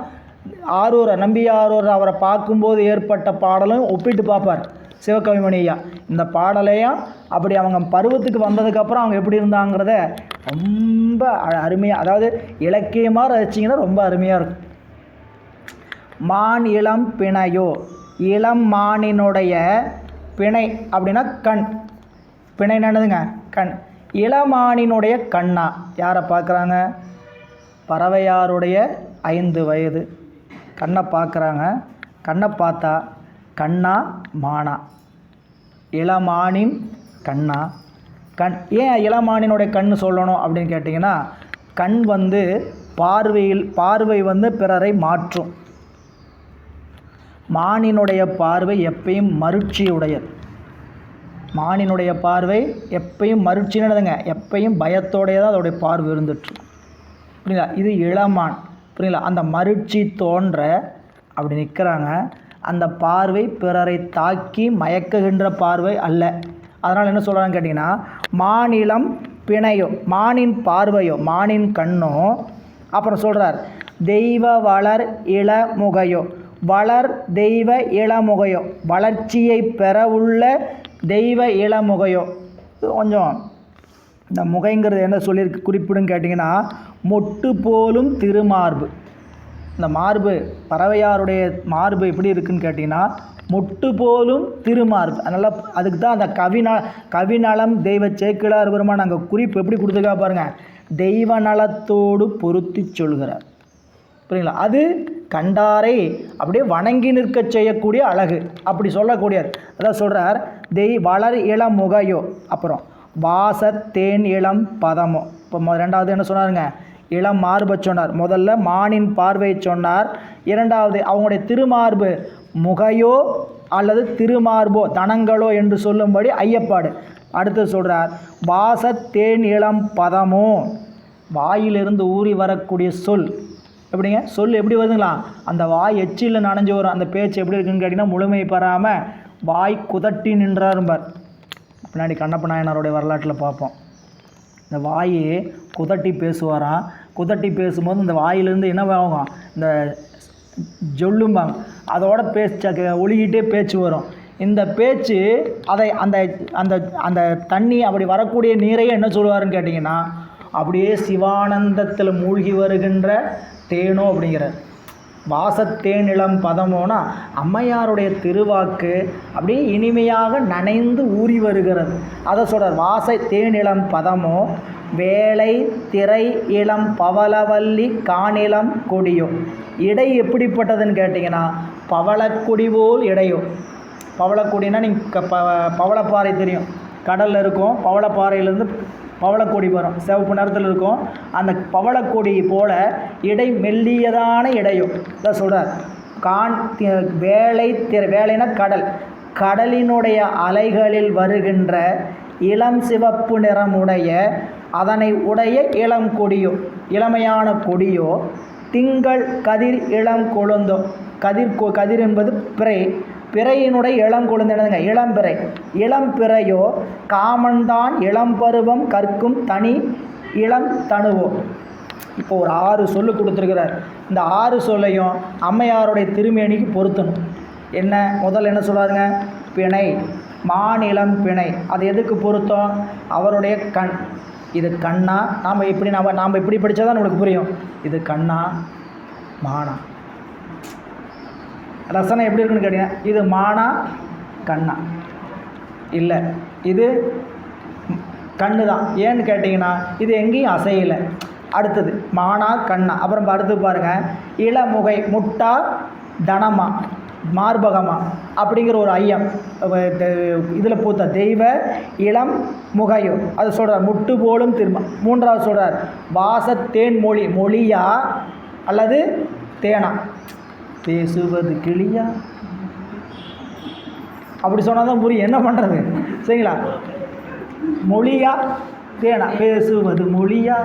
S1: ஆரூர் நம்பியாரூர் அவரை பார்க்கும்போது ஏற்பட்ட பாடலும் ஒப்பிட்டு பார்ப்பார் சிவகவிமணி ஐயா. இந்த பாடலையும் அப்படி அவங்க பருவத்துக்கு வந்ததுக்கப்புறம் அவங்க எப்படி இருந்தாங்கிறத ரொம்ப அருமையாக, அதாவது இலக்கியமாக ரசிச்சிங்கன்னா ரொம்ப அருமையாக இருக்கும். மான் இளம் பிணையோ, இளம் மானினுடைய பிணை அப்படின்னா கண், பிணை என்னதுங்க? கண். இளமானினுடைய கண்ணா யாரை பார்க்குறாங்க? பறவையாருடைய 5 வயது கண்ணை பார்க்குறாங்க. கண்ணை பார்த்தா கண்ணா மானா, இளமானின் கண்ணா கண். ஏன் இளமானினுடைய கண் சொல்லணும் அப்படின்னு கேட்டிங்கன்னா, கண் பார்வை பிறரை மாற்றும். மானினுடைய பார்வை எப்பயும் மருட்சியுடையது. மானினுடைய பார்வை எப்பயும் மருட்சினதுங்க, எப்பயும் பயத்தோடையதான் அதோடைய பார்வை இருந்துட்டு. புரியுங்களா? இது இளமான். புரியுங்களா? அந்த மருட்சி தோன்ற அப்படி நிற்கிறாங்க. அந்த பார்வை பிறரை தாக்கி மயக்குகின்ற பார்வை அல்ல. அதனால் என்ன சொல்கிறான்னு கேட்டிங்கன்னா, மானிலம் பிணையோ, மானின் பார்வையோ, மானின் கண்ணோ. அப்புறம் சொல்கிறார், தெய்வ வளர் இள முகையோ, வளர் தெய்வ இளமுகையோ, வளர்ச்சியை பெற உள்ள தெய்வ இளமுகையோ. கொஞ்சம் இந்த முகைங்கிறது என்ன சொல்லியிருக்கு குறிப்பிடுன்னு கேட்டிங்கன்னா, மொட்டு போலும் திருமார்பு. இந்த மார்பு, பறவையாருடைய மார்பு எப்படி இருக்குதுன்னு கேட்டிங்கன்னா, மொட்டு போலும் திருமார்பு. அதனால் அதுக்கு தான் அந்த கவிநலம் தெய்வ சேக்கிழார் பெருமான் அங்கே குறிப்பு எப்படி கொடுத்துருக்கா பாருங்கள். தெய்வ நலத்தோடு பொருத்தி சொல்கிறார். புரியுங்களா? அது கண்டாரை அப்படியே வணங்கி நிற்க செய்யக்கூடிய அழகு, அப்படி சொல்லக்கூடியது. அதான் சொல்கிறார், வளர் இளம் முகையோ, அப்புறம் வாச தேன் இளம் பதமோ. இப்போ ரெண்டாவது என்ன சொன்னாருங்க? இளம் மார்பை சொன்னார். முதல்ல மானின் பார்வை சொன்னார். இரண்டாவது அவங்களுடைய திருமார்பு முகையோ அல்லது திருமார்போ தனங்களோ என்று சொல்லும்படி ஐயப்பாடு. அடுத்து சொல்கிறார், வாச தேன் இளம் பதமோ, வாயிலிருந்து ஊறி வரக்கூடிய சொல். எப்படிங்க? சொல் எப்படி வருதுங்களா? அந்த வாய் எச்சில் நனைஞ்சு வரும். அந்த பேச்சு எப்படி இருக்குன்னு கேட்டிங்கன்னா, முழுமையை பெறாமல் வாய் குதட்டி நின்றாரும்பார். பின்னாடி கண்ணப்ப நாயனாருடைய வரலாற்றில் பார்ப்போம். இந்த வாயை குதட்டி பேசுவாராம். குதட்டி பேசும்போது இந்த வாயிலிருந்து என்ன ஆகும்? இந்த ஜொல்லும்பாங்க, அதோட ஒழுகிட்டே பேச்சு வரும். இந்த பேச்சு அதை அந்த அந்த அந்த தண்ணி அப்படி வரக்கூடிய நீரையே என்ன சொல்லுவாருன்னு கேட்டிங்கன்னா, அப்படியே சிவானந்தத்தில் மூழ்கி வருகின்ற தேனோ அப்படிங்கிறார். வாசத்தேன் இளம் பதமோனா அம்மையாருடைய திருவாக்கு அப்படியே இனிமையாக நனைந்து ஊறி வருகிறது. அதை சொல்கிறார். வாச தேன் இளம் பதமோ, வேலை திரை இளம் பவளவல்லி காணிலம் கொடியோ. இடை எப்படிப்பட்டதுன்னு கேட்டிங்கன்னா, பவளக்கொடி போல் இடையோ. பவளக்கொடினா நீங்கள் பவளப்பாறை தெரியும், கடலில் இருக்கும். பவளப்பாறையிலேருந்து பவளக்கொடி வரும், சிவப்பு நிறத்தில் இருக்கும். அந்த பவளக்கொடி போல் இடை மெல்லியதான இடையோ. இதான் சொல்கிறார். வேலை வேலைனா கடல், கடலினுடைய அலைகளில் வருகின்ற இளம் சிவப்பு நிறமுடைய அதனை உடைய இளம் கொடியோ, இளமையான கொடியோ. திங்கள் கதிர் இளம் கொழுந்தோ. கதிர் என்பது பிறை, பிறையினுடைய இளம் கொழுந்து என்னதுங்க? இளம்பிறை. இளம்பிறையோ காமன்தான் இளம்பருவம் கற்கும் தனி இளம் தனுவோ. இப்போ ஒரு 6 சொல்லு கொடுத்துருக்கிறார். இந்த 6 சொல்லையும் அம்மையாருடைய திருமேனிக்கு பொருத்தணும். என்ன முதல்ல என்ன சொல்கிறாருங்க? பிணை, மாநிலம் பிணை. அது எதுக்கு பொருத்தம்? அவருடைய கண். இது கண்ணா? நாம் இப்படி படித்தா தான் நம்மளுக்கு புரியும். இது கண்ணா மானா? ரசனை எப்படி இருக்குன்னு கேட்டீங்கன்னா, இது மானா கண்ணா? இல்லை, இது கண்ணு தான். ஏன்னு கேட்டிங்கன்னா, இது எங்கேயும் அசையலை. அடுத்தது மானா கண்ணா. அப்புறம் அடுத்து பாருங்கள், இளமுகை, முட்டா தனமா மார்பகமா அப்படிங்கிற ஒரு ஐயம் இதில் பூத்த தெய்வ இளம் முகையோ. அது சொல்கிறார். முட்டு போலும் திரும்ப. மூன்றாவது சொல்கிறார், வாசத்தேன் மொழி, மொழியா அல்லது தேனா? பேசுவது கிளியா? அப்படி சொன்னால் தான் புரியும், என்ன பண்ணுறது? சரிங்களா? மொழியா தேனா? பேசுவது மொழியா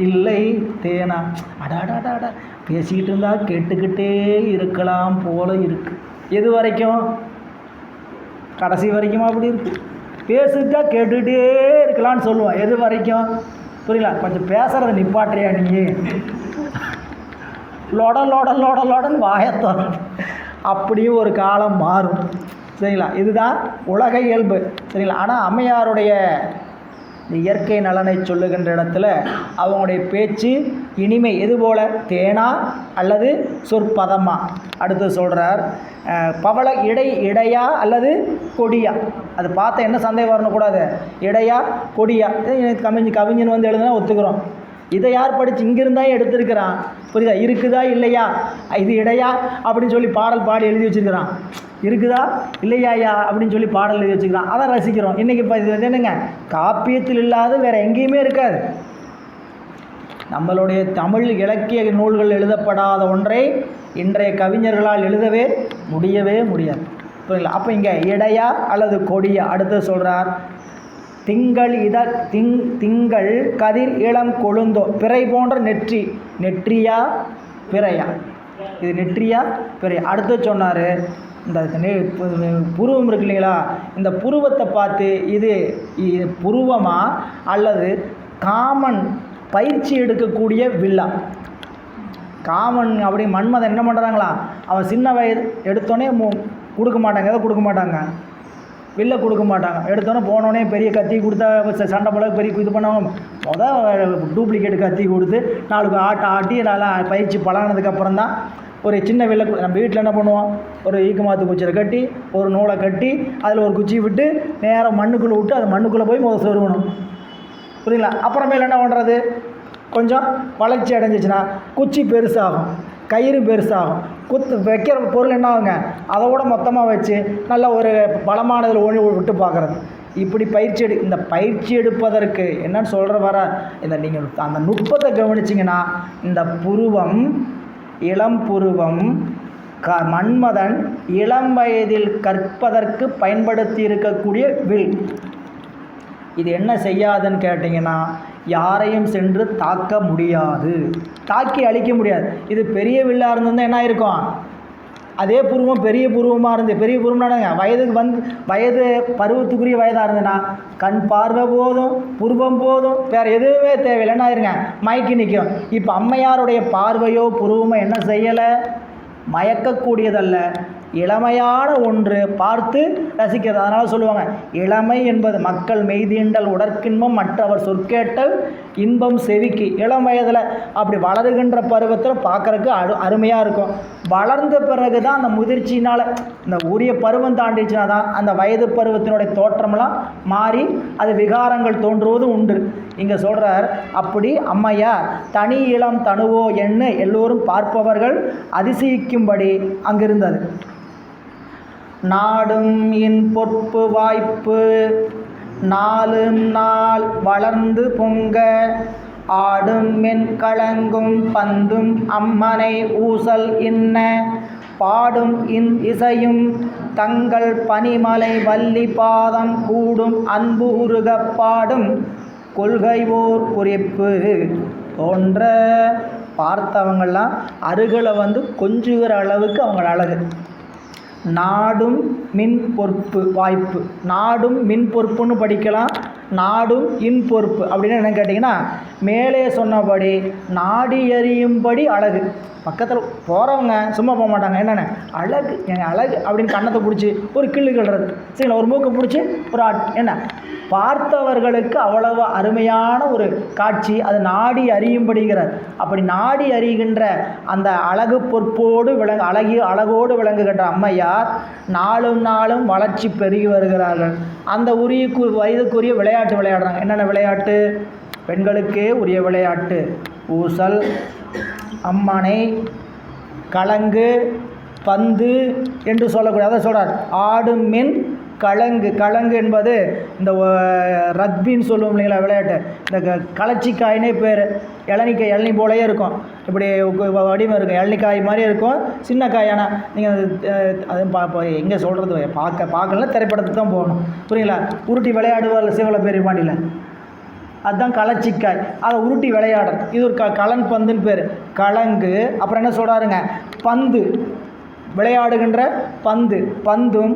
S1: இல்லை தேனா? அடாடாடாடா, பேசிக்கிட்டு இருந்தால் கேட்டுக்கிட்டே இருக்கலாம் போல இருக்குது. எது வரைக்கும்? கடைசி வரைக்குமா? அப்படி இருக்குது. பேசிட்டா கேட்டுக்கிட்டே இருக்கலான்னு சொல்லுவோம். எது வரைக்கும்? புரியல? கொஞ்சம் பேசுகிறத நிப்பாட்டுறியா நீ? லொடன்னு வாயத்தோம். அப்படியும் ஒரு காலம் மாறும். சரிங்களா? இதுதான் உலக இயல்பு. சரிங்களா? ஆனால் அம்மையாருடைய இயற்கை நலனை சொல்லுகின்ற இடத்துல அவங்களுடைய பேச்சு இனிமை எது போல? தேனா அல்லது சொற்பதமா? அடுத்து சொல்கிறார், பவள இடையா அல்லது கொடியா? அது பார்த்தா என்ன சந்தேகம் வரக்கூடாது, இடையா கொடியா? கவிஞன் வந்து எழுதுனா ஒத்துக்கிறோம். இதை யார் படித்து இங்கிருந்தான் எடுத்திருக்கிறான்? புரியுதா? இருக்குதா இல்லையா, இது இடையா அப்படின்னு சொல்லி பாடல் பாடி எழுதி வச்சுருக்கிறான். இருக்குதா இல்லையாயா அப்படின்னு சொல்லி பாடல் எழுதி வச்சுக்கிறான். அதை ரசிக்கிறோம். இன்றைக்கி இப்போ இது என்னங்க, காப்பியத்தில் இல்லாத வேறு எங்கேயுமே இருக்காது. நம்மளுடைய தமிழ் இலக்கிய நூல்கள் எழுதப்படாத ஒன்றை இன்றைய கவிஞர்களால் எழுதவே முடியவே முடியாது. புரியுங்களா? அப்போ இங்கே இடையா அல்லது கொடியா? அடுத்து சொல்கிறார், திங்கள் கதிர் இளம் கொழுந்தோ. பிறை போன்ற நெற்றி, நெற்றியா பிறையா? இது நெற்றியா பிறையா? அடுத்து சொன்னார், இந்த புருவம் இருக்கு இல்லைங்களா, இந்த புருவத்தை பார்த்து இது புருவமா அல்லது காமன் பயிற்சி எடுக்கக்கூடிய வில்லா? காமன் அப்படி மன்மதன் என்ன பண்ணுறாங்களா, அவன் சின்ன வயது எடுத்தோடனே கொடுக்க மாட்டாங்க. எதை கொடுக்க மாட்டாங்க? வில்லை கொடுக்க மாட்டாங்க. எடுத்தோன்னே போனோடனே பெரிய கத்தி கொடுத்தா சண்டை போல பெரிய இது பண்ணுவாங்க. டூப்ளிகேட் கத்தி கொடுத்து 4 ஆட்டி நல்லா பயிற்சி பழகினதுக்கப்புறம் தான் ஒரு சின்ன வில்லை. நம்ம வீட்டில் என்ன பண்ணுவோம், ஒரு ஈக்குமாத்து குச்சியில் கட்டி ஒரு நூலை கட்டி அதில் ஒரு குச்சி விட்டு நேராக மண்ணுக்குள்ளே விட்டு அது மண்ணுக்குள்ளே போய் சொருகணும். புரியுங்களா? அப்புறமேல என்ன பண்ணுறது, கொஞ்சம் வளர்ச்சி அடைஞ்சிச்சுன்னா குச்சி பெருசாகும், கயிறு பெருசாகும், வைக்கிற பொருள் என்ன ஆகுங்க, அதை விட மொத்தமாக வச்சு நல்ல ஒரு பலமானதில் விட்டு பார்க்குறது. இப்படி இந்த பயிற்சி எடுப்பதற்கு என்னன்னு சொல்கிற வர இந்த நீங்கள் அந்த நுட்பத்தை கவனிச்சிங்கன்னா இந்த புருவம், இளம் புருவம் மன்மதன் இளம் வயதில் கற்பதற்கு பயன்படுத்தி இருக்கக்கூடிய வில். இது என்ன செய்யாதுன்னு கேட்டிங்கன்னா யாரையும் சென்று தாக்க முடியாது, தாக்கி அழிக்க முடியாது. இது பெரிய வில்லாக இருந்திருந்தால் என்ன ஆயிருக்கும், அதே புருவம் பெரிய புருவமாக இருந்து, பெரிய புருவம்னாங்க வயது பருவத்துக்குரிய வயதாக இருந்ததுன்னா கண் பார்வை போதும், புருவம் போதும், வேறு எதுவுமே தேவையில்லை, என்ன ஆயிருங்க மயக்கி நிற்கும். இப்போ அம்மையாருடைய பார்வையோ புருவமோ என்ன செய்யலை, மயக்கக்கூடியதல்ல, இளமையான ஒன்று பார்த்து ரசிக்கிறது. அதனால் சொல்லுவாங்க இளமை என்பது மக்கள் மெய்தீண்டல் உடற்கின்பம் மற்றவர் சொற்கேட்டல் இன்பம் செவிக்கு. இளம் வயதில் அப்படி வளருகின்ற பருவத்தில் பார்க்குறதுக்கு அருமையாக இருக்கும். வளர்ந்த பிறகு தான் அந்த முதிர்ச்சினால் இந்த உரிய பருவம் தாண்டிச்சுன்னா தான் அந்த வயது பருவத்தினுடைய தோற்றமெல்லாம் மாறி அது விகாரங்கள் தோன்றுவதும் உண்டு. இங்கே சொல்கிறார், அப்படி அம்மையார் தனி இளம் தனுவோ என்று எல்லோரும் பார்ப்பவர்கள் அதிசயிக்கும்படி அங்கிருந்தது. நாடும் இன் பொற்பு வாய்ப்பு நாளும் நாள் வளர்ந்து பொங்க ஆடும் மென் கலங்கும் பந்தும் அம்மனை ஊசல் இன்ன பாடும் இன் இசையும் தங்கள் பனிமலை வள்ளி பாதம் கூடும் அன்பு உருகப் பாடும் கொள்கை ஓர் குறிப்பு தோன்ற. பார்த்தவங்கள்லாம் அருகில் கொஞ்சுகிற அளவுக்கு அவங்க அழகு. நாடும் மின் பொறுப்பு வாய்ப்பு, நாடும் மின் பொறுப்புன்னு படிக்கலாம், நாடும் இன் பொறுப்பு அப்படின்னு என்ன கேட்டிங்கன்னா மேலே சொன்னபடி நாடி எறியும்படி அழகு. பக்கத்தில் போகிறவங்க சும்மா போக மாட்டாங்க, என்னென்ன அழகு எங்கள் அழகு அப்படின்னு கண்ணத்தை பிடிச்சி ஒரு கிள்ளு கிள்றது, சரிங்களா, ஒரு மூக்கை பிடிச்சி ஒரு என்ன பார்த்தவர்களுக்கு அவ்வளவு அருமையான ஒரு காட்சி. அது நாடி அறியும்படிங்கிறார். அப்படி நாடி அறிகின்ற அந்த அழகு பொற்போடு அழகோடு விளங்குகின்ற அம்மையார் நாளும் நாளும் வளர்ச்சி பெருகி வருகிறார்கள். அந்த வயதுக்குரிய விளையாட்டு விளையாடுறாங்க. என்னென்ன விளையாட்டு, பெண்களுக்கே உரிய விளையாட்டு ஊசல், அம்மனை, கலங்கு, பந்து என்று சொல்லக்கூடிய. அதை சொல்கிறார் ஆடும் மின் கலங்கு. கலங்கு என்பது இந்த ரக்பின்னு சொல்லுவோம் இல்லைங்களா விளையாட்டு, இந்த களச்சிக்காயினே பேர். இளநி போலையே இருக்கும், இப்படி வடிவம் இருக்கும், இளநிக்காய் மாதிரியே இருக்கும், சின்ன காயான. நீங்கள் அது எங்கே சொல்கிறது, பார்க்கல திரைப்படத்துக்கு தான் போகணும், புரியுங்களா. உருட்டி விளையாடுவார் சிவல பெருமாண்டியில், அதுதான் களச்சிக்காய். அதை உருட்டி விளையாடுறது. இது ஒரு கலன் பந்துன்னு பேர். கலங்கு. அப்புறம் என்ன சொல்கிறாருங்க, பந்து, விளையாடுகின்ற பந்து, பந்தும்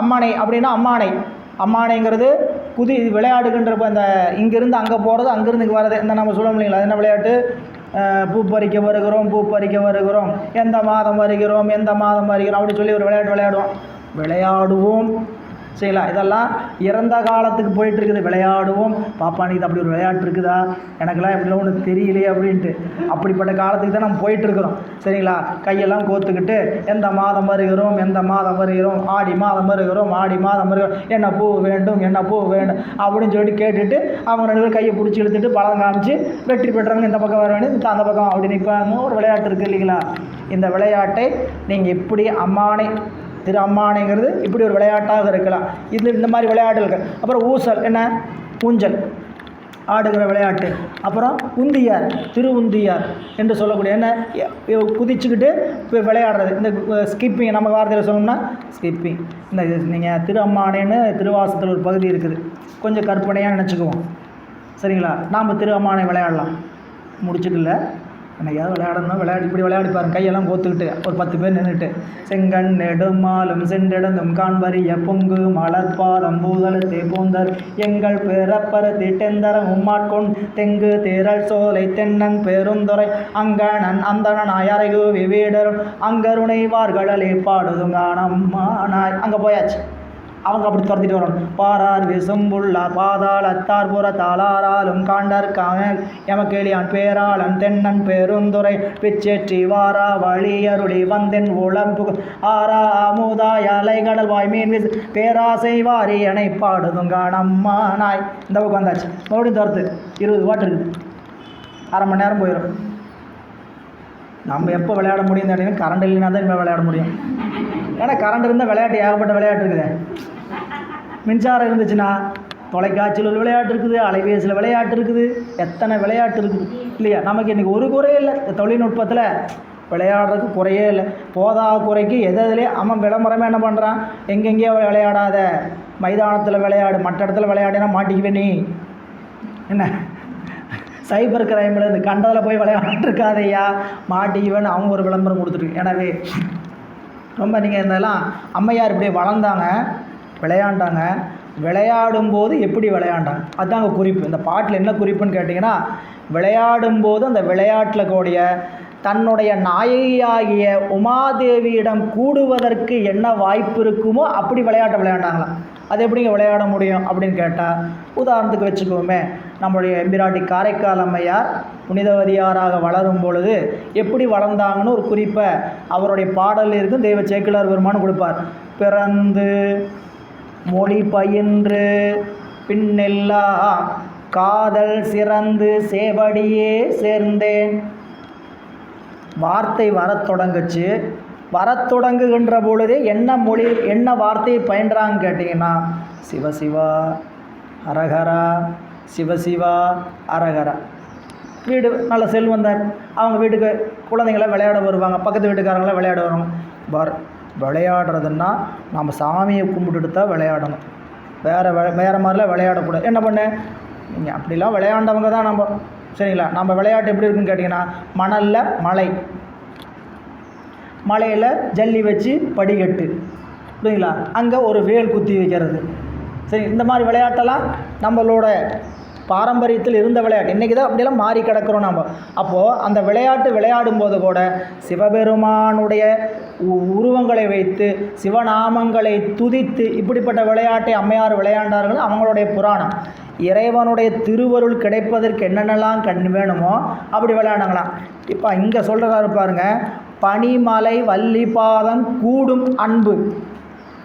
S1: அம்மனை அப்படின்னா அம்மானைங்கிறது விளையாடுகின்ற இந்த இங்கேருந்து அங்கே போகிறது, அங்கேருந்து இங்கே வர்றது. இந்த நம்ம சொல்ல முடியல, அது என்ன விளையாட்டு, பூ பறிக்க வருகிறோம், எந்த மாதம் வருகிறோம் அப்படி சொல்லி ஒரு விளையாட்டு விளையாடுவோம் சரிங்களா. இதெல்லாம் இறந்த காலத்துக்கு போயிட்டுருக்குது. விளையாடுவோம் பாப்பானி, இது அப்படி ஒரு விளையாட்டு இருக்குதா, எனக்கெல்லாம் எப்படிலாம் ஒன்று தெரியலையே அப்படின்ட்டு அப்படிப்பட்ட காலத்துக்கு தான் நம்ம போயிட்டுருக்குறோம் சரிங்களா. கையெல்லாம் கோத்துக்கிட்டு எந்த மாதம் வருகிறோம் ஆடி மாதம் வருகிறோம் என்ன பூ வேண்டும் அப்படின்னு சொல்லிட்டு கேட்டுட்டு அவங்க 2 பேரும் கையை பிடிச்சி இழுத்துட்டு பழம் காமிச்சு வெற்றி பெற்றவங்க இந்த பக்கம் வர வேண்டியது, அந்த பக்கம் அப்படி நிற்பாங்க. ஒரு விளையாட்டு இருக்குது இல்லைங்களா. இந்த விளையாட்டை நீங்கள் எப்படி திரு அம்மானைங்கிறது இப்படி ஒரு விளையாட்டாக இருக்கலாம். இந்த மாதிரி விளையாட்டுகள். அப்புறம் ஊசல், என்ன ஊஞ்சல் ஆடுகிற விளையாட்டு. அப்புறம் உந்தியார், திரு உந்தியார் என்று சொல்லக்கூடிய, என்ன குதிச்சுக்கிட்டு இப்போ விளையாடுறது. இந்த ஸ்கிப்பிங், நம்ம வார்த்தையில் சொல்லணும்னா ஸ்கிப்பிங். இந்த நீங்கள் திரு அம்மானைன்னு திருவாசத்தில் ஒரு பகுதி இருக்குது, கொஞ்சம் கற்பனையாக நினச்சிக்குவோம் சரிங்களா. நாம் திரு அம்மானை விளையாடலாம், முடிச்சுக்கல என்னையாவது விளையாடணும், இப்படி விளையாடி பாருங்க. கையெல்லாம் கோத்துக்கிட்டு ஒரு 10 பேர் நின்றுட்டு செங்கண் நெடுமாலும் சென்றெடுந்தும் காண்பரிய பொங்கு மலர்பாதம் பூதலத்தே பூந்தர் எங்கள் பிறப்பருத்தி டெந்தரம் உம்மாட்கொண் தெங்கு தேரல் சோலை தென்னன் பெருந்துறை அங்கணன் அந்தணன் அயரைகு விவீடரும் அங்கருணைவார்களே பாடுதுங்கானம்மானாய். அங்கே போயாச்சு. அவங்க அப்படி துரத்திட்டு வரணும். பாரார் விசும்புள்ளார் பாதாளத்தார் புற தாளாராலும் காண்டர் காமல் எமக்கேளியான் பேராளன் தென்னன் பெருந்துறை பிச்சேற்றி வாரா வழியருளி வந்தென் உளம்பு ஆரா அமுதாய் அலைகடல் வாய் மீன் வீசு பேராசை வாரி எனை பாடுதுங்க நம்மானாய். இந்த பக்கம் வந்தாச்சு. மறுபடியும் துரத்து. 20 பாட்டு இருக்குது. அரை மணி நேரம் போயிடும். நம்ம எப்போ விளையாட முடியும் கேட்டிங்கன்னா கரண்ட் இல்லைனா தான் இனிமேல் விளையாட முடியும். ஏன்னா கரண்ட் இருந்தால் விளையாட்டு ஏகப்பட்ட விளையாட்டு இருக்குது. மின்சாரம் இருந்துச்சுன்னா தொலைக்காட்சியில் விளையாட்டு இருக்குது, அலைபேசியில் விளையாட்டு இருக்குது, எத்தனை விளையாட்டு இருக்குது இல்லையா? நமக்கு இன்றைக்கி ஒரு குறையே இல்லை. தொழில்நுட்பத்தில் விளையாடுறதுக்கு குறையே இல்லை. போதா குறைக்கு எதிலே அவன் விளம்பரமே என்ன பண்ணுறான், எங்கெங்கேயோ விளையாடாத, மைதானத்தில் விளையாடு, மற்ற இடத்துல விளையாடினா மாட்டிக்குவே நீ, என்ன சைபர் கிரைமில் இந்த கண்டதில் போய் விளையாண்டுருக்காதையா மாட்டிக்குவேன்னு அவங்க ஒரு விளம்பரம் கொடுத்துருக்கு. எனவே ரொம்ப நீங்கள் இதெல்லாம் அம்மையார் இப்படி வளர்ந்தாங்க, விளையாண்டாங்க. விளையாடும்போது எப்படி விளையாண்டாங்க அதுதாங்க குறிப்பு. இந்த பாட்டில் என்ன குறிப்புன்னு கேட்டிங்கன்னா, விளையாடும்போது அந்த விளையாட்டில் கூடிய தன்னுடைய நாயகியாகிய உமாதேவியிடம் கூடுவதற்கு என்ன வாய்ப்பு இருக்குமோ அப்படி விளையாட்டை விளையாண்டாங்களாம். அது எப்படிங்க விளையாட முடியும் அப்படின்னு கேட்டால், உதாரணத்துக்கு வச்சுக்கோமே, நம்மளுடைய எம்பிராட்டி காரைக்கால் அம்மையார் புனிதவதியாராக வளரும் பொழுது எப்படி வளர்ந்தாங்கன்னு ஒரு குறிப்பை அவருடைய பாடல் இருக்கும். தெய்வ சேக்கிழார் பெருமான் கொடுப்பார். பிறந்து மொழி பயின்று பின்னெல்லாம் காதல் சிறந்து சேவடியே சேர்ந்தேன். வார்த்தை வரத்தொடங்குச்சு. வரத்தொடங்குகின்ற பொழுதே என்ன மொழி என்ன வார்த்தையை பயின்றான்னு கேட்டிங்கன்னா, சிவசிவா அரகரா, சிவசிவா அரகரா. வீடு நல்ல செல்வந்தார், அவங்க வீட்டுக்கு குழந்தைங்கள விளையாட வருவாங்க, பக்கத்து வீட்டுக்காரங்களாம் விளையாட வருவாங்க. விளையாடுறதுன்னா நம்ம சாமியை கும்பிட்டுட்டு தான் விளையாடணும், வேறு மாதிரிலாம் விளையாடக்கூடாது. என்ன பண்ண நீங்கள் அப்படிலாம் விளையாண்டவங்க தான் நம்ம, சரிங்களா? நம்ம விளையாட்டு எப்படி இருக்குன்னு கேட்டிங்கன்னா, மணலில் மலையில் ஜல்லி வச்சு படிக்கட்டு, புரியுங்களா? அங்கே ஒரு வேல் குத்தி வைக்கிறது, சரி, இந்த மாதிரி விளையாட்டெல்லாம் நம்மளோட பாரம்பரியத்தில் இருந்த விளையாட்டு. இன்றைக்கி தான் அப்படியெல்லாம் மாறி கிடக்கிறோம் நம்ம. அப்போது அந்த விளையாட்டு விளையாடும்போது கூட சிவபெருமானுடைய உருவங்களை வைத்து சிவநாமங்களை துதித்து இப்படிப்பட்ட விளையாட்டை அம்மையார் விளையாண்டார்கள். அவங்களுடைய புராணம். இறைவனுடைய திருவருள் கிடைப்பதற்கு என்னென்னலாம் வேணுமோ அப்படி விளையாண்டாங்களாம். இப்போ இங்கே சொல்கிறாரு பாருங்க, பனிமலை வள்ளிபாதம் கூடும் அன்பு.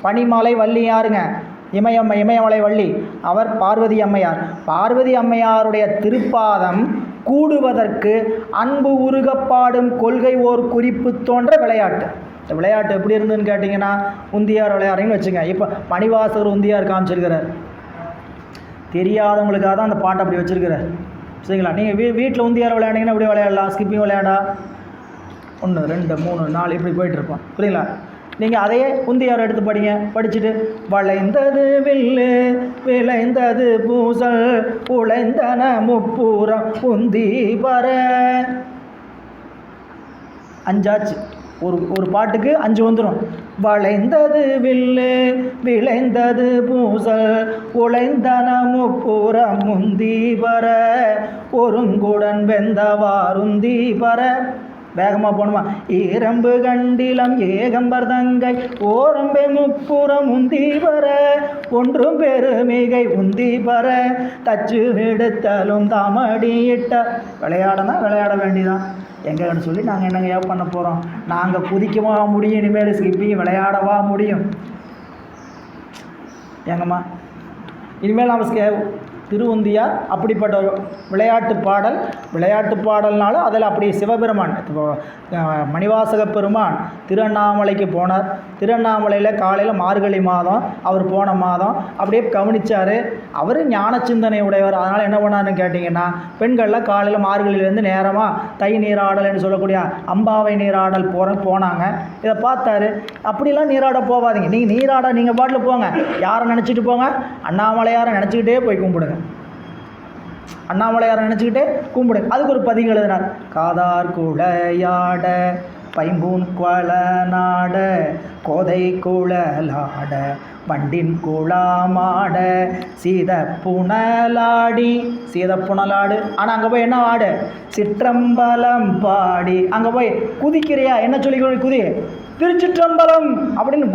S1: பனிமலை வள்ளி யாருங்க? இமயமலை வள்ளி, அவர் பார்வதி அம்மையார். பார்வதி அம்மையாருடைய திருப்பாதம் கூடுவதற்கு அன்பு உருகப்பாடும் கொள்கை ஓர் குறிப்பு தோன்ற விளையாட்டு. இந்த விளையாட்டு எப்படி இருந்துன்னு கேட்டிங்கன்னா, உந்தியார் விளையாடுறீங்கன்னு வச்சுங்க. இப்போ மணிவாசகர் உந்தியார் காமிச்சிருக்கிறார். தெரியாதவங்களுக்காக தான் அந்த பாட்டை அப்படி வச்சுருக்கிறார், சரிங்களா? நீங்கள் வீட்டில் உந்தியார் விளையாண்டிங்கன்னா எப்படி விளையாடலாம்? ஸ்கிப்பிங் விளையாடா 1 2 3 4 இப்படி போயிட்டுருப்போம், புரியுங்களா? நீங்கள் அதையே உந்தியார் எடுத்து படிங்க. படிச்சுட்டு வளைந்தது வில்லு விளைந்தது பூசல் உழைந்தன முப்பூரம் உந்தி பர. 5 ஆச்சு. ஒரு பாட்டுக்கு 5 வந்துடும். வளைந்தது வில்லு விளைந்தது பூசல் உழைந்தன முப்பூரம் முந்தி பர ஒருங்குடன் வெந்தவாருந்தி பர. வேகமாக போகணுமா? ஈரம்பு கண்டிலம் ஏகம்பர் தங்கை ஓரம்பை முப்புறம் உந்தி பர ஒன்றும் பெருமிகை உந்தி பர தச்சு எடுத்தலும் தாமடியிட்ட. விளையாடனா விளையாட வேண்டியதான். எங்கன்னு சொல்லி நாங்கள் என்னங்க பண்ண போகிறோம்? நாங்கள் குதிக்கவா முடியும்? இனிமேல் ஸ்கிப்பிங் விளையாடவா முடியும்? ஏங்கம்மா, இனிமேல் நம்ம திருவுந்தியார் அப்படிப்பட்ட ஒரு விளையாட்டு பாடல்னாலும் அதில் அப்படி சிவபெருமான் மணிவாசக பெருமான் திருவண்ணாமலைக்கு போனார். திருவண்ணாமலையில் காலையில் மார்கழி மாதம் அவர் போன மாதம் அப்படியே கவனித்தார். அவர் ஞான சிந்தனை உடையவர். அதனால் என்ன பண்ணாருன்னு கேட்டிங்கன்னா, பெண்களில் காலையில் மார்கழியிலேருந்து நேரமாக தை நீராடல்னு சொல்லக்கூடிய அம்பாவை நீராடல் போனாங்க. இதை பார்த்தாரு. அப்படிலாம் நீராட போகாதீங்க. நீங்கள் நீராட நீங்கள் பாட்டில் போங்க, யாரை நினச்சிட்டு போங்க? அண்ணாமலையாரை நினச்சிக்கிட்டே போய் கும்பிடுங்க. அண்ணாமலையாரை நினச்சிக்கிட்டே கும்பிடுங்க. அதுக்கு ஒரு பதிவு எழுதினார். காதார் குழையாட பைம்பூன் குள நாட கோதை குழலாட வண்டின் குழாமாட சீத புனலாடி. சீத புனலாடு. ஆனால் அங்கே போய் என்ன ஆடு? சிற்றம்பலம் பாடி. அங்கே போய் குதிக்கிறியா? என்ன சொல்லி குதி? திருச்சிற்றம்பலம் அப்படின்னு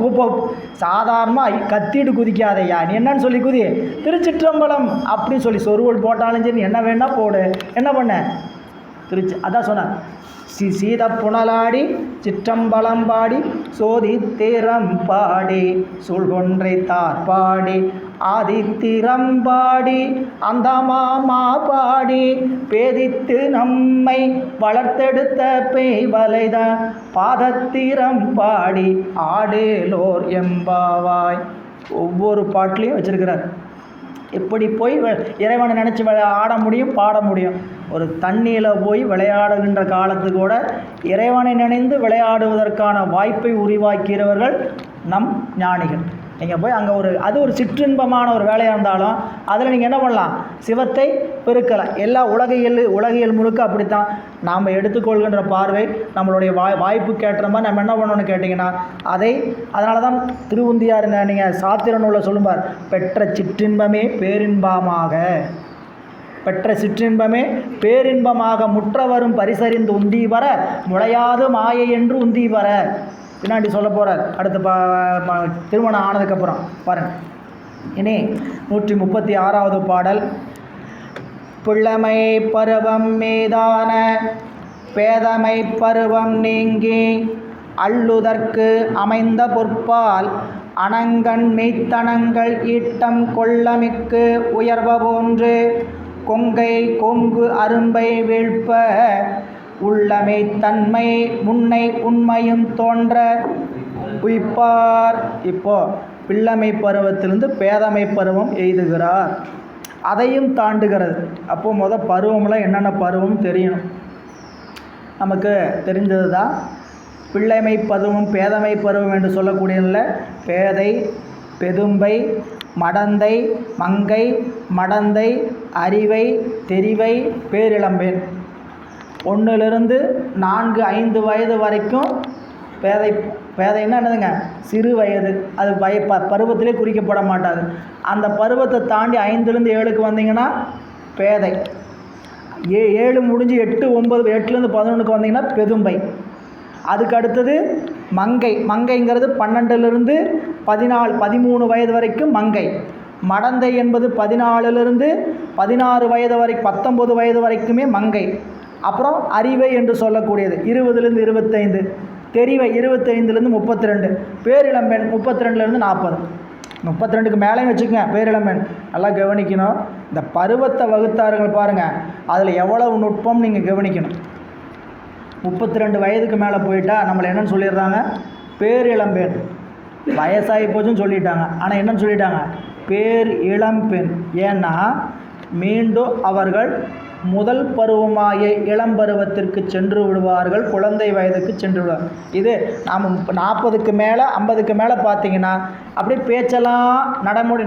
S1: சாதாரணமாக கத்திட்டு குதிக்காதையா, நீ என்னன்னு சொல்லி குதி? திருச்சிற்றம்பலம் அப்படின்னு சொல்லி சொருவல் போட்டாலும் சரி, என்ன வேணா போடு. என்ன பண்ண? அதான் சொன்னார். சீத புனலாடி சிற்றம்பலம் பாடி சோதி தேரம் பாடி சூழ்கொன்றை தார் பாடி ஆதித்திரம்பாடி அந்த மாமா பாடி பேதித்து நம்மை வளர்த்தெடுத்த பெய்வலைத பாதத்திரம் பாடி ஆடேலோர் எம்பாவாய். ஒவ்வொரு பாட்டிலையும் வச்சிருக்கிறார். எப்படி போய் இறைவனை நினச்சி ஆட முடியும், பாட முடியும். ஒரு தண்ணியில் போய் விளையாடுகின்ற காலத்துக்கு கூட இறைவனை நினைந்து விளையாடுவதற்கான வாய்ப்பை உருவாக்கிறவர்கள் நம் ஞானிகள். நீங்கள் போய் அங்கே அது ஒரு சிற்றின்பமான ஒரு வேலையாக இருந்தாலும் அதில் நீங்கள் என்ன பண்ணலாம், சிவத்தை பெருக்கலாம். எல்லா உலகியல் முழுக்க அப்படித்தான். நாம் எடுத்துக்கொள்கின்ற பார்வை நம்மளுடைய வாய்ப்புக்கு ஏற்ற மாதிரி நம்ம என்ன பண்ணணும்னு கேட்டிங்கன்னா அதனால தான் திருவுந்தியார் நீங்கள் சாத்திர நூலில் சொல்லுவார், பெற்ற சிற்றின்பமே பேரின்பமாக, பெற்ற சிற்றின்பமே பேரின்பமாக முற்றவரும் பரிசறிந்து உந்தி வர முளையாது மாயை என்று உந்தி வர பின்னாடி சொல்ல போகிறார். அடுத்த திருமணம் ஆனதுக்கப்புறம் பாருங்கள். இனி 136வது பாடல். பிள்ளமை பருவம் மீதான பேதமை பருவம் நீங்கி அள்ளுதற்கு அமைந்த பொற்பால் அணங்கண் மெய்த்தனங்கள் ஈட்டம் கொள்ளமிக்கு உயர்வ போன்று கொங்கை கொங்கு அரும்பை வீழ்ப்ப உள்ளமை தன்மை முன்னை உண்மையும் தோன்ற உய்ப்பார். இப்போ பிள்ளமை பருவத்திலிருந்து பேதமை பருவம் எய்துகிறார், அதையும் தாண்டுகிறது. அப்போது பருவம்லாம் என்னென்ன பருவம் தெரியணும். நமக்கு தெரிஞ்சது தான் பிள்ளைமை பருவம் பேதமை பருவம் என்று சொல்லக்கூடியதில் பேதை, பெதும்பை, மடந்தை, மங்கை, மடந்தை, அறிவை, தெரிவை, பேரிளம்பேன். 1லிருந்து 4-5 வயது வரைக்கும் பேதைன்னா என்னதுங்க, சிறு வயது. அது பருவத்திலே குறிக்கப்பட மாட்டாது. அந்த பருவத்தை தாண்டி 5லேருந்து 7க்கு வந்தீங்கன்னா பேதை. 7 முடிஞ்சு 8, 9, 8லேருந்து 11க்கு வந்தீங்கன்னா பெதும்பை. அதுக்கு அடுத்தது மங்கை. மங்கைங்கிறது 12லிருந்து 13 வயது வரைக்கும் மங்கை. மடந்தை என்பது 14லிருந்து 16 வயது வரை 19 வயது வரைக்குமே மங்கை. அப்புறம் அறிவை என்று சொல்லக்கூடியது 20லேருந்து 25, தெரிவை 25லேருந்து 32, பேரிளம்பெண் 32லேருந்து 40. 32க்கு மேலேயும் வச்சுக்கோங்க பேரிளம்பெண். நல்லா கவனிக்கணும். இந்த பருவத்தை வகுத்தார்கள் பாருங்கள், அதில் எவ்வளவு நுட்பம் நீங்கள் கவனிக்கணும். 32 வயதுக்கு மேலே போயிட்டால் நம்மளை என்னென்னு சொல்லிடுறாங்க, பேரிளம்பெண். வயசாகி போச்சுன்னு சொல்லிட்டாங்க. ஆனால் என்னன்னு சொல்லிட்டாங்க, பேர் இளம்பெண். ஏன்னா மீண்டும் அவர்கள் முதல் பருவமாகிய இளம்பருவத்திற்கு சென்று விடுவார்கள், குழந்தை வயதுக்கு சென்று விடுவார். இது நாம் 40க்கு மேலே 50க்கு மேலே பார்த்தீங்கன்னா அப்படியே பேச்செல்லாம்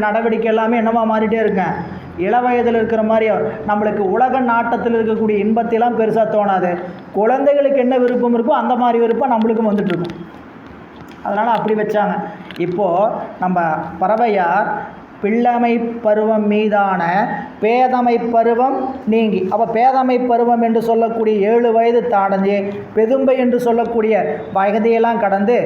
S1: நடவடிக்கை எல்லாமே என்னமா மாறிட்டே இருக்கேன், இள வயதில் இருக்கிற மாதிரி. நம்மளுக்கு உலக நாட்டத்தில் இருக்கக்கூடிய இன்பத்தையெல்லாம் பெருசாக தோணாது. குழந்தைகளுக்கு என்ன விருப்பம் இருக்கோ அந்த மாதிரி விருப்பம் நம்மளுக்கும் வந்துட்டுருக்கும். அதனால் அப்படி வச்சாங்க. இப்போது நம்ம பறவையார் பிள்ளமை பருவம் மீதான பேதமை பருவம் நீங்கி, அப்போ பேதமை பருவம் என்று சொல்லக்கூடிய 7 வயது தாண்டி பெதும்பை என்று சொல்லக்கூடிய வயதையெல்லாம் கடந்து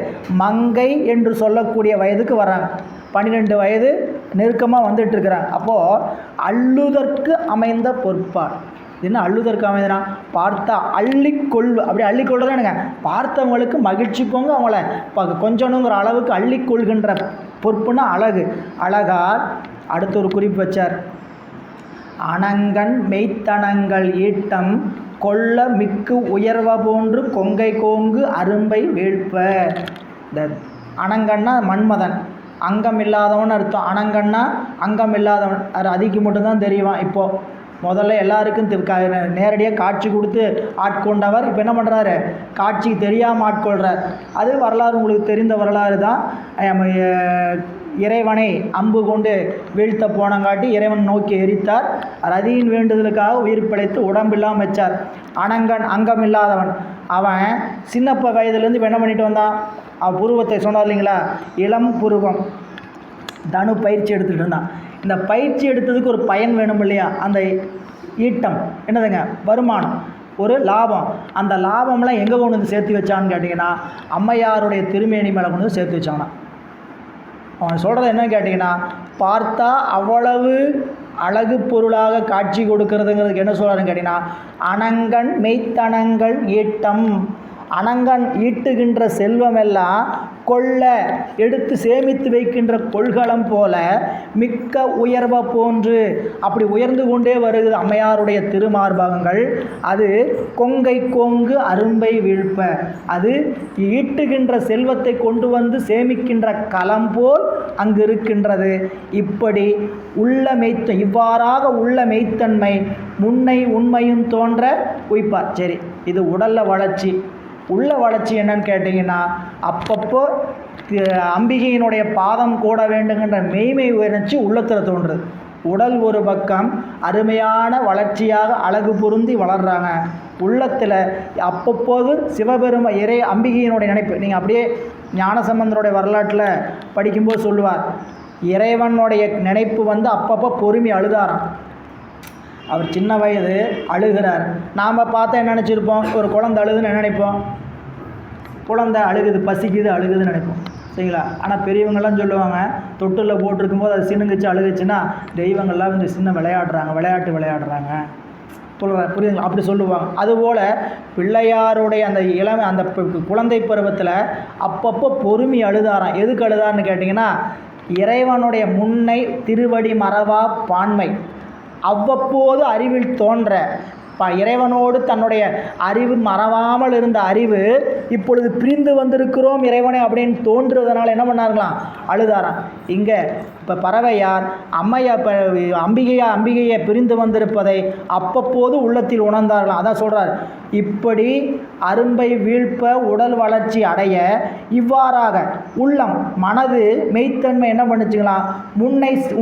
S1: மங்கை என்று சொல்லக்கூடிய வயதுக்கு வராங்க. 12 வயது நெருக்கமாக வந்துட்டுருக்குறாங்க. அப்போது அள்ளுதற்கு அமைந்த பொற்பால். என்ன அள்ளுதற்கு அமைந்தனா, பார்த்தா அள்ளிக்கொள்வு. அப்படி அள்ளிக்கொள்றது என்னங்க, பார்த்தவங்களுக்கு மகிழ்ச்சிக்கோங்க, அவங்கள கொஞ்சணுங்கிற அளவுக்கு அள்ளிக்கொள்கின்ற பொறுப்புன்னா அழகு. அழகால் அடுத்த ஒரு குறிப்பு வச்சார். அணங்கண் மெய்த்தனங்கள் ஈட்டம் கொள்ள மிக்கு உயர்வ போன்று கொங்கை கோங்கு அரும்பை வீழ்ப்ப. இந்த அணங்கண்ணா மன்மதன், அங்கம் இல்லாதவன் அர்த்தம். அணங்கண்ணா அங்கம் இல்லாதவன். அது அதிக்கு மட்டும்தான் தெரியுவான். இப்போது முதல்ல எல்லாருக்கும் நேரடியாக காட்சி கொடுத்து ஆட்கொண்டவர் இப்போ என்ன பண்ணுறாரு, காட்சி தெரியாமல் ஆட்கொள்கிறார். அது வரலாறு உங்களுக்கு தெரிந்த வரலாறு தான். இறைவனை அம்பு கொண்டு வீழ்த்த போனங்காட்டி இறைவன் நோக்கி எரித்தார். ரதியின் வேண்டுதலுக்காக உயிர் பிழைத்து உடம்பில்லாமல் வச்சார். அணங்கன் அங்கம் இல்லாதவன். அவன் சின்னப்ப வயதுலேருந்து என்ன பண்ணிட்டு வந்தான், அவன் புருவத்தை சொன்னார் இல்லைங்களா, இளம் புருவம். தனு பயிற்சி எடுத்துகிட்டு இருந்தான். இந்த பயிற்சி எடுத்ததுக்கு ஒரு பயன் வேணும் இல்லையா, அந்த ஈட்டம் என்னதுங்க, வருமானம், ஒரு லாபம். அந்த லாபம்லாம் எங்கே கொண்டு வந்து சேர்த்து வச்சான்னு கேட்டிங்கன்னா அம்மையாருடைய திருமேனி மேலே கொண்டு வந்து சேர்த்து வச்சானா. அவன் சொல்கிறது என்னன்னு கேட்டிங்கன்னா, பார்த்தா அவ்வளவு அழகு பொருளாக காட்சி கொடுக்கறதுங்கிறதுக்கு என்ன சொல்கிறாருன்னு கேட்டிங்கன்னா, அணங்கண் மெய்த்தனங்கள் ஈட்டம். அனங்கன் ஈட்டுகின்ற செல்வமெல்லாம் கொள்ள எடுத்து சேமித்து வைக்கின்ற கொள்கலம் போல மிக்க உயர்வை போன்று அப்படி உயர்ந்து கொண்டே வருகிறது அம்மையாருடைய திருமார்பகங்கள். அது கொங்கை கோங்கு அரும்பை வீழ்ப்ப, அது ஈட்டுகின்ற செல்வத்தை கொண்டு வந்து சேமிக்கின்ற களம் போல் அங்கு இருக்கின்றது. இப்படி உள்ள இவ்வாறாக உள்ள மெய்த்தன்மை முன்னை உண்மையும் தோன்ற உய்ப்பார். சரி, இது உடல்ல வளர்ச்சி. உள்ள வளர்ச்சி என்னன்னு கேட்டிங்கன்னா, அப்பப்போ அம்பிகையினுடைய பாதம் கூட வேண்டுங்கிற மெய்மை உணர்ச்சி உள்ளத்தில் தோன்றுறது. உடல் ஒரு பக்கம் அருமையான வளர்ச்சியாக அழகு பொருந்தி வளர்கிறாங்க. உள்ளத்தில் அப்பப்போது சிவபெரும அம்பிகையினுடைய நினைப்பு. நீங்கள் அப்படியே ஞானசம்பந்தருடைய வரலாற்றில் படிக்கும்போது சொல்லுவார், இறைவனுடைய நினைப்பு வந்து அப்பப்போ பொறுமை அழுதாராம். அவர் சின்ன வயது அழுகிறார். நாம் பார்த்தா என்ன நினச்சிருப்போம்? ஒரு குழந்தை அழுகுதுன்னு என்ன நினைப்போம்? குழந்தை அழுகுது, பசிக்குது, அழுகுதுன்னு நினைப்போம், சரிங்களா? ஆனால் பெரியவங்கள்லாம் சொல்லுவாங்க, தொட்டில் போட்டிருக்கும்போது அது சின்னுங்கிச்சு அழுகுச்சுன்னா தெய்வங்கள்லாம் இந்த சின்ன விளையாட்டு விளையாடுறாங்க, புரியுதுங்களா? அப்படி சொல்லுவாங்க. அதுபோல் பிள்ளையாருடைய அந்த இளமை அந்த குழந்தை பருவத்தில் அப்பப்போ பொறுமை அழுதாராம். எதுக்கு அழுதார்னு கேட்டிங்கன்னா, இறைவனுடைய முன்னை திருவடி மறவா பான்மை அவ்வப்போது அறிவில் தோன்ற இறைவனோடு தன்னுடைய அறிவு மறவாமல் இருந்த அறிவு இப்பொழுது பிரிந்து வந்திருக்கிறோம் இறைவனை அப்படின்னு தோன்றுவதனால என்ன பண்ணார்களாம்? அழுதாராம். இங்கே இப்போ பறவையார் அம்பிகையை பிரிந்து வந்திருப்பதை அப்பப்போது உள்ளத்தில் உணர்ந்தார்களாம். அதான் சொல்கிறார், இப்படி அரும்பை வீழ்ப்ப உடல் வளர்ச்சி அடைய இவ்வாறாக உள்ளம் மனது மெய்த்தன்மை என்ன பண்ணிச்சுங்களாம்?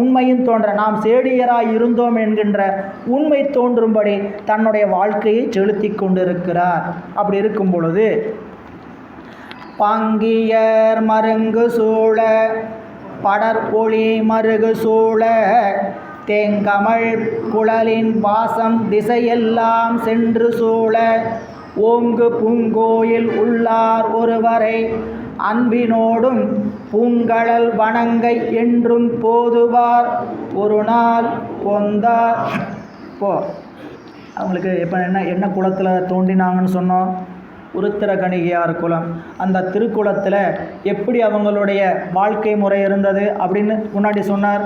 S1: உண்மையும் தோன்ற நாம் சேடியராய் இருந்தோம் என்கின்ற உண்மை தோன்றும்படி தன்னுடைய வாழ்க்கையை செலுத்தி கொண்டிருக்கிறார். அப்படி இருக்கும் பொழுது பாங்கியர் மருங்கு சூழ படர் ஒளி மருகு சூழ தேங்கமள் குழலின் வாசம் திசையெல்லாம் சென்று சூழ ஓங்கு பூங்கோயில் உள்ளார் ஒருவரை அன்பினோடும் பூங்கழல் வணங்கை என்றும் போதுவார் ஒரு நாள் பொந்தார். போ அவங்களுக்கு எப்போ என்ன குளத்தில் தோண்டினாங்கன்னு சொன்னோம்? உருத்திரகணிகையார் குலம். அந்த திருக்குளத்தில் எப்படி அவங்களுடைய வாழ்க்கை முறை இருந்தது அப்படின்னு முன்னாடி சொன்னார்.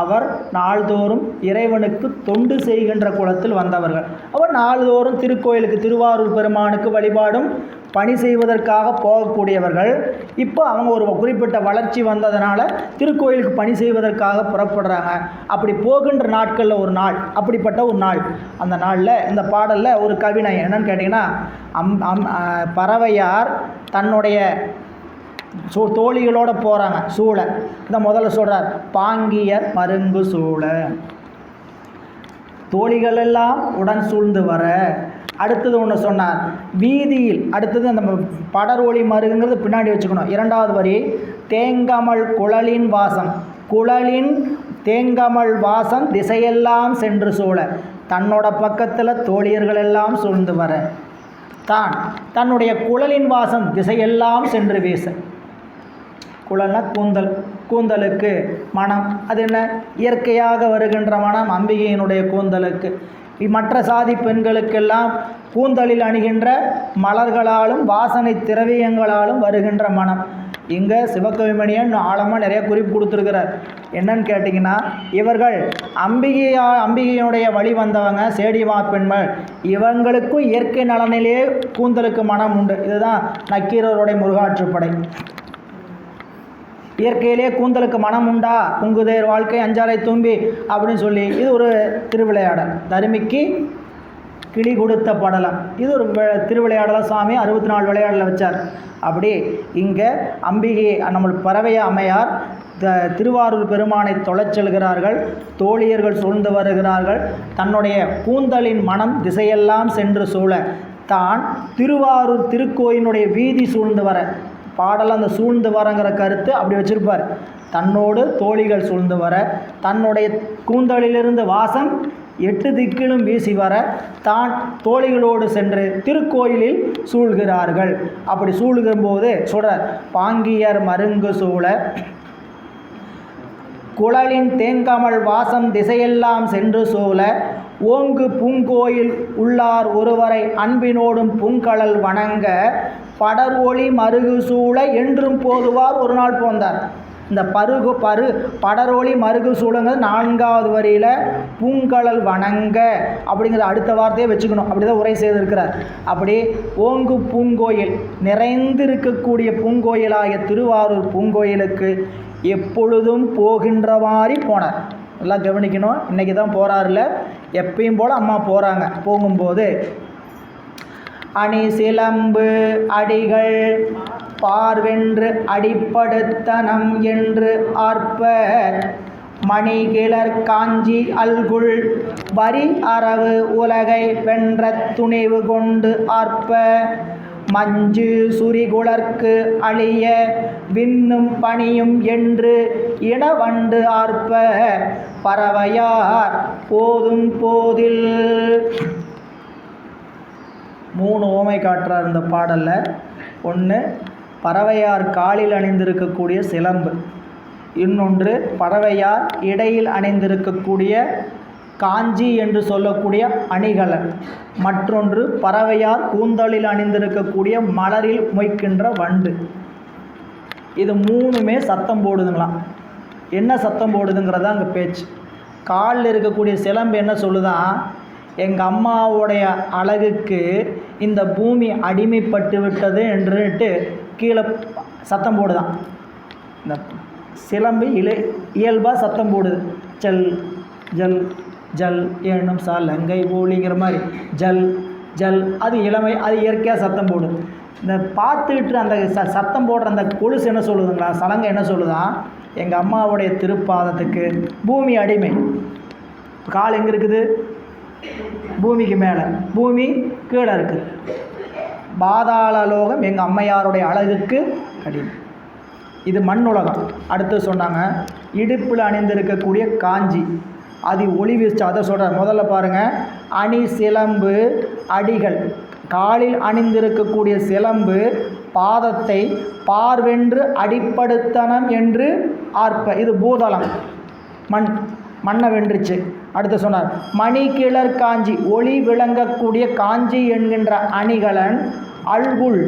S1: அவர் நாள்தோறும் இறைவனுக்கு தொண்டு செய்கின்ற குலத்தில் வந்தவர்கள். அவர் நாள்தோறும் திருக்கோயிலுக்கு திருவாரூர் பெருமானுக்கு வழிபாடும் பணி செய்வதற்காக போகக்கூடியவர்கள். இப்போ அவங்க ஒரு குறிப்பிட்ட வளர்ச்சி வந்ததுனால திருக்கோயிலுக்கு பணி செய்வதற்காக புறப்படுறாங்க. அப்படி போகின்ற நாட்களில் ஒரு நாள், அப்படிப்பட்ட ஒரு நாள், அந்த நாளில் இந்த பாடலில் ஒரு கவினை என்னன்னு கேட்டிங்கன்னா, பறவையார் தன்னுடைய தோழிகளோடு போகிறாங்க சூழ. இந்த முதல்ல சொல்கிறார், பாங்கியர் மருங்கு சூழ, தோழிகளெல்லாம் உடன் சூழ்ந்து வர. அடுத்தது ஒன்று சொன்னார், வீதியில். அடுத்தது அந்த படர் ஒளி மருங்குங்கிறது பின்னாடி வச்சுக்கணும். இரண்டாவது வரி, தேங்கமல் குழலின் வாசம், குழலின் தேங்கமல் வாசம் திசையெல்லாம் சென்று சூழ, தன்னோட பக்கத்தில் தோழியர்கள் எல்லாம் சூழ்ந்து வர, தான் தன்னுடைய குழலின் வாசம் திசையெல்லாம் சென்று வீச. குழல்னா கூந்தல், கூந்தலுக்கு மனம், அது என்ன? இயற்கையாக வருகின்ற மனம் அம்பிகையினுடைய கூந்தலுக்கு. மற்ற சாதி பெண்களுக்கெல்லாம் கூந்தலில் அணிகின்ற மலர்களாலும் வாசனை திரவியங்களாலும் வருகின்ற மனம். இங்கே சிவகவிமணியன் ஆழமாக நிறைய குறிப்பு கொடுத்துருக்கிறார். என்னன்னு கேட்டிங்கன்னா, இவர்கள் அம்பிகையினுடைய வழி வந்தவங்க சேடிமா பெண்கள், இவங்களுக்கும் இயற்கை நலனிலே கூந்தலுக்கு மனம் உண்டு. இதுதான் நக்கீரருடைய முருகாற்றுப்படை. இயற்கையிலே கூந்தலுக்கு மனம் உண்டா, குங்குதேர் வாழ்க்கை அஞ்சாலை தும்பி அப்படின்னு சொல்லி இது ஒரு திருவிளையாடல். தருமிக்கு கிளி கொடுத்த படலம், இது ஒரு திருவிளையாடலாக சாமி 64 விளையாடலை வச்சார். அப்படி இங்கே அம்பிகை நம்ம பறவைய அம்மையார் திருவாரூர் பெருமானை தொலைச் செல்கிறார்கள். தோழியர்கள் சூழ்ந்து வருகிறார்கள். தன்னுடைய கூந்தலின் மனம் திசையெல்லாம் சென்று சூழ, தான் திருவாரூர் திருக்கோயினுடைய வீதி சூழ்ந்து வர. பாடல் அந்த சூழ்ந்து வரங்கிற கருத்து அப்படி வச்சிருப்பார். தன்னோடு தோழிகள் சூழ்ந்து வர, தன்னுடைய கூந்தலிலிருந்து வாசம் 8 திக்கிலும் வீசி வர, தான் தோழிகளோடு சென்று திருக்கோயிலில் சூழ்கிறார்கள். அப்படி சூழ்கும்போது சொல்கிறார், பாங்கியர் மருங்கு சூழ குழலின் தேங்கமல் வாசம் திசையெல்லாம் சென்று சூழ ஓங்கு பூங்கோயில் உள்ளார் ஒருவரை அன்பினோடும் பூங்கழல் வணங்க படர் ஒளி மருகு சூழ என்றும் போதுவார் ஒரு நாள் போந்தார். இந்த படரொளி மருகு சூழங்கிறது 4வது வரியில் பூங்கழல் வணங்க அப்படிங்கிற அடுத்த வார்த்தையை வச்சுக்கணும். அப்படி தான் உரை செய்திருக்கிறார். அப்படி ஓங்கு பூங்கோயில் நிறைந்திருக்கக்கூடிய பூங்கோயிலாகிய திருவாரூர் பூங்கோயிலுக்கு எப்பொழுதும் போகின்றவாறி போனார். எல்லாம் கவனிக்கணும். இன்றைக்கி தான் போகிறாருல, எப்பயும் போல் அம்மா போகிறாங்க. போகும்போது அணி சிலம்பு அடிகள் பார்வென்று அடிப்படுத்தனம் என்று ஆர்ப்ப மணிகிளர் காஞ்சி அல்குள் வரி அரவு உலகை வென்ற துணிவு கொண்டு ஆர்ப்ப மஞ்சு சுரிகுளர்க்கு அழிய விண்ணும் பணியும் என்று இனவண்டு ஆர்ப்ப பறவையார் போதும் போதில். 3 ஓமை காட்டுறார் இந்த பாடலில். ஒன்று பறவையார் காலில் அணிந்திருக்கக்கூடிய சிலம்பு, இன்னொன்று பறவையார் இடையில் அணிந்திருக்கக்கூடிய காஞ்சி என்று சொல்லக்கூடிய அணிகலன், மற்றொன்று பறவையார் கூந்தலில் அணிந்திருக்கக்கூடிய மலரில் மொய்க்கின்ற வண்டு. இது 3மே சத்தம் போடுதுங்களாம். என்ன சத்தம் போடுதுங்கிறதா அங்கே பேச்சு. காலில் இருக்கக்கூடிய சிலம்பு என்ன சொல்லுதான், எங்கள் அம்மாவுடைய அழகுக்கு இந்த பூமி அடிமைப்பட்டு விட்டது என்றுட்டு கீழே சத்தம் போடுதான். இந்த சிலம்பு இயல்பாக சத்தம் போடுது. ஜல் ஜல் ஜல் ஏனும் சாலங்கை போலிங்கிற மாதிரி ஜல் ஜல், அது இளமை, அது இயற்கையாக சத்தம் போடுது. இந்த பார்த்துக்கிட்டு அந்த சத்தம் போடுற அந்த கொலுசு என்ன சொல்லுதுங்களா, சலங்கை என்ன சொல்லுதான், எங்கள் அம்மாவுடைய திருப்பாதத்துக்கு பூமி அடிமை. கால் எங்கே இருக்குது, பூமிக்கு மேலே, பூமி கீழே இருக்குது. பாதாள லோகம் எங்கள் அம்மையாருடைய அழகுக்கு அடிமை. இது மண் உலகம். அடுத்து சொன்னாங்க இடுப்பில் அணிந்திருக்கக்கூடிய காஞ்சி, அது ஒளி வீச்சு. அதை சொல்கிறார். முதல்ல பாருங்கள், அணி சிலம்பு அடிகள், காலில் அணிந்திருக்கக்கூடிய சிலம்பு பாதத்தை பார்வென்று அடிப்படுத்தனம் என்று ஆர்ப்ப. இது பூதளம், மண்ணை வென்றுச்சு. அடுத்து சொன்னார் மணிகிளர் காஞ்சி, ஒளி விளங்கக்கூடிய காஞ்சி என்கின்ற அணிகலன் அல்குள்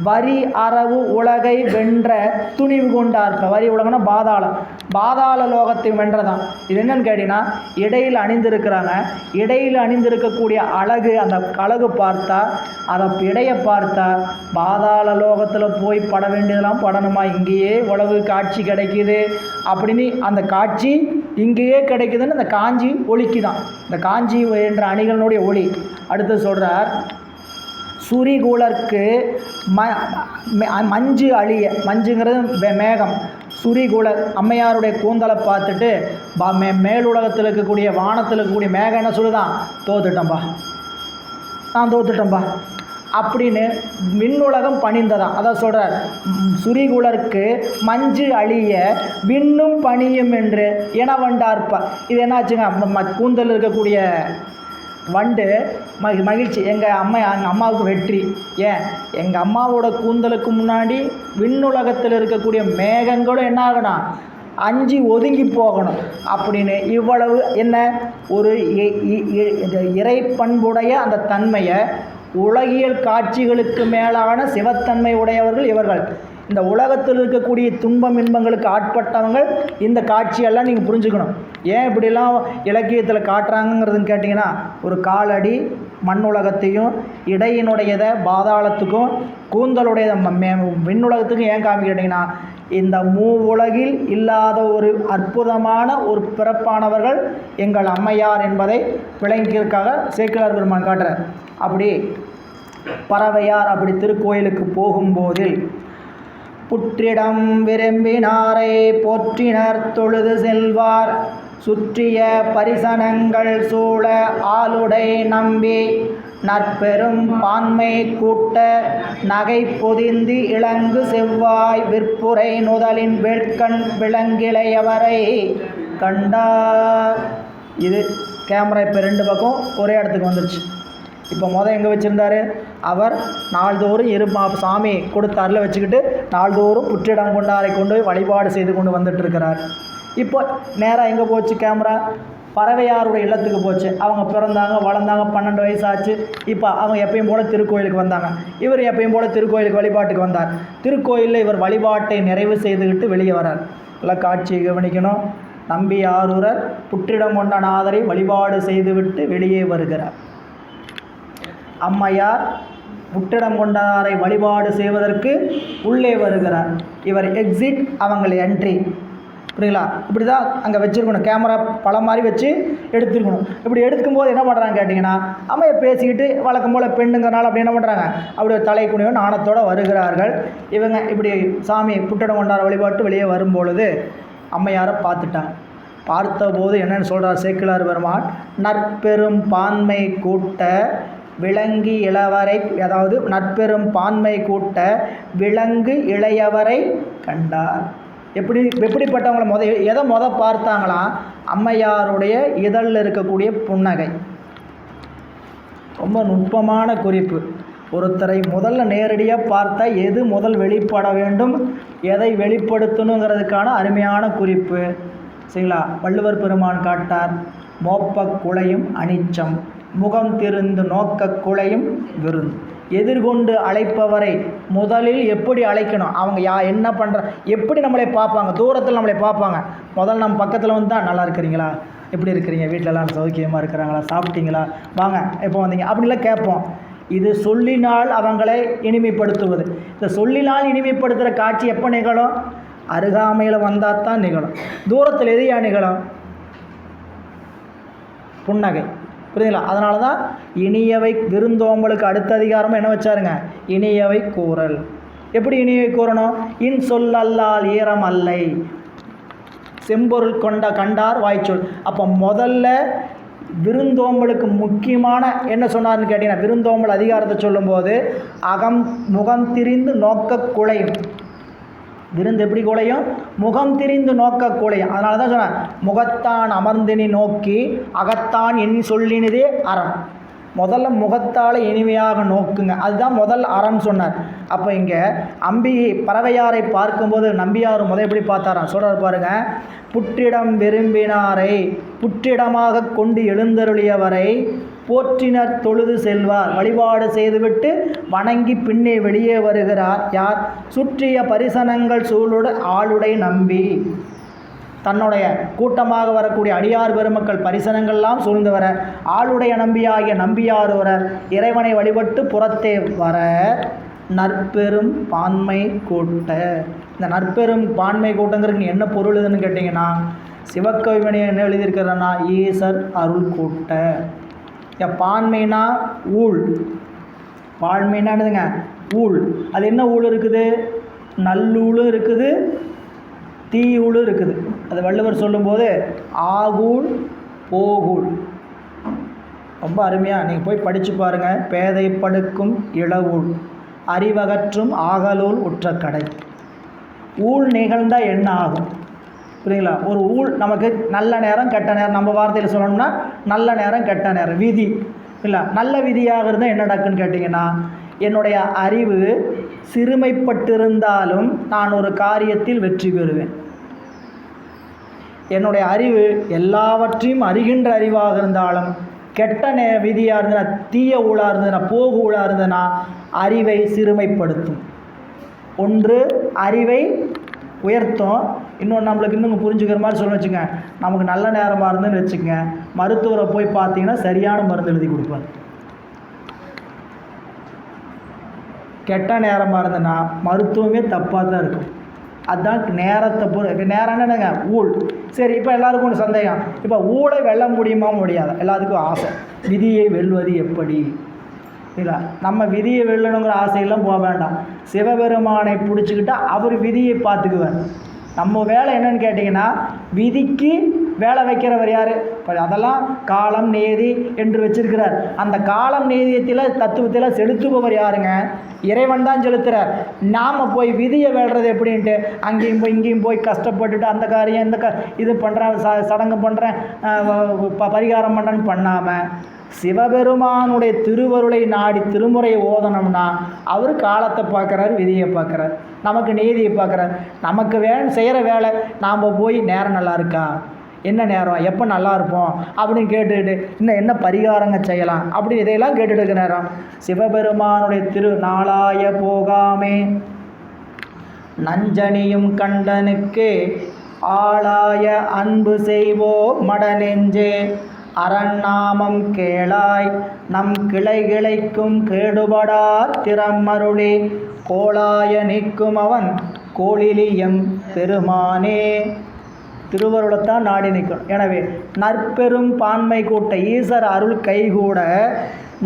S1: வரி அரவு உலகை வென்ற துணிவு கொண்டார்ப்ப. வரி உலகம்னா பாதாளம், பாதாள லோகத்தை வென்றதான். இது என்னன்னு கேட்டிங்கன்னா, இடையில் அணிந்திருக்கிறாங்க. இடையில் அணிந்திருக்கக்கூடிய அழகு, அந்த அழகு பார்த்தா, அதை இடையை பார்த்தா பாதாள லோகத்தில் போய் பட வேண்டியதெல்லாம் படணுமா, இங்கேயே உழவு காட்சி கிடைக்குது அப்படின்னு அந்த காட்சி இங்கேயே கிடைக்குதுன்னு அந்த காஞ்சி ஒளிக்குதான். இந்த காஞ்சி என்ற அணிகளினுடைய ஒளி. அடுத்து சொல்கிறார் சுரிகுலர்க்கு மஞ்சு அழிய, மஞ்சுங்கிறது மேகம். சுரிகுலர் அம்மையாருடைய கூந்தலை பார்த்துட்டு மேலுலகத்தில் இருக்கக்கூடிய வானத்தில் இருக்கக்கூடிய மேகம் என்ன சொல்லுதான், தோத்துட்டம்பா, நான் தோத்துட்டம்பா அப்படின்னு விண்ணுலகம் பணிந்ததான். அதான் சொல்கிறார் சுரிகுலர்க்கு மஞ்சு அழிய விண்ணும் பணியும் என்று இனவண்டார்ப்பா. இது என்னாச்சுங்க, கூந்தல் இருக்கக்கூடிய வண்டு மகிழ்ச்சி, எங்கள் அம்மாவுக்கு வெற்றி. ஏன், எங்கள் அம்மாவோட கூந்தலுக்கு முன்னாடி விண்ணுலகத்தில் இருக்கக்கூடிய மேகங்களும் என்ன ஆகணும், அஞ்சு ஒதுங்கி போகணும் அப்படின்னு. இவ்வளவு என்ன ஒரு இறை பண்புடைய அந்த தன்மையை, உலகியல் காட்சிகளுக்கு மேலான சிவத்தன்மை உடையவர்கள் இவர்கள். இந்த உலகத்தில் இருக்கக்கூடிய துன்பம் இன்பங்களுக்கு ஆட்பட்டவங்கள் இந்த காட்சியெல்லாம் நீங்கள் புரிஞ்சுக்கணும். ஏன் இப்படிலாம் இலக்கியத்தில் காட்டுறாங்கிறதுன்னு கேட்டிங்கன்னா, ஒரு காலடி மண் உலகத்தையும் இடையினுடையதை பாதாளத்துக்கும் கூந்தலுடைய விண்ணுலகத்துக்கும் ஏன் காமிக்கிட்டிங்கன்னா, இந்த உலகில் இல்லாத ஒரு அற்புதமான ஒரு பிறப்பானவர்கள் எங்கள் அம்மையார் என்பதை விளங்கியதற்காக சேக்கிழார் பெருமான் காட்டுறார். அப்படி பறவையார் அப்படி திருக்கோயிலுக்கு போகும்போதில் புற்றிடம் விரும்பினாரை போற்றினர் தொழுது செல்வார், சுற்றிய பரிசனங்கள் சூழ ஆளுடை நம்பி நற்பெரும் பான்மை கூட்ட நகை பொதிந்து இளங்கு செவ்வாய் விற்புரை நுதலின் வேட்கண் விளங்கிளையவரை கண்டார். இது கேமரா இப்போ 2 பக்கம் ஒரே இடத்துக்கு வந்துருச்சு. இப்போ எங்கே வச்சுருந்தார், அவர் நாள்தோறும் சாமி கொடுத்தாரில் வச்சுக்கிட்டு நாள்தோறும் புற்றிடம் கொண்டாரை கொண்டு போய் வழிபாடு செய்து கொண்டு வந்துட்டுருக்கிறார். இப்போ நேராக எங்கே போச்சு கேமரா, பறவையாருடைய இல்லத்துக்கு போச்சு. அவங்க பிறந்தாங்க, வளர்ந்தாங்க, 12 வயசு ஆச்சு. இப்போ அவங்க எப்பயும் போல் திருக்கோயிலுக்கு வந்தாங்க. இவர் எப்பயும் போல் திருக்கோயிலுக்கு வழிபாட்டுக்கு வந்தார். திருக்கோயிலில் இவர் வழிபாட்டை நிறைவு செய்துவிட்டு வெளியே வரார். எல்லாம் காட்சியை கவனிக்கணும். நம்பியாரூரர் புற்றிடம் கொண்ட நாதரை வழிபாடு செய்துவிட்டு வெளியே வருகிறார். அம்மையார் புற்றிடம் கொண்டாரை வழிபாடு செய்வதற்கு உள்ளே வருகிறார். இவர் எக்ஸிட், அவங்களை என்ட்ரி. புரியுங்களா? இப்படி தான் அங்கே வச்சுருக்கணும். கேமரா படம் மாதிரி வச்சு எடுத்துருக்கணும். இப்படி எடுக்கும்போது என்ன பண்ணுறாங்க கேட்டிங்கன்னா, அம்மையை பேசிக்கிட்டு வழக்கம் போல் பெண்ணுங்கிறனால அப்படி என்ன பண்ணுறாங்க, அப்படி ஒரு தலை குனியும் நாணத்தோடு வருகிறார்கள். இவங்க இப்படி சாமி புற்றிடம் கொண்டார வழிபாட்டு வெளியே வரும்பொழுது அம்மையாரை பார்த்துட்டாங்க. பார்த்தபோது என்னென்னு சொல்கிறார் சேக்கிழார் பெருமான், நற்பெரும் பான்மை கூட்ட விலங்கி இளவரை, அதாவது நற்பெரும் பான்மை கூட்ட விலங்கு இளையவரை கண்டார். எப்படிப்பட்டவங்களை எதை பார்த்தாங்களாம்? அம்மையாருடைய இதழில் இருக்கக்கூடிய புன்னகை. ரொம்ப நுட்பமான குறிப்பு. ஒருத்தரை முதல்ல நேரடியாக பார்த்தா எது முதல் வெளிப்பட வேண்டும், எதை வெளிப்படுத்தணுங்கிறதுக்கான அருமையான குறிப்பு. சரிங்களா? வள்ளுவர் பெருமான் காட்டார், மோப்ப குலையும் அனிச்சம், முகம் திருந்து நோக்க குலையும் விருந்து. எதிர்கொண்டு அழைப்பவரை முதலில் எப்படி அழைக்கணும், அவங்க என்ன பண்ணுற, எப்படி நம்மளை பார்ப்பாங்க, தூரத்தில் நம்மளை பார்ப்பாங்க. முதல்ல நம்ம பக்கத்தில் வந்து தான் நல்லா இருக்கிறீங்களா, எப்படி இருக்கிறீங்க, வீட்டிலலாம் சௌக்கியமாக இருக்கிறாங்களா, சாப்பிட்டீங்களா, வாங்க எப்போ வந்தீங்க அப்படிலாம் கேட்போம். இது சொல்லினால் அவங்களை இனிமைப்படுத்துவது. இந்த சொல்லினால் இனிமைப்படுத்துகிற காட்சி எப்போ நிகழும்? அருகாமையில் வந்தால் தான் நிகழும். தூரத்தில் எதையா நிகழும்? புன்னகை. புரியுதுங்களா? அதனால தான் இனியவை விருந்தோம்பலுக்கு அடுத்த அதிகாரம் என்ன வச்சாருங்க, இனியவை கூறல். எப்படி இனியவை கூறணும்? இன் சொல்லல்லால் ஈரம் அல்லை, செம்பொருள் கண்டார் வாய்ச்சொல். அப்போ முதல்ல விருந்தோம்பலுக்கு முக்கியமான என்ன சொன்னார்னு கேட்டீங்கன்னா, விருந்தோம்பல் அதிகாரத்தை சொல்லும்போது முகம் திரிந்து நோக்க குலையும். விருந்து எப்படி குலையும்? முகம் திரிந்து நோக்க குலையும். அதனால தான் சொன்னேன், முகத்தான் அமர்ந்தினி நோக்கி அகத்தான் என் சொல்லினதே அறம். முதல்ல முகத்தால் இனிமையாக நோக்குங்க, அதுதான் முதல் அறம் சொன்னார். அப்போ இங்கே பறவையாரை பார்க்கும்போது நம்பியார் எப்படி பார்த்தாராம் சொல்கிறார் பாருங்க. புற்றிடம் விரும்பினாரை புற்றிடமாக கொண்டு எழுந்தருளியவரை போற்றினர் தொழுது செல்வார். வழிபாடு செய்துவிட்டு வணங்கி பின்னே வெளியே வருகிறார். யார்? சுற்றிய பரிசனங்கள் சூழோடு ஆளுடை நம்பி. தன்னுடைய கூட்டமாக வரக்கூடிய அடியார் பெருமக்கள் பரிசனங்கள்லாம் சூழ்ந்து வர ஆளுடைய நம்பியாகிய நம்பியாரூரர் இறைவனை வழிபட்டு புறத்தே வர நற்பெரும் பான்மை கூட்ட. இந்த நற்பெரும் பான்மை கூட்டங்கிறதுக்கு என்ன பொருளுதுன்னு கேட்டிங்கன்னா, சிவக்கவிமணி என்ன எழுதியிருக்கிறன்னா, ஈசர் அருள் கூட்ட. பான்மைனா ஊழ், பான்மைனானுதுங்க ஊழ். அது என்ன ஊழ் இருக்குது? நல்லூழும் இருக்குது, தீயூழும் இருக்குது. அது வள்ளுவர் சொல்லும்போது ஆகூழ் போகூழ். ரொம்ப அருமையாக நீங்கள் போய் படித்து பாருங்கள். பேதை படுக்கும் இளவூழ், அறிவகற்றும் ஆகலூல் உற்ற கடை. ஊழ் நிகழ்ந்தால் என்ன ஆகும்? புரியுங்களா? ஒரு ஊழ் நமக்கு நல்ல நேரம் கெட்ட நேரம், நம்ம வார்த்தையில் சொல்லணும்னா நல்ல நேரம் கெட்ட நேரம் விதி இல்லை. நல்ல விதியாக இருந்தால் என்ன நடக்குன்னு கேட்டிங்கன்னா, என்னுடைய அறிவு சிறுமைப்பட்டிருந்தாலும் நான் ஒரு காரியத்தில் வெற்றி பெறுவேன். என்னுடைய அறிவு எல்லாவற்றையும் அறிகின்ற அறிவாக இருந்தாலும் கெட்ட விதியாக இருந்ததுன்னா, தீய ஊழாக இருந்ததுன்னா, போகு ஊழாக இருந்ததுன்னா அறிவை சிறுமைப்படுத்தும். ஒன்று அறிவை உயர்த்தும், இன்னொன்று நம்மளுக்கு இன்னும் புரிஞ்சுக்கிற மாதிரி சொல்ல வச்சுங்க. நமக்கு நல்ல நேரமாக இருந்துன்னு வச்சுக்கோங்க, மருத்துவரை போய் பார்த்தீங்கன்னா சரியான மருந்து எழுதி கொடுப்பார். கெட்ட நேரமாக இருந்ததுன்னா மருத்துவமே தப்பாக தான் இருக்கும். அதுதான் நேரத்தை நேரம் என்னங்க ஊழ். சரி, இப்போ எல்லாருக்கும் ஒரு சந்தேகம், இப்போ ஊழை வெல்ல முடியுமா முடியாது? எல்லாத்துக்கும் ஆசை, விதியை வெல்வது எப்படி இல்லை? நம்ம விதியை வெல்லணுங்கிற ஆசையெல்லாம் போக வேண்டாம். சிவபெருமானை பிடிச்சிக்கிட்டா அவர் விதியை பார்த்துக்குவார். நம்ம வேலை என்னன்னு கேட்டிங்கன்னா, விதிக்கு வேலை வைக்கிறவர் யார்? அதெல்லாம் காலம் நேதி என்று வச்சிருக்கிறார். அந்த காலம் நேதியத்தில் தத்துவத்தில் செலுத்துபவர் யாருங்க? இறைவன் தான் செலுத்துகிறார். நாம் போய் விதியை வெல்றது எப்படின்ட்டு அங்கேயும் போய் இங்கேயும் போய் கஷ்டப்பட்டுட்டு அந்த காரியம் இந்த இது பண்ணுறேன், சடங்கு பண்ணுறேன், பரிகாரம் பண்ணுறேன்னு பண்ணாமல் சிவபெருமானுடைய திருவருளை நாடி திருமுறையை ஓதனம்னா அவர் காலத்தை பார்க்குறாரு, விதியை பார்க்குறாரு, நமக்கு நீதியை பார்க்குறாரு. நமக்கு செய்கிற வேலை நாம் போய் நேரம் நல்லா இருக்கா, என்ன நேரம், எப்போ நல்லா இருப்போம் அப்படின்னு கேட்டுக்கிட்டு இன்னும் என்ன பரிகாரங்க செய்யலாம் அப்படின்னு இதையெல்லாம் கேட்டுட்டு இருக்க நேரம் சிவபெருமானுடைய திருநாளாய போகாமே நஞ்சனியும் கண்டனுக்கு ஆளாய அன்பு செய்வோ மடநெஞ்சே அரண்நாமம் கேளாய் நம் கிளைகிளைக்கும் கேடுபடா திறமருளே கோளாய நிற்கும் அவன் கோளிலியம் பெருமானே. திருவருளைத்தான் நாடி நிற்கும். எனவே நற்பெரும் பான்மை கூட்ட ஈசர் அருள் கைகூட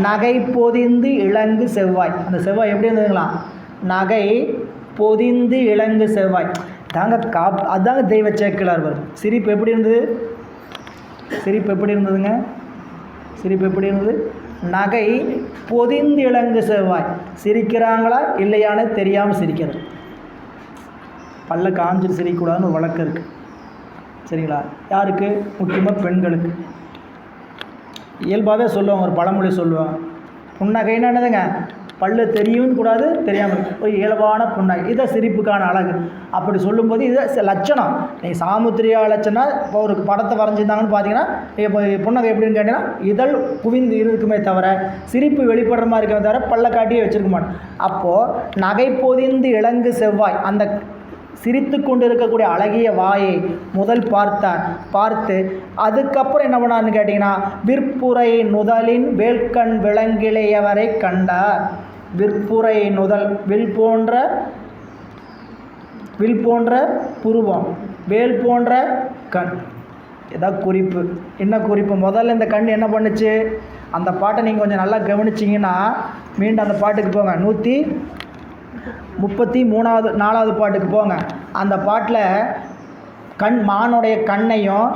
S1: நகை பொதிந்து இளங்கு செவ்வாய். அந்த செவ்வாய் எப்படி இருந்ததுங்களா? நகை பொதிந்து இளங்கு செவ்வாய் தாங்க அதாங்க தெய்வ சேக்கிழார் வரும். சிரிப்பு எப்படி இருந்தது? சிரிப்பு எப்படி இருந்ததுங்க? சிரிப்பு எப்படி இருந்தது? நகை பொதிந்து இளங்கு செவ்வாய். சிரிக்கிறாங்களா இல்லையான்னு தெரியாமல் சிரிக்கிறது. பல்ல காஞ்சிட்டு சிரிக்கக்கூடாதுன்னு ஒரு வழக்கம் இருக்குது. சரிங்களா? யாருக்கு? முக்கியமாக பெண்களுக்கு. இயல்பாகவே சொல்லுவாங்க, ஒரு பழமொழி சொல்லுவாங்க, புன்னகைன்னு என்னதுங்க? பல்லு தெரியும் கூடாது, தெரியாமல் ஒரு இயல்பான புன்னகை. இதை சிரிப்புக்கான அழகு. அப்படி சொல்லும்போது இது லட்சணம். நீ சாமுத்திரியா லட்சணம் இப்போ ஒரு படத்தை வரைஞ்சிருந்தாங்கன்னு பார்த்தீங்கன்னா இப்போ புன்னகை எப்படின்னு கேட்டிங்கன்னா இதழ் குவிந்து இருக்குமே தவிர சிரிப்பு வெளிப்படுற மாதிரி இருக்குமே தவிர பல்ல காட்டியே வச்சுருக்க மாட்டோம். அப்போது நகை பொதிந்து இளங்கு செவ்வாய் அந்த சிரித்து கொண்டு இருக்கக்கூடிய அழகிய வாயை முதல் பார்த்து அதுக்கப்புறம் என்ன பண்ணார்னு கேட்டிங்கன்னா விற்புரை நுதலின் வேல்கண் விளங்கிளையவரை கண்டார். விற்புரை நுதல் வில் போன்ற புருவம், வேல் போன்ற கண். ஏதாவது குறிப்பு? என்ன குறிப்பு? முதல்ல இந்த கண் என்ன பண்ணுச்சு? அந்த பாட்டை நீங்கள் கொஞ்சம் நல்லா கவனிச்சிங்கன்னா மீண்டும் அந்த பாட்டுக்கு போங்க. 133-4வது பாட்டுக்கு போங்க. அந்த பாட்டில் மானுடைய கண்ணையும்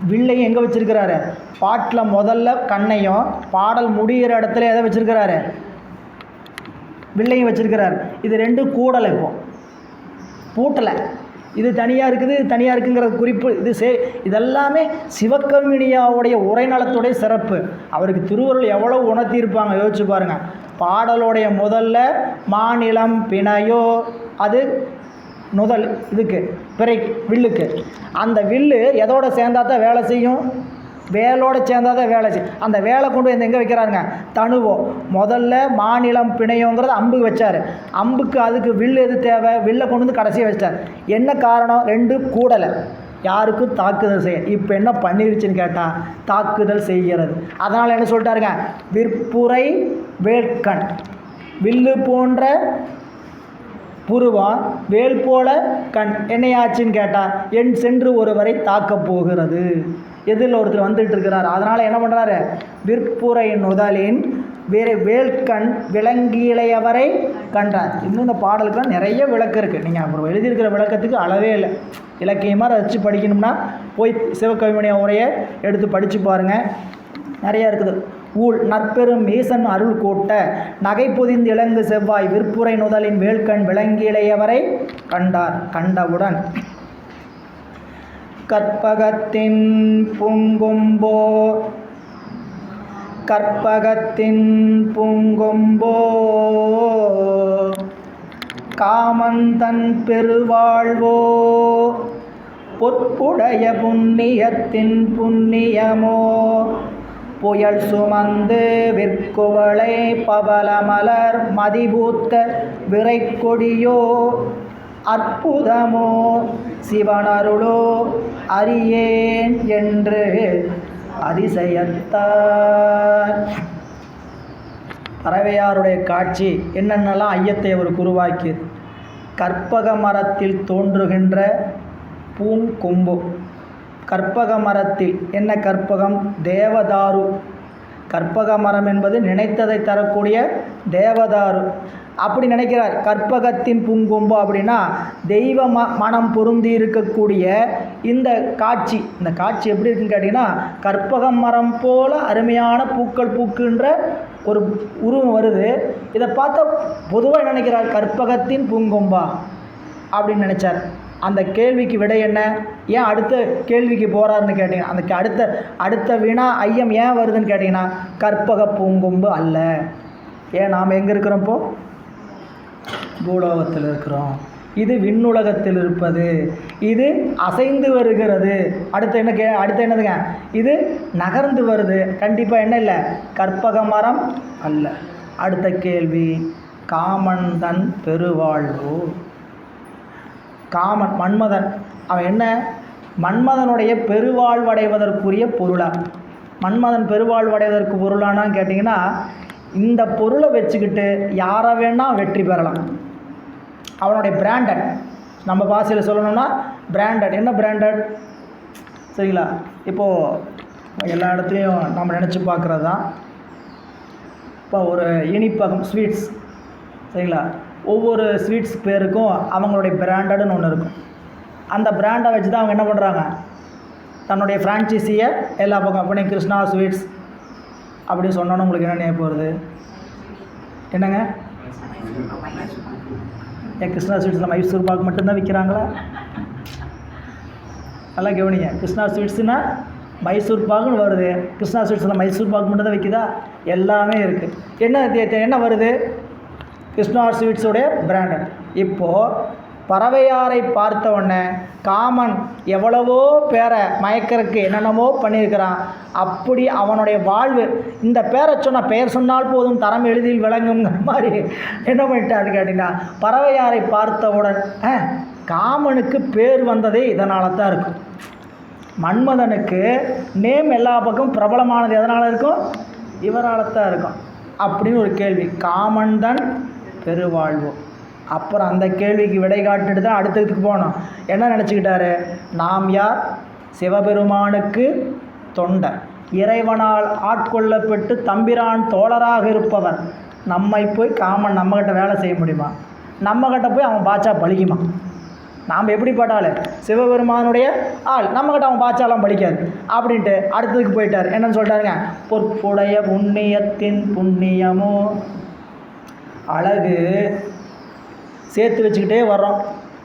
S1: வில்லையும் எங்கே வச்சுருக்கிறாரு? பாட்டில் முதல்ல கண்ணையும் பாடல் முடிகிற இடத்துல எதை வச்சுருக்கிறாரு? வில்லையும் வச்சுருக்கிறார். இது ரெண்டும் கூடலை, இப்போ பூட்டலை. இது தனியாக இருக்குது, இது தனியாக இருக்குங்கிற குறிப்பு. இதெல்லாமே சிவகவினியாவுடைய உரைநலத்துடைய சிறப்பு. அவருக்கு திருவருள் எவ்வளோ உணர்த்தியிருப்பாங்க யோசிச்சு பாருங்கள். பாடலுடைய முதல்ல மாநிலம் பிணையோ, அது நுதல் இதுக்கு பிறை வில்லுக்கு. அந்த வில்லு எதோட சேர்ந்தா தான் வேலை செய்யும்? வேலோடு சேர்ந்தால் தான் வேலை செய்யும். அந்த வேலை கொண்டு வந்து எங்கே வைக்கிறாருங்க? தனுவோ. முதல்ல மாநிலம் பிணையோங்கிறது அம்புக்கு வச்சார். அம்புக்கு அதுக்கு வில்லு எது தேவை? வில்லை கொண்டு வந்து கடைசியாக வச்சிட்டார். என்ன காரணம்? ரெண்டு கூடலை. யாருக்கும் தாக்குதல் செய்ய. இப்போ என்ன பண்ணிருச்சுன்னு கேட்டால் தாக்குதல் செய்கிறது. அதனால் என்ன சொல்லிட்டாருங்க? விற்புரை வேட்கண், வில்லு போன்ற புருவம், வேல் போல கண். என்னையாச்சுன்னு கேட்டால் என் சென்று ஒருவரை தாக்கப் போகிறது. எதில் ஒருத்தர் வந்துட்டு இருக்கிறார். அதனால் என்ன பண்ணுறாரு? விற்புரை நுதலின் வேல்கண் விளங்கிளையவரை கண்டார். இன்னும் இந்த பாடலுக்குலாம் நிறைய விளக்கம் இருக்குது. நீங்கள் அப்புறம் எழுதியிருக்கிற விளக்கத்துக்கு அளவே இல்லை. இலக்கியமாக ரசித்து படிக்கணும்னா போய் சிவகவிமணிய உரையை எடுத்து படித்து பாருங்கள், நிறையா இருக்குது. ஊழ் நற்பெரும் ஈசன் அருள் கூட்ட நகை பொதிந்து இளங்கு செவ்வாய் விற்புரை நுதலின் வேல்கண் விளங்கிளையவரை கண்டார். கண்டவுடன் கற்பகத்தின் பூங்கொம்போ, கற்பகத்தின் பூங்கொம்போ காமந்தன் பெருவாழ்வோ பொற்புடைய புண்ணியத்தின் புண்ணியமோ புயல் சுமந்து விற்குவளை பவளமலர் மதிபூத்த விரைக்கொடியோ அற்புதமோ சிவனருளோ அறியேன் என்று அதிசயத்தார். பறவையாருடைய காட்சி என்னென்னலாம் ஐயத்தை அவர் உருவாக்கியது. கற்பக மரத்தில் தோன்றுகின்ற பூங்கொம்பு. கற்பக மரத்தில் என்ன கற்பகம்? தேவதாரு. கற்பக மரம் என்பது நினைத்ததை தரக்கூடிய தேவதாரு. அப்படி நினைக்கிறார். கற்பகத்தின் பூங்கொம்பு அப்படின்னா தெய்வ மனம் பொருந்தி இருக்கக்கூடிய இந்த காட்சி. இந்த காட்சி எப்படி இருக்குன்னு கேட்டிங்கன்னா கற்பக மரம் போல அருமையான பூக்கள் பூக்குன்ற ஒரு உருவம் வருது. இதை பார்த்தா பொதுவாக நினைக்கிறார் கற்பகத்தின் பூங்கொம்பா அப்படின்னு நினச்சார். அந்த கேள்விக்கு விடை என்ன? ஏன் அடுத்த கேள்விக்கு போகிறாருன்னு கேட்டிங்கன்னா அந்த அடுத்த வினா ஐயம் ஏன் வருதுன்னு கேட்டிங்கன்னா கற்பக பூங்கொம்பு அல்ல. ஏன் நாம் எங்கே இருக்கிறோம்? இப்போ பூலோகத்தில் இருக்கிறோம். இது விண்ணுலகத்தில் இருப்பது, இது அசைந்து வருகிறது. அடுத்து என்னதுங்க? இது நகர்ந்து வருது. கண்டிப்பாக என்ன இல்லை? கற்பக மரம் அல்ல. அடுத்த கேள்வி, காமன் தன் பெருவாழ்வு. காமன் மன்மதன், அவன் என்ன? மன்மதனுடைய பெருவாழ்வடைவதற்குரிய பொருளா? மன்மதன் பெருவாழ்வடைவதற்கு பொருளானான்னு கேட்டிங்கன்னா, இந்த பொருளை வச்சுக்கிட்டு யாரை வேணால் வெற்றி பெறலாம். அவனுடைய பிராண்டட், நம்ம பாஷையில் சொல்லணும்னா பிராண்டட். என்ன பிராண்டட்? சரிங்களா? இப்போது எல்லா இடத்துலையும் நம்ம நினச்சி பார்க்குறது தான். இப்போ ஒரு இனிப்பகம் ஸ்வீட்ஸ், சரிங்களா? ஒவ்வொரு ஸ்வீட்ஸ் பேருக்கும் அவங்களுடைய பிராண்டடுன்னு ஒன்று இருக்கும். அந்த பிராண்டை வச்சு தான் அவங்க என்ன பண்ணுறாங்க? தன்னுடைய ஃப்ரான்ச்சைஸியை எல்லா பக்கம். இப்போ நீங்கள் கிருஷ்ணா ஸ்வீட்ஸ் அப்படி சொன்னோன்னு உங்களுக்கு என்ன நினைப்பு வருது? என்னங்க? ஏன் கிருஷ்ணா ஸ்வீட்ஸில் மைசூர் பாக்கு மட்டும்தான் விற்கிறாங்களா? நல்லா கவனிங்க. கிருஷ்ணா ஸ்வீட்ஸுனால் மைசூர் பாக்குன்னு வருது. கிருஷ்ணா ஸ்வீட்ஸில் மைசூர் பாக்கு மட்டும் தான் விற்கிதா? எல்லாமே இருக்குது. என்ன வருது? கிருஷ்ணா ஸ்வீட்ஸுடைய பிராண்டட். இப்போது பறவையாரை பார்த்த உடனே காமன் எவ்வளவோ பேரை மயக்கறக்கு என்னென்னமோ பண்ணியிருக்கிறான். அப்படி அவனுடைய வாழ்வு, இந்த பேரை சொன்னால் பெயர் சொன்னால் போதும் தரம் எளிதில் விளங்குங்கிற மாதிரி என்ன பண்ணிட்டாரு கேட்டிங்கன்னா, பறவையாரை பார்த்தவுடன் காமனுக்கு பேர் வந்ததே இதனால தான் இருக்கும். மன்மதனுக்கு நேம் எல்லா பக்கம் பிரபலமானது எதனால் இருக்கும்? இவரால் தான் இருக்கும். அப்படின்னு ஒரு கேள்வி. காமன் தான் பெருவாழ்வு. அப்புறம் அந்த கேள்விக்கு விடை காட்டுட்டு தான் அடுத்ததுக்கு போனோம். என்ன நினச்சிக்கிட்டாரு? நாம் யார்? சிவபெருமானுக்கு தொண்டர், இறைவனால் ஆட்கொள்ளப்பட்டு தம்பிரான் தோழராக இருப்பவர். நம்மை போய் காமன் நம்மகிட்ட வேலை செய்ய முடியுமா? நம்மகிட்ட போய் அவன் பாச்சா பலிக்குமா? நாம் எப்படிப்பட்டாள்? சிவபெருமானுடைய ஆள். நம்மகிட்ட அவன் பாச்சாலாம் பலிக்காது அப்படின்ட்டு அடுத்ததுக்கு போயிட்டார். என்னன்னு சொல்லிட்டாருங்க? பொற்புடைய புண்ணியத்தின் புண்ணியமோ. அழகு சேர்த்து வச்சுக்கிட்டே வர்றோம்.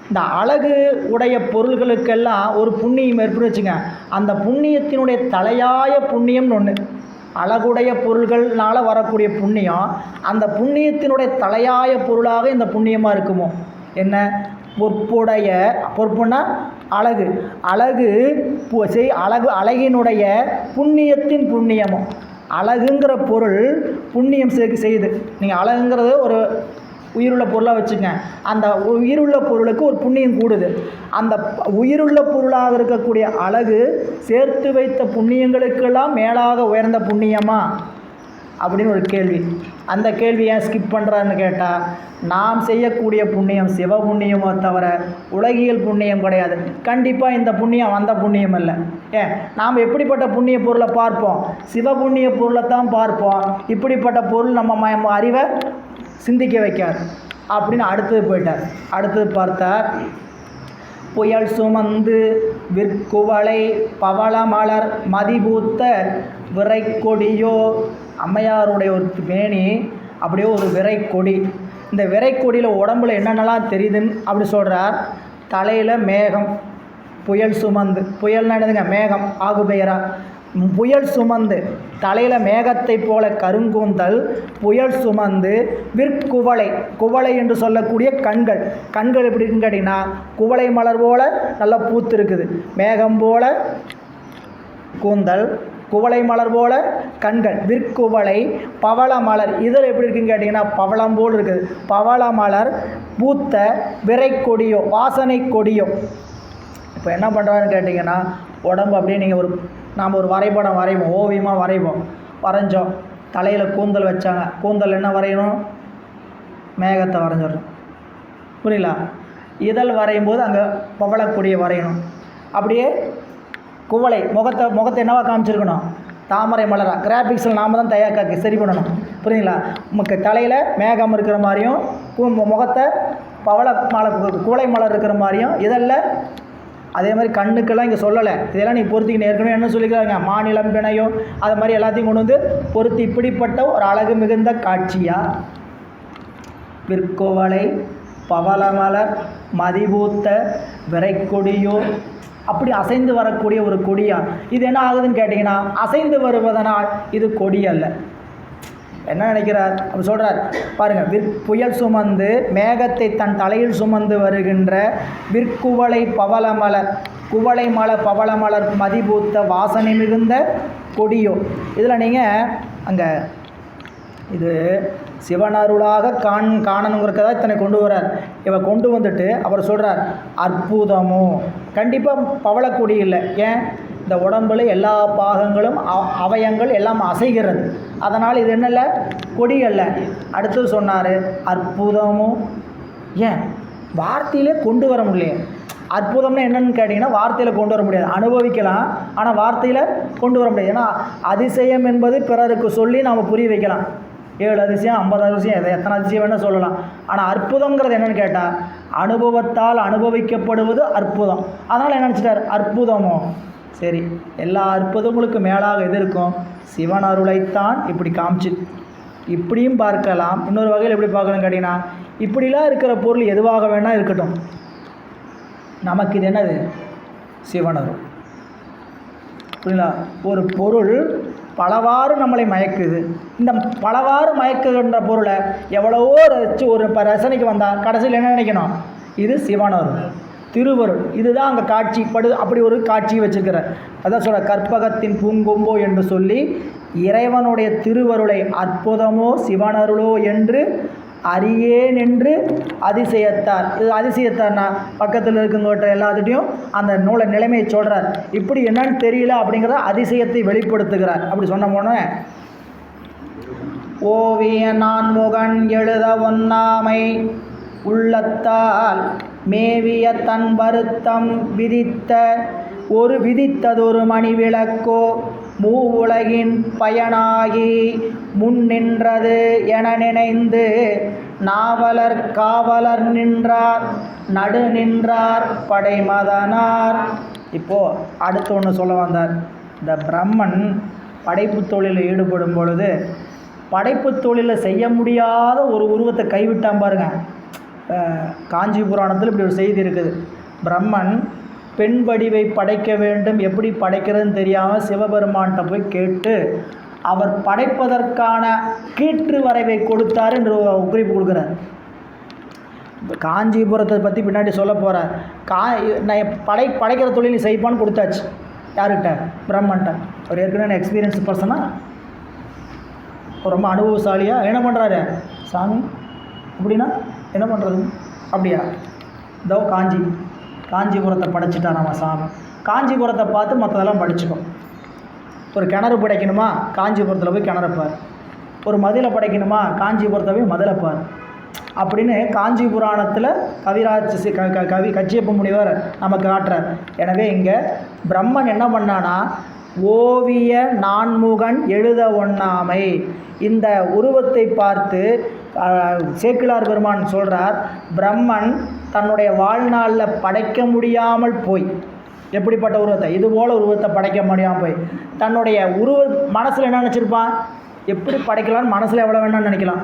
S1: இந்த அழகு உடைய பொருள்களுக்கெல்லாம் ஒரு புண்ணியம் ஏற்பட்டு வச்சுங்க. அந்த புண்ணியத்தினுடைய தலையாய புண்ணியம்னு ஒன்று. அழகுடைய பொருள்கள்னால வரக்கூடிய புண்ணியம், அந்த புண்ணியத்தினுடைய தலையாய பொருளாக இந்த புண்ணியமாக இருக்குமோ? என்ன? பொற்புடைய, பொற்புன்னா அழகு, அழகு அழகினுடைய புண்ணியத்தின் புண்ணியமும். அழகுங்கிற பொருள் புண்ணியம் செய்யுது. நீங்கள் அழகுங்கிறது ஒரு உயிருள்ள பொருளாக வச்சுங்க. அந்த உயிருள்ள பொருளுக்கு ஒரு புண்ணியம் கூடுது. அந்த உயிருள்ள பொருளாக இருக்கக்கூடிய அழகு சேர்த்து வைத்த புண்ணியங்களுக்கெல்லாம் மேலாக உயர்ந்த புண்ணியமா அப்படின்னு ஒரு கேள்வி. அந்த கேள்வி ஏன் ஸ்கிப் பண்ணுறான்னு கேட்டால், நாம் செய்யக்கூடிய புண்ணியம் சிவ புண்ணியமோ தவிர உலகியல் புண்ணியம் கிடையாது. கண்டிப்பாக இந்த புண்ணியம் வந்த புண்ணியம் இல்லை. ஏன் நாம் எப்படிப்பட்ட புண்ணிய பொருளை பார்ப்போம்? சிவ புண்ணிய பொருளை தான் பார்ப்போம். இப்படிப்பட்ட பொருள் நம்ம அறிவை சிந்திக்க வைக்காது அப்படின்னு அடுத்தது போயிட்டார். அடுத்தது பார்த்தார், புயல் சுமந்து விற்குவளை பவளமலர் மதிபூத்த விரைக்கொடியோ. அம்மையாருடைய ஒரு மேனி அப்படியே ஒரு விரைக்கொடி. இந்த விரைக்கொடியில் உடம்புல என்னென்னலாம் தெரியுதுன்னு அப்படி சொல்கிறார். தலையில் மேகம், புயல் சுமந்து, புயல்னா என்னதுங்க? மேகம், ஆகுபெயரா. புயல் சுமந்து, தலையில் மேகத்தை போல கருங்கூந்தல், புயல் சுமந்து விற்குவளை, குவளை என்று சொல்லக்கூடிய கண்கள். கண்கள் எப்படி இருக்குன்னு கேட்டிங்கன்னா, குவளை மலர் போல் நல்லா பூத்து இருக்குது. மேகம் போல கூந்தல், குவளை மலர் போல கண்கள். விற்குவளை பவள மலர், இதில் எப்படி இருக்குன்னு கேட்டிங்கன்னா பவளம் போல் இருக்குது. பவள மலர் பூத்த விரை கொடியோ, வாசனை கொடியோ. இப்போ என்ன பண்ணுறான்னு கேட்டிங்கன்னா, உடம்பு அப்படியே நீங்கள் நாம் ஒரு வரைபடம் வரைவோம், ஓவியமாக வரைவோம். வரைஞ்சோம், தலையில் கூந்தல் வச்சாங்க. கூந்தல் என்ன வரையணும்? மேகத்தை வரைஞ்சிடணும். புரியல? இதழ் வரையும் போது அங்கே பவளக்கொடியை வரையணும். அப்படியே குவளை முகத்தை என்னவா காமிச்சிருக்கணும்? தாமரை மலரா. கிராஃபிக்ஸில் நாம் தான் சரி பண்ணணும். புரியுங்களா? நமக்கு தலையில் மேகம் இருக்கிற மாதிரியும், முகத்தை குவளை மலர் இருக்கிற மாதிரியும், இதெல்லாம் அதே மாதிரி கண்ணுக்கெல்லாம் இங்கே சொல்லலை. இதெல்லாம் நீ பொருத்திக்கின்னு ஏற்கனவே என்ன சொல்லிக்கிறாங்க? மாநிலம் பிணையும் அது மாதிரி எல்லாத்தையும் கொண்டு வந்து பொருத்தி இப்படிப்பட்ட ஒரு அழகு மிகுந்த காட்சியா? விற்குவளை பவளமலர் மதிபூத்த விரைக்கொடியோ. அப்படி அசைந்து வரக்கூடிய ஒரு கொடியா? இது என்ன ஆகுதுன்னு கேட்டிங்கன்னா, அசைந்து வருவதனால் இது கொடி அல்ல. என்ன நினைக்கிறார்? அப்படி சொல்கிறார் பாருங்கள், புயல் சுமந்து மேகத்தை தன் தலையில் சுமந்து வருகின்ற விற்குவளை பவளமலர், குவளை மலர் பவளமலர் மதிபூத்த வாசனை மிகுந்த கொடியோ. இதில் நீங்கள் அங்கே இது சிவனருளாக காணணுங்கிறத இத்தனை கொண்டு வரார். இவ கொண்டு வந்துட்டு அவர் சொல்கிறார் அற்புதமோ. கண்டிப்பாக பவளக்கொடி இல்லை. ஏன்? இந்த உடம்புல எல்லா பாகங்களும் அவயங்கள் எல்லாம் அசைகிறது. அதனால் இது என்னல்ல, கொடி அல்ல. அடுத்து சொன்னார் அற்புதமோ. ஏன்? வார்த்தையிலே கொண்டு வர முடியல. அற்புதம்னா என்னென்னு கேட்டிங்கன்னா வார்த்தையில் கொண்டு வர முடியாது, அனுபவிக்கலாம், ஆனால் வார்த்தையில் கொண்டு வர முடியாது. ஏன்னா அதிசயம் என்பது பிறருக்கு சொல்லி நாம் புரிய வைக்கலாம். 7 அதிசயம் 50 அதிசயம் எத்தனை அதிசயம் வேணால் சொல்லலாம். ஆனால் அற்புதங்கிறது என்னென்னு கேட்டால் அனுபவத்தால் அனுபவிக்கப்படுவது அற்புதம். அதனால் என்ன நினச்சிட்டார்? அற்புதமோ. சரி, எல்லா அற்புதங்களுக்கு மேலாக எது இருக்கும்? சிவன் அருளைத்தான் இப்படி காமிச்சு. இப்படியும் பார்க்கலாம். இன்னொரு வகையில் எப்படி பார்க்கணும் கேட்டிங்கன்னா, இப்படிலாம் இருக்கிற பொருள் எதுவாக வேணால் இருக்கட்டும், நமக்கு இது என்னது? சிவன் அருள். புரியுங்களா? ஒரு பொருள் பலவாறு நம்மளை மயக்குது. இந்த பலவாறு மயக்குகின்ற பொருளை எவ்வளவோ வச்சு ஒரு ரசனைக்கு வந்தால் கடைசியில் என்ன நினைக்கணும்? இது சிவனருள், திருவருள். இதுதான் அங்கே காட்சி அப்படி ஒரு காட்சியை வச்சுருக்கிறார். அதான் சொல்கிற கற்பகத்தின் பூங்கொம்போ என்று சொல்லி இறைவனுடைய திருவருளை அற்புதமோ சிவனருளோ என்று அறியேன் என்று அதிசயத்தார். இது அதிசயத்தார்னா பக்கத்தில் இருக்குங்கிட்ட எல்லாத்துட்டையும் அந்த நூலை நிலைமையை சொல்கிறார். இப்படி என்னன்னு தெரியல அப்படிங்கிறத அதிசயத்தை வெளிப்படுத்துகிறார். அப்படி சொன்ன போனே ஓவிய நான்முகன் எழுத ஒண்ணாமை உள்ளத்தால் மேவிய தன் வருத்தம் விதித்ததொரு மணி விளக்கோ மூவுலகின் பயனாகி முன் நின்றது என நினைந்து நாவலர் காவலர் நின்றார் நடு நின்றார் படைமதனார். இப்போது அடுத்து ஒன்று சொல்ல வந்தார். இந்த பிரம்மன் படைப்பு தொழிலில் ஈடுபடும் பொழுது படைப்பு தொழிலில் செய்ய முடியாத ஒரு உருவத்தை கைவிட்டான் பாருங்க. காஞ்சி புராணத்தில் இப்படி ஒரு செய்தி இருக்குது. பிரம்மன் பெண் வடிவை படைக்க வேண்டும், எப்படி படைக்கிறதுன்னு தெரியாமல் சிவபெருமான்கிட்ட போய் கேட்டு அவர் படைப்பதற்கான கீற்று வரைவை கொடுத்தார் என்று குறிப்பு கொடுக்குறார். காஞ்சிபுரத்தை பற்றி பின்னாடி சொல்ல போகிறார். படைக்கிற தொழில் செய்ப்பான்னு கொடுத்தாச்சு. யார்கிட்ட? பிரம்மன்ட்ட. அவர் ஏற்கனவே எக்ஸ்பீரியன்ஸ் பர்சனாக ரொம்ப அனுபவசாலியாக என்ன பண்ணுறாரு? சாமி அப்படின்னா என்ன பண்ணுறது? அப்படியா? இதோ காஞ்சிபுரத்தை படைச்சிட்டா நம்ம சாமி. காஞ்சிபுரத்தை பார்த்து மற்றதெல்லாம் படிச்சுக்கோ. ஒரு கிணறு படைக்கணுமா? காஞ்சிபுரத்தில் போய் கிணறப்பார். ஒரு மதிலை படைக்கணுமா? காஞ்சிபுரத்தை போய் மதிலைப்பார். அப்படின்னு காஞ்சி புராணத்தில் கவி கச்சியப்ப முனிவர் நமக்கு காட்டுறார். எனவே இங்கே பிரம்மன் என்ன பண்ணானா, ஓவிய நான்முகன் எழுத ஒண்ணாமை, இந்த உருவத்தை பார்த்து சேக்கிழார் பெருமான் சொல்கிறார், பிரம்மன் தன்னுடைய வாழ்நாளில் படைக்க முடியாமல் போய், எப்படிப்பட்ட உருவத்தை? இதுபோல் உருவத்தை படைக்க முடியாமல் போய் தன்னுடைய மனசில் என்ன நினச்சிருப்பான்? எப்படி படைக்கலான்னு மனசில் எவ்வளோ வேணாம்னு நினைக்கலாம்.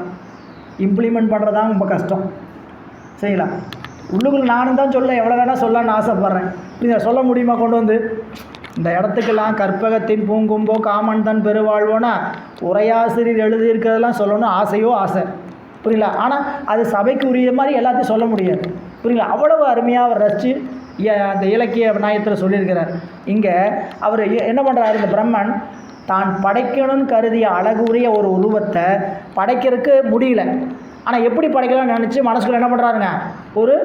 S1: இம்ப்ளிமெண்ட் பண்ணுறதாங்க ரொம்ப கஷ்டம். சரிங்களா? உள்ளுக்குள்ள நானும் தான் சொல்ல எவ்வளோ வேணால் சொல்லலான்னு ஆசைப்பட்றேன். இதை சொல்ல முடியுமா? கொண்டு வந்து இந்த இடத்துக்கெல்லாம் கற்பகத்தின் பூங்கும்போ காமன் தன் பெருவாழ்வோன்னா உரையாசிரியர் எழுதியிருக்கிறதெல்லாம் சொல்லணும் ஆசையோ ஆசை. புரியல? ஆனால் அது சபைக்கு உரிய மாதிரி எல்லாத்தையும் சொல்ல முடியாது. புரியல? அவ்வளவு அருமையாக அவர் ரசித்து அந்த இலக்கிய நாயத்தில் சொல்லியிருக்கிறார். இங்கே அவர் என்ன பண்ணுறாரு? இந்த பிரம்மன் தான் படைக்கணும்னு கருதிய அழகுரிய ஒரு உருவத்தை படைக்கிறதுக்கு முடியல. ஆனால் எப்படி படைக்கலாம்னு நினச்சி மனசுக்குள்ளே என்ன பண்ணுறாருங்க? ஒரு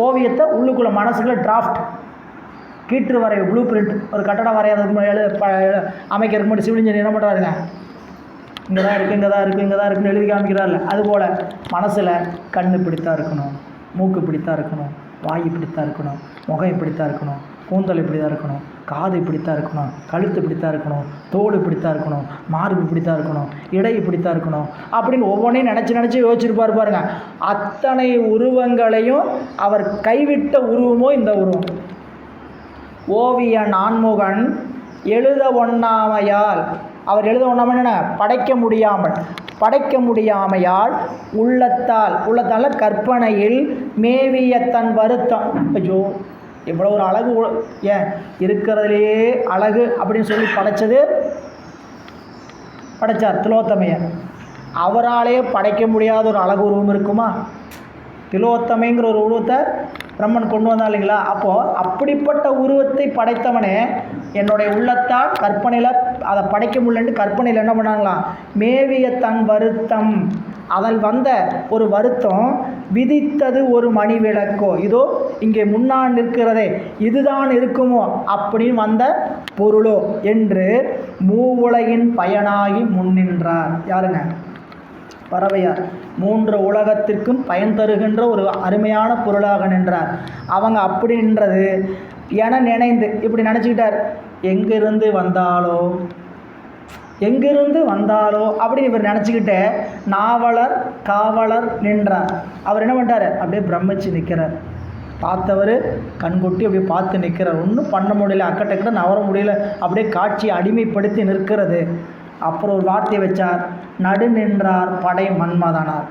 S1: ஓவியத்தை உள்ளுக்குள்ளே மனசுக்குள்ளே டிராஃப்ட், கீற்று வரைய ப்ளூ பிரிண்ட், ஒரு கட்டடம் வரையாததுக்கு அமைக்கிறதுக்கு முன்னாடி சிவில் இன்ஜினியர் என்ன பண்ணுறாருங்க? இங்கே தான் இருக்குது, இங்கே தான் இருக்குது, இங்கே தான் இருக்குன்னு எழுதி காமிக்கிறார்ல. அதுபோல் மனசில் கண் இப்படித்தான் இருக்கணும், மூக்கு இப்படித்தான் இருக்கணும், வாய் இப்படித்தான் இருக்கணும், முகம் இப்படித்தான் இருக்கணும், கூந்தல் இப்படி தான் இருக்கணும், காது இப்படித்தான் இருக்கணும், கழுத்து இப்படித்தான் இருக்கணும், தோல் இப்படித்தான் இருக்கணும், மார்பு இப்படித்தான் இருக்கணும், இடை இப்படித்தான் இருக்கணும் அப்படின்னு ஒவ்வொன்றையும் நினச்சி யோசிச்சிருப்பார் பாருங்க. அத்தனை உருவங்களையும் அவர் கைவிட்ட உருவமோ இந்த உருவம். ஓவிய நான்முகன் எழுத ஒண்ணாமையால், அவர் எழுத ஒண்ணாமல் என்ன? படைக்க முடியாமையால் உள்ளத்தால் கற்பனையில் மேவிய தன் வருத்தம். ஐயோ இவ்வளோ ஒரு அழகு, ஏன் இருக்கிறதுலையே அழகு அப்படின்னு சொல்லி படைச்சது படைத்தார் திலோத்தமையை. அவராலே படைக்க முடியாத ஒரு அழகு உருவம் இருக்குமா? திலோத்தமைங்கிற ஒரு உருவத்தை பிரம்மன் கொண்டு வந்தா இல்லைங்களா? அப்போது அப்படிப்பட்ட உருவத்தை படைத்தவனே என்னுடைய உள்ளத்தால் கற்பனையில் அதை படைக்க முடியலன்ட்டு கற்பனையில் என்ன பண்ணாங்களாம்? மேவிய தன் வருத்தம், அதில் வந்த ஒரு வருத்தம் விதித்தது ஒரு மணி விளக்கோ, இதோ இங்கே முன்னால் நிற்கிறதே இதுதான் இருக்குமோ அப்படின்னு வந்த பொருளோ என்று மூவுலகின் பயனாகி முன்னின்றார். யாருங்க? பறவையார். 3 உலகத்திற்கும் பயன் தருகின்ற ஒரு அருமையான பொருளாக நின்றார். அவங்க அப்படி நின்றது என நினைந்து இப்படி நினச்சிக்கிட்டார், எங்கிருந்து வந்தாலோ அப்படின்னு இவர் நினச்சிக்கிட்டே நாவலர் காவலர் நின்றார். அவர் என்ன பண்ணிட்டார்? அப்படியே பிரமிச்சு நிற்கிறார். பார்த்தவர் கண்கொட்டி அப்படியே பார்த்து நிற்கிறார். ஒன்றும் பண்ண முடியல, அக்கட்டக்கிட்ட நவர முடியல, அப்படியே காட்சியை அடிமைப்படுத்தி நிற்கிறது. அப்புறம் ஒரு வார்த்தை வச்சார், நடு நின்றார் படை மன்மதனார்.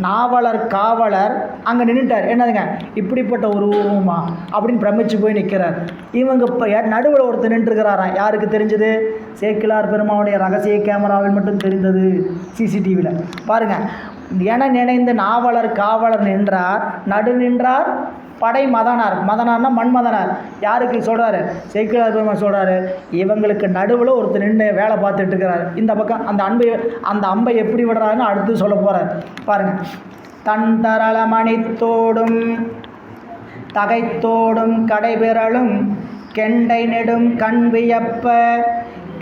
S1: நாவலர் காவலர் அங்கே நின்றுட்டார். என்னதுங்க, இப்படிப்பட்ட ஒரு உருவமா அப்படின்னு பிரமிச்சு போய் நிற்கிறார். இவங்க இப்போ நடுவில் ஒருத்தர் நின்றுருக்கிறாராம். யாருக்கு தெரிஞ்சது? சேக்கிழார் பெருமானுடைய ரகசிய கேமராவில் மட்டும் தெரிந்தது, சிசிடிவியில் பாருங்கள். என நினைந்து நாவலர் காவலர் நின்றார், நடு நின்றார் படை மதனார்னா மன்மதனார். யாருக்கு சொல்கிறாரு? சேக்கிழார் பெருமான் சொல்கிறாரு, இவங்களுக்கு நடுவில் ஒருத்தர் நின்று வேலை பார்த்துட்டு இருக்கிறார். இந்த பக்கம் அந்த அம்பை எப்படி விடுறாருன்னு அடுத்து சொல்ல போகிறார். பாருங்கள். தன் தரள மணித்தோடும் தகைத்தோடும் கடைபிரலும் கெண்டை நெடும் கண் வியப்ப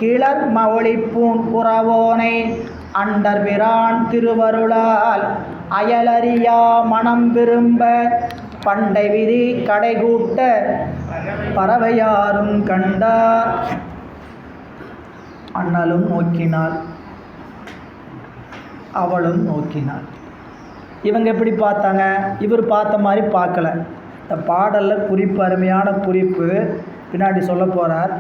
S1: கிளர் மொழிப்பூன் புறவோனை அண்டர் பிரான் திருவருளால் அயலறியா மனம் விரும்ப பண்டை விதி கடைகூட்ட பறவையாரும் கண்டார். அண்ணலும் நோக்கினாள், அவளும் நோக்கினாள். இவங்க எப்படி பார்த்தாங்க? இவர் பார்த்த மாதிரி பார்க்கல. இந்த பாடலில் குறிப்பு, அருமையான குறிப்பு பின்னாடி சொல்ல போகிறார்.